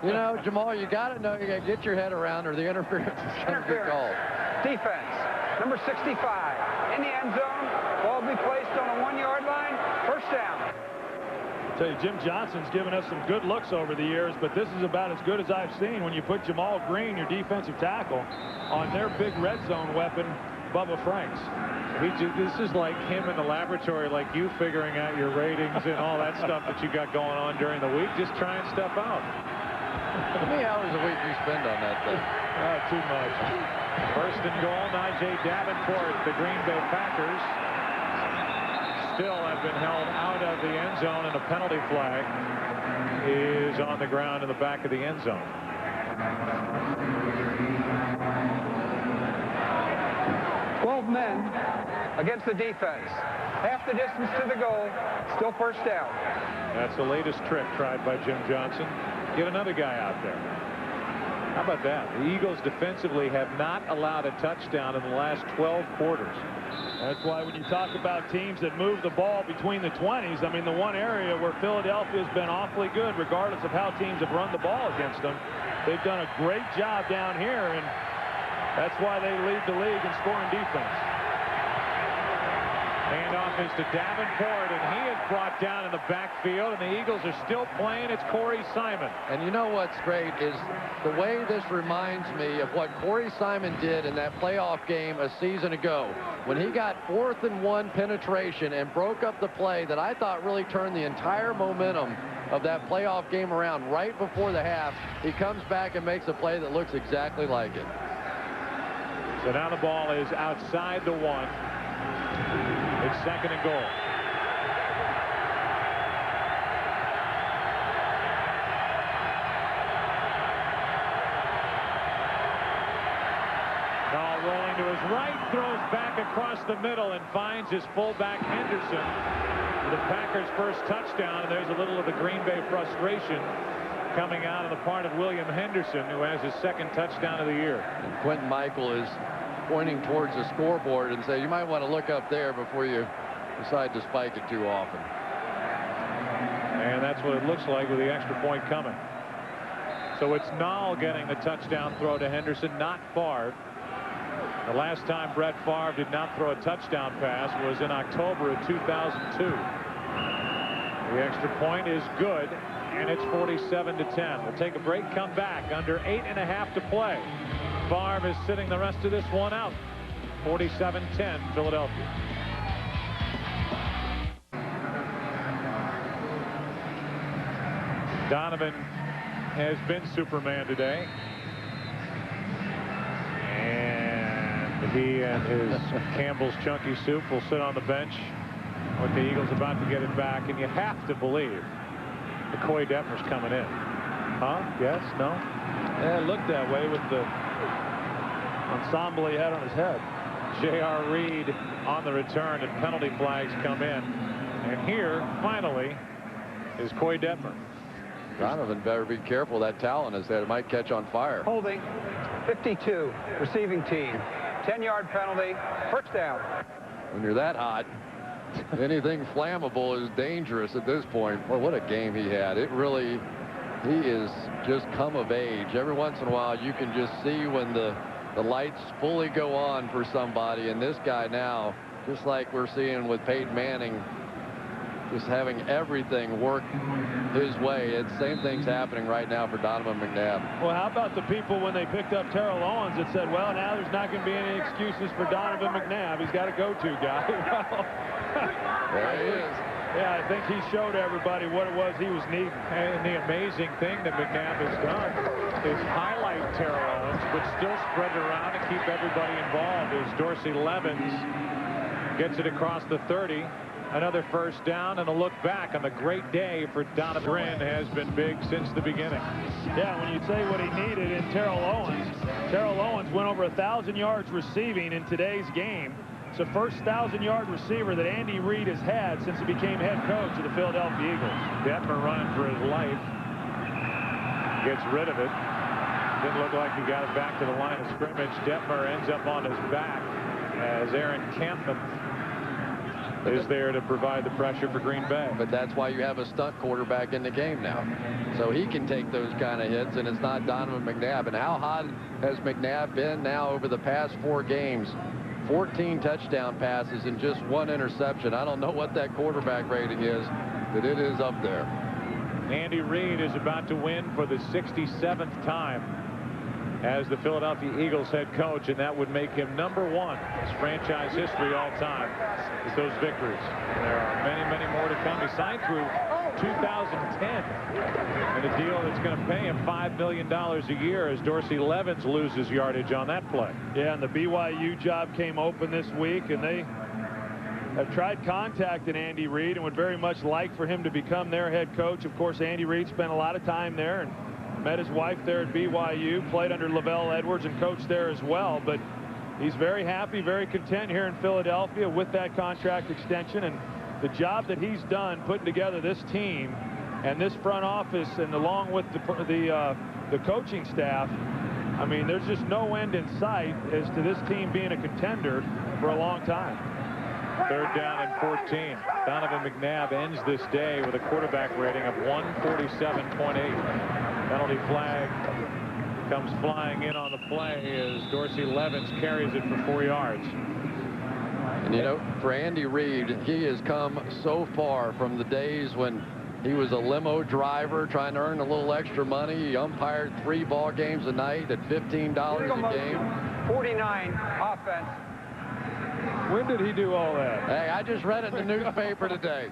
C: You know, Jamal, you got to know you got to get your head around or the interference is going to get called.
D: Defense, number 65, in the end zone. Ball will be placed on the 1-yard line. First down.
B: I tell you, Jim Johnson's given us some good looks over the years, but this is about as good as I've seen when you put Jamal Green, your defensive tackle, on their big red zone weapon, Bubba Franks.
A: This is like him in the laboratory, like you figuring out your ratings and all that stuff that you got going on during the week, just trying stuff out.
C: How many hours a week do you spend on that thing?
B: Too much.
A: First and goal, Najee Davenport. The Green Bay Packers still have been held out of the end zone, and a penalty flag is on the ground in the back of the end zone.
D: 12 men against the defense. Half the distance to the goal, still first down.
A: That's the latest trick tried by Jim Johnson. Get another guy out there. How about that? The Eagles defensively have not allowed a touchdown in the last 12 quarters.
B: That's why when you talk about teams that move the ball between the 20s, I mean, the one area where Philadelphia's been awfully good, regardless of how teams have run the ball against them, they've done a great job down here, and that's why they lead the league in scoring defense.
A: Handoff is to Davenport, and he is brought down in the backfield, and the Eagles are still playing. It's Corey Simon.
C: And you know what's great is the way this reminds me of what Corey Simon did in that playoff game a season ago when he got 4th and 1 penetration and broke up the play that I thought really turned the entire momentum of that playoff game around right before the half. He comes back and makes a play that looks exactly like it.
A: So now the ball is outside the 1. It's 2nd and goal. Ball rolling to his right, throws back across the middle and finds his fullback Henderson. The Packers' first touchdown, and there's a little of the Green Bay frustration coming out of the part of William Henderson, who has his 2nd touchdown of the year.
C: And Quentin Michael is pointing towards the scoreboard and say, you might want to look up there before you decide to spike it too often.
A: And that's what it looks like with the extra point coming. So it's Nall getting the touchdown throw to Henderson, not Favre. The last time Brett Favre did not throw a touchdown pass was in October of 2002. The extra point is good, and it's 47-10. We'll take a break, come back. Under 8.5 to play. Favre is sitting the rest of this one out. 47-10, Philadelphia. Donovan has been Superman today. And he and his Campbell's Chunky Soup will sit on the bench with the Eagles about to get it back. And you have to believe McCoy Detmer's coming in. Huh? Yes? No?
B: Yeah, it looked that way with the ensemble he had on his head.
A: J.R. Reed on the return, and penalty flags come in. And here, finally, is Coy Detmer.
C: Donovan better be careful. That towel on his head, it might catch on fire.
D: Holding, 52, receiving team. 10-yard penalty, first down.
C: When you're that hot, anything flammable is dangerous at this point. Well, what a game he had. It really, he is just come of age. Every once in a while, you can just see when the lights fully go on for somebody. And this guy now, just like we're seeing with Peyton Manning, just having everything work his way. It's same thing's happening right now for Donovan McNabb.
B: Well, how about the people when they picked up Terrell Owens that said, well, now there's not going to be any excuses for Donovan McNabb. He's got a go-to guy. Well,
C: there he is.
B: Yeah, I think he showed everybody what it was he was needing.
A: And the amazing thing that McNabb has done is highlight Terrell Owens, but still spread it around and keep everybody involved as Dorsey Levens gets it across the 30. Another first down and a look back on the great day for Donovan. Grin has been big since the beginning.
B: Yeah, when you say what he needed in Terrell Owens went over 1,000 yards receiving in today's game. It's the first 1,000-yard receiver that Andy Reid has had since he became head coach of the Philadelphia Eagles.
A: Detmer running for his life. Gets rid of it. Didn't look like he got it back to the line of scrimmage. Detmer ends up on his back as Aaron Campbell is there to provide the pressure for Green Bay.
C: But that's why you have a stunt quarterback in the game now. So he can take those kind of hits, and it's not Donovan McNabb. And how hot has McNabb been now over the past 4 games? 14 touchdown passes and just 1 interception. I don't know what that quarterback rating is, but it is up there.
A: Andy Reid is about to win for the 67th time as the Philadelphia Eagles head coach, and that would make him #1 in franchise history all time with those victories. And there are many, many more to come. He signed through 2010 and a deal that's going to pay him $5 million a year as Dorsey Levens loses yardage on that play.
B: Yeah, and the BYU job came open this week, and they have tried contacting Andy Reid and would very much like for him to become their head coach. Of course, Andy Reid spent a lot of time there and met his wife there at BYU, played under Lavelle Edwards and coached there as well. But he's very happy, very content here in Philadelphia with that contract extension. And the job that he's done putting together this team and this front office, and along with the coaching staff, I mean, there's just no end in sight as to this team being a contender for a long time.
A: 3rd down and 14. Donovan McNabb ends this day with a quarterback rating of 147.8. Penalty flag comes flying in on the play as Dorsey Levens carries it for 4 yards.
C: And you know, for Andy Reid, he has come so far from the days when he was a limo driver trying to earn a little extra money. He umpired 3 ball games a night at $15 a game.
D: 49 offense.
B: When did he do all that?
C: Hey, I just read it in the newspaper today.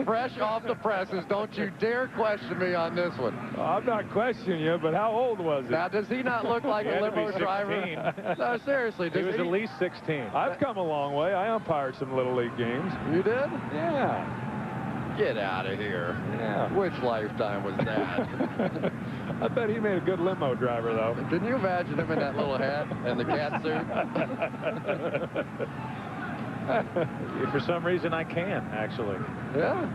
C: Fresh off the presses. Don't you dare question me on this one.
B: I'm not questioning you, but how old was he?
C: Now, does he not look like a limo driver? No, seriously.
A: He was at least 16.
B: I've come a long way. I umpired some Little League games.
C: You did?
B: Yeah.
C: Get out of here.
B: Yeah.
C: Which lifetime was that?
B: I bet he made a good limo driver, though.
C: Can you imagine him in that little hat and the cat suit?
A: For some reason, I can, actually.
C: Yeah.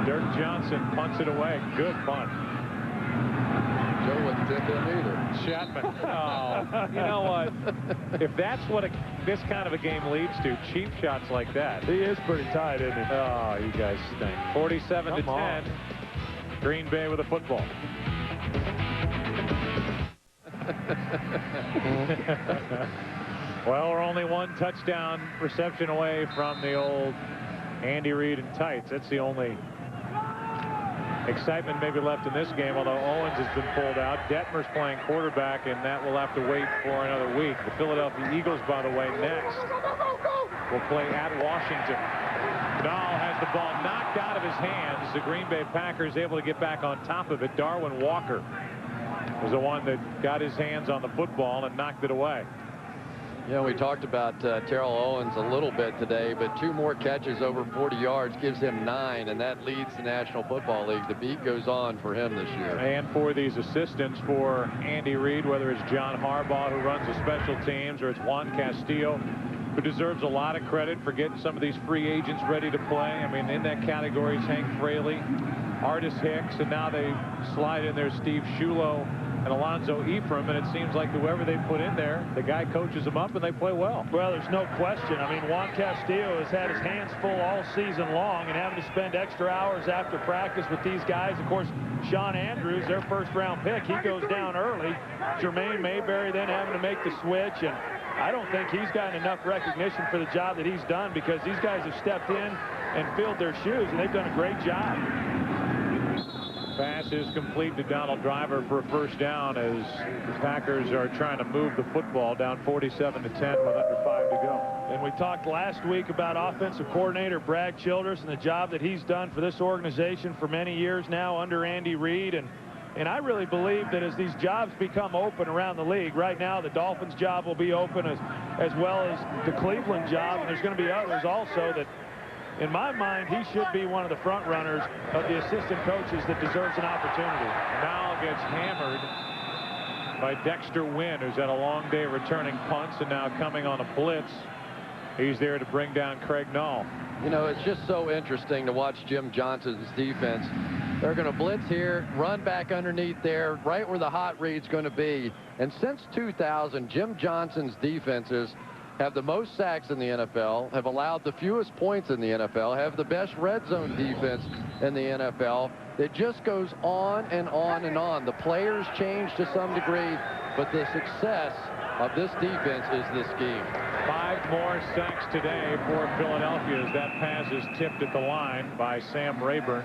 A: Dirk Johnson punts it away. Good punt.
C: Joe wouldn't dip in either.
A: Chapman. Oh, you know what? If that's what this kind of a game leads to, cheap shots like that.
B: He is pretty tight, isn't he?
A: Oh, you guys stink. 47-10. Green Bay with a football. Well, we're only 1 touchdown reception away from the old Andy Reid and tights. That's the only excitement maybe left in this game, although Owens has been pulled out. Detmer's playing quarterback, and that will have to wait for another week. The Philadelphia Eagles, by the way, next will play at Washington. Dahl has the ball knocked out of his hands. The Green Bay Packers able to get back on top of it. Darwin Walker was the one that got his hands on the football and knocked it away.
C: Yeah, we talked about Terrell Owens a little bit today, but 2 more catches over 40 yards gives him 9, and that leads the National Football League. The beat goes on for him this year.
A: And for these assistants for Andy Reid, whether it's John Harbaugh, who runs the special teams, or it's Juan Castillo, who deserves a lot of credit for getting some of these free agents ready to play. I mean, in that category is Hank Fraley, Artis Hicks, and now they slide in there Steve Shulo and Alonzo Ephraim, and it seems like whoever they put in there, the guy coaches them up and they play well.
B: Well, there's no question. I mean, Juan Castillo has had his hands full all season long and having to spend extra hours after practice with these guys. Of course, Sean Andrews, their first-round pick, he goes down early. Jermaine Mayberry then having to make the switch, and I don't think he's gotten enough recognition for the job that he's done, because these guys have stepped in and filled their shoes, and they've done a great job.
A: Pass is complete to Donald Driver for a first down as the Packers are trying to move the football down 47-10 with under 5 to go.
B: And we talked last week about offensive coordinator Brad Childress and the job that he's done for this organization for many years now under Andy Reid. And I really believe that as these jobs become open around the league, right now the Dolphins job will be open as well as the Cleveland job, and there's going to be others also that, in my mind, he should be one of the front runners of the assistant coaches that deserves an opportunity.
A: Now gets hammered by Dexter Wynn, who's had a long day returning punts and now coming on a blitz. He's there to bring down Craig Nall.
C: You know, it's just so interesting to watch Jim Johnson's defense. They're going to blitz here, run back underneath there, right where the hot read's going to be. And since 2000, Jim Johnson's defenses have the most sacks in the NFL, have allowed the fewest points in the NFL, have the best red zone defense in the NFL. It just goes on and on and on. The players change to some degree, but the success of this defense is the scheme.
A: 5 more sacks today for Philadelphia as that pass is tipped at the line by Sam Rayburn.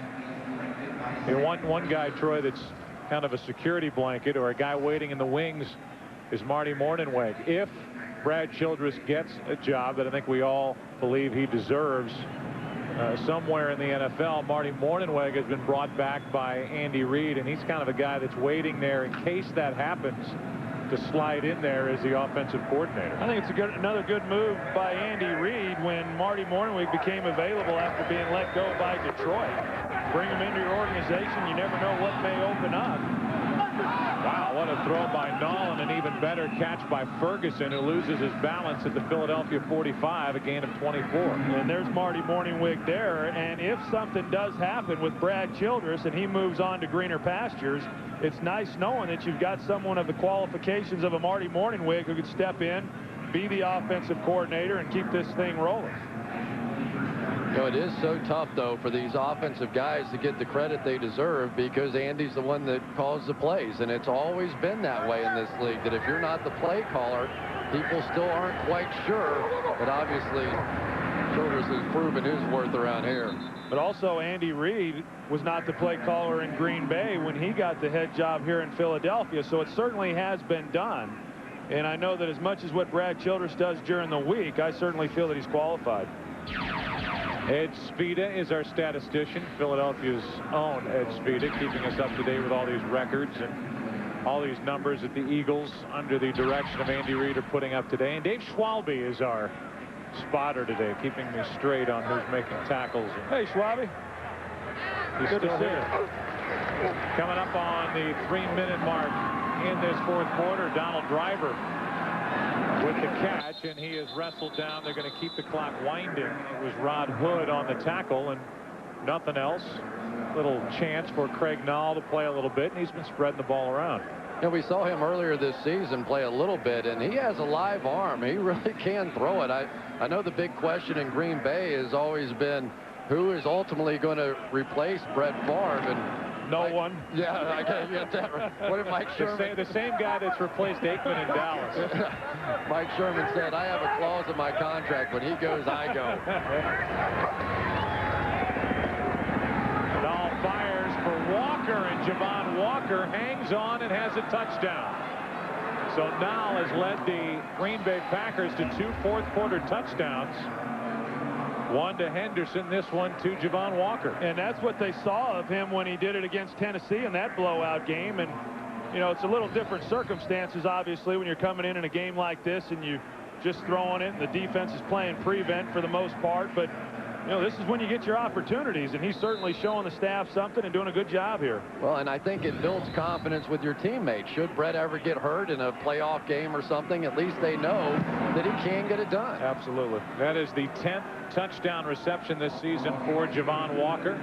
A: And one guy, Troy, that's kind of a security blanket or a guy waiting in the wings is Marty Mornhinweg. If Brad Childress gets a job that I think we all believe he deserves somewhere in the NFL, Marty Mornhinweg has been brought back by Andy Reid, and he's kind of a guy that's waiting there in case that happens to slide in there as the offensive coordinator.
B: I think it's another good move by Andy Reid when Marty Mornhinweg became available after being let go by Detroit. Bring him into your organization. You never know what may open up.
A: Wow, what a throw by Nall, and an even better catch by Ferguson, who loses his balance at the Philadelphia 45, a gain of 24.
B: And there's Marty Mornhinweg there. And if something does happen with Brad Childress and he moves on to greener pastures, it's nice knowing that you've got someone of the qualifications of a Marty Mornhinweg who could step in, be the offensive coordinator, and keep this thing rolling.
C: You know, it is so tough, though, for these offensive guys to get the credit they deserve, because Andy's the one that calls the plays, and it's always been that way in this league, that if you're not the play caller, people still aren't quite sure. But obviously, Childress has proven his worth around here.
B: But also, Andy Reid was not the play caller in Green Bay when he got the head job here in Philadelphia, so it certainly has been done. And I know that as much as what Brad Childress does during the week, I certainly feel that he's qualified.
A: Ed Spida is our statistician, Philadelphia's own Ed Spida, keeping us up to date with all these records and all these numbers that the Eagles, under the direction of Andy Reid, are putting up today. And Dave Schwalbe is our spotter today, keeping me straight on who's making tackles.
B: Hey, Schwalbe.
A: He's
B: Good
A: still
B: to see
A: here.
B: you.
A: Coming up on the 3-minute mark in this fourth quarter, Donald Driver with the catch, and he is wrestled down. They're going to keep the clock winding. It was Rod Hood on the tackle and nothing else. Little chance for Craig Nall to play a little bit, and he's been spreading the ball around.
C: And we saw him earlier this season play a little bit, and he has a live arm. He really can throw it. I know the big question in Green Bay has always been who is ultimately going to replace Brett Favre, and
B: no one.
C: Yeah, I can't get that right. What did Mike Sherman?
A: The same guy that's replaced Aikman in Dallas.
C: Mike Sherman said, I have a clause in my contract. When he goes, I go.
A: Nall fires for Walker, and Javon Walker hangs on and has a touchdown. So Nall has led the Green Bay Packers to 2 fourth-quarter touchdowns. One to Henderson, this one to Javon Walker.
B: And that's what they saw of him when he did it against Tennessee in that blowout game. And, you know, it's a little different circumstances, obviously, when you're coming in a game like this and you just throwing it and the defense is playing prevent for the most part. But, you know, this is when you get your opportunities, and he's certainly showing the staff something and doing a good job here.
C: Well, and I think it builds confidence with your teammates. Should Brett ever get hurt in a playoff game or something, at least they know that he can get it done.
A: Absolutely. That is the 10th touchdown reception this season for Javon Walker.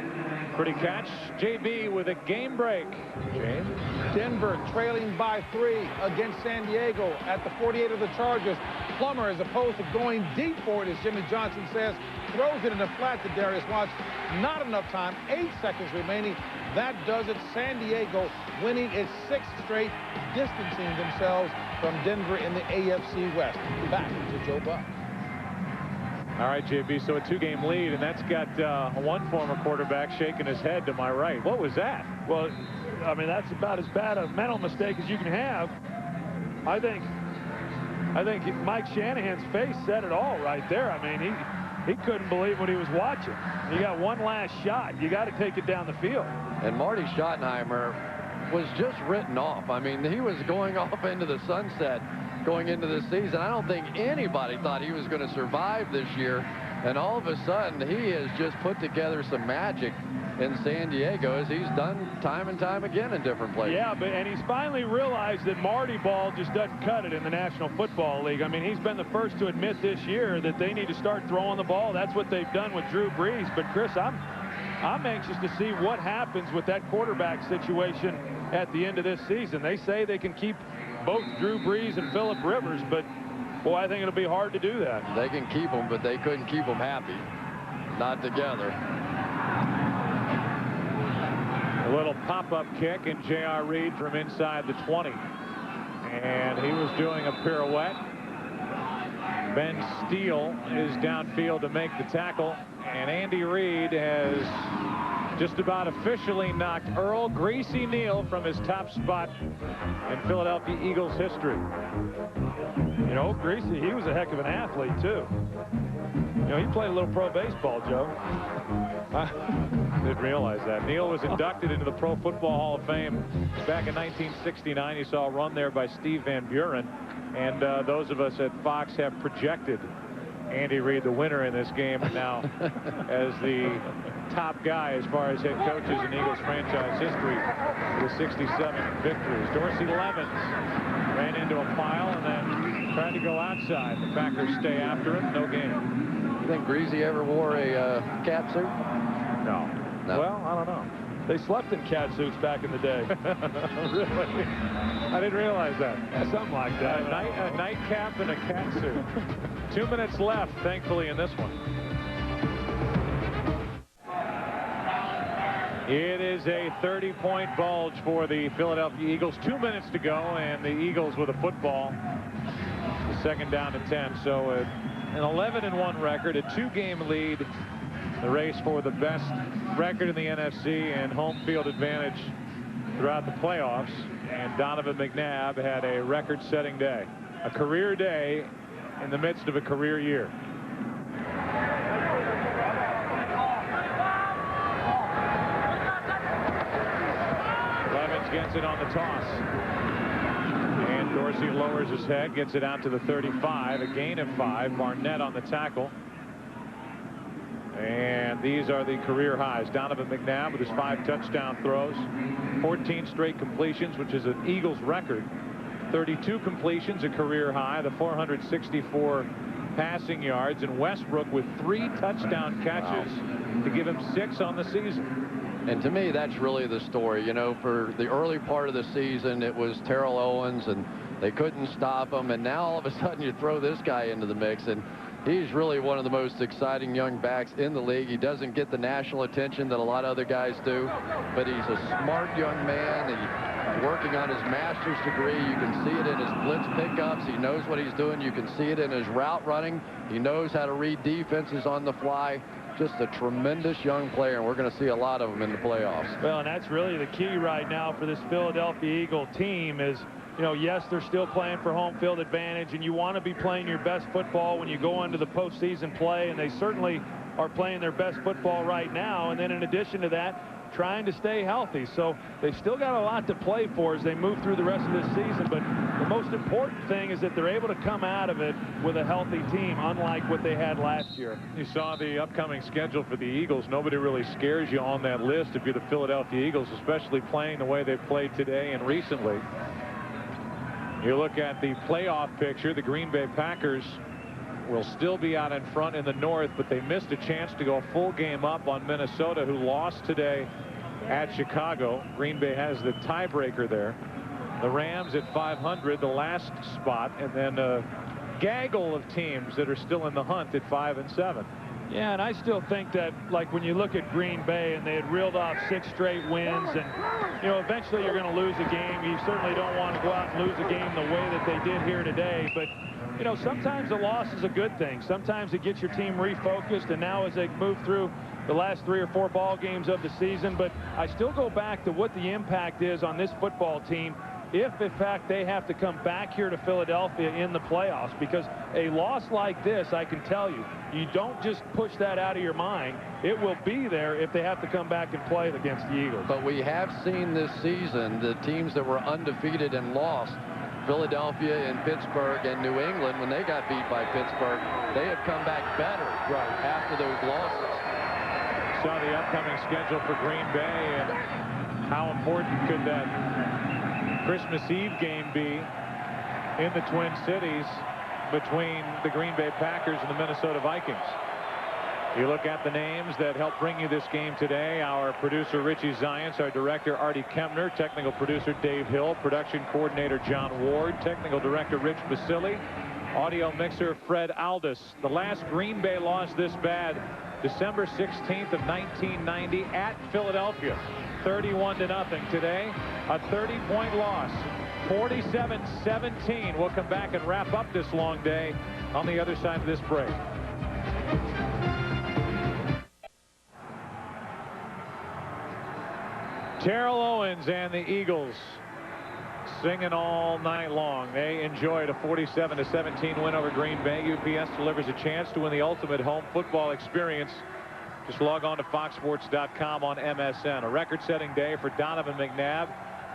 A: Pretty catch. JB with a game break. James.
F: Denver trailing by 3 against San Diego at the 48 of the Chargers. Plummer, as opposed to going deep for it, as Jimmy Johnson says, throws it in the flat to Darius Watts. Not enough time. 8 seconds remaining. That does it. San Diego winning its 6th straight, distancing themselves from Denver in the AFC West. Back to Joe Buck.
A: All right, JB, so a 2-game lead, and that's got one former quarterback shaking his head to my right. What was that?
B: Well, I mean, that's about as bad a mental mistake as you can have. I think Mike Shanahan's face said it all right there. I mean, he couldn't believe what he was watching. You got one last shot. You got to take it down the field.
C: And Marty Schottenheimer was just written off. I mean, he was going off into the sunset going into this season. I don't think anybody thought he was going to survive this year. And all of a sudden, he has just put together some magic in San Diego, as he's done time and time again in different places.
B: Yeah, and he's finally realized that Marty ball just doesn't cut it in the National Football League. I mean, he's been the first to admit this year that they need to start throwing the ball. That's what they've done with Drew Brees. But, Chris, I'm anxious to see what happens with that quarterback situation at the end of this season. They say they can keep both Drew Brees and Phillip Rivers, but, boy, I think it'll be hard to do that.
C: They can keep them, but they couldn't keep them happy. Not together.
A: A little pop-up kick, and J.R. Reed from inside the 20. And he was doing a pirouette. Ben Steele is downfield to make the tackle. And Andy Reid has just about officially knocked Earl Greasy Neal from his top spot in Philadelphia Eagles history.
B: You know, Greasy, he was a heck of an athlete, too. You know, he played a little pro baseball, Joe.
A: I didn't realize that. Neal was inducted into the Pro Football Hall of Fame back in 1969. You saw a run there by Steve Van Buren. And those of us at Fox have projected Andy Reid the winner in this game, and now as the top guy as far as head coaches in Eagles franchise history with 67 victories. Dorsey Levens ran into a pile and then tried to go outside. The Packers stay after him. No game.
C: You think Greasy ever wore a cat suit?
A: No.
B: Well, I don't know. They slept in cat suits back in the day.
A: Really? I didn't realize that.
B: Yeah, something like that.
A: A nightcap and a cat suit. 2 minutes left, thankfully, in this one. It is a 30-point bulge for the Philadelphia Eagles. 2 minutes to go, and the Eagles with a football. The second down to 10. So an 11-1 record, a 2-game lead. The race for the best record in the NFC and home field advantage throughout the playoffs. And Donovan McNabb had a record-setting day. A career day in the midst of a career year. Levens gets it on the toss. And Dorsey lowers his head, gets it out to the 35. A gain of 5. Barnett on the tackle. And these are the career highs. Donovan McNabb with his 5 touchdown throws. 14 straight completions, which is an Eagles record. 32 completions, a career high. The 464 passing yards. And Westbrook with 3 touchdown catches to give him 6 on the season.
C: And to me, that's really the story. You know, for the early part of the season, it was Terrell Owens, and they couldn't stop him. And now all of a sudden you throw this guy into the mix, and he's really one of the most exciting young backs in the league. He doesn't get the national attention that a lot of other guys do, but he's a smart young man. He's working on his master's degree. You can see it in his blitz pickups. He knows what he's doing. You can see it in his route running. He knows how to read defenses on the fly. Just a tremendous young player, and we're going to see a lot of them in the playoffs.
B: Well, and that's really the key right now for this Philadelphia Eagle team is, you know, yes, they're still playing for home field advantage, and you want to be playing your best football when you go into the postseason play, and they certainly are playing their best football right now. And then in addition to that, trying to stay healthy. So they've still got a lot to play for as they move through the rest of this season. But the most important thing is that they're able to come out of it with a healthy team, unlike what they had last year.
A: You saw the upcoming schedule for the Eagles. Nobody really scares you on that list if you're the Philadelphia Eagles, especially playing the way they've played today and recently. You look at the playoff picture, the Green Bay Packers will still be out in front in the North, but they missed a chance to go a full game up on Minnesota, who lost today at Chicago. Green Bay has the tiebreaker there. The Rams at 500, the last spot, and then a gaggle of teams that are still in the hunt at 5 and 7.
B: Yeah, and I still think that, like, when you look at Green Bay and they had reeled off 6 straight wins, and, you know, eventually you're going to lose a game. You certainly don't want to go out and lose a game the way that they did here today. But, you know, sometimes a loss is a good thing. Sometimes it gets your team refocused, and now as they move through the last 3 or 4 ball games of the season. But I still go back to what the impact is on this football team if, in fact, they have to come back here to Philadelphia in the playoffs. Because a loss like this, I can tell you, you don't just push that out of your mind. It will be there if they have to come back and play against the Eagles.
C: But we have seen this season the teams that were undefeated and lost, Philadelphia and Pittsburgh and New England, when they got beat by Pittsburgh, they have come back better after those losses.
A: Saw the upcoming schedule for Green Bay, and how important could that Christmas Eve game be in the Twin Cities between the Green Bay Packers and the Minnesota Vikings? You look at the names that helped bring you this game today. Our producer Richie Zients, our director Artie Kemner, technical producer Dave Hill, production coordinator John Ward, technical director Rich Basili, audio mixer Fred Aldis. The last Green Bay loss this bad, December 16th of 1990 at Philadelphia, 31-0. Today, a 30-point loss, 47-17. We'll come back and wrap up this long day on the other side of this break. Terrell Owens and the Eagles singing all night long. They enjoyed a 47-17 win over Green Bay. UPS delivers a chance to win the ultimate home football experience. Just log on to foxsports.com on MSN. A record-setting day for Donovan McNabb.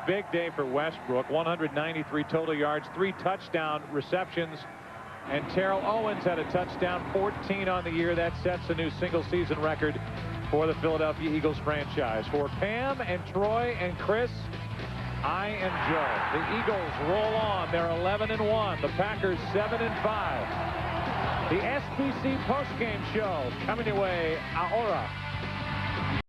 A: Big day for Westbrook. 193 total yards, 3 touchdown receptions. And Terrell Owens had a touchdown, 14 on the year. That sets a new single-season record for the Philadelphia Eagles franchise. For Pam and Troy and Chris, I am Joe. The Eagles roll on. They're 11-1. The Packers 7-5. The SBC postgame show coming your way ahora.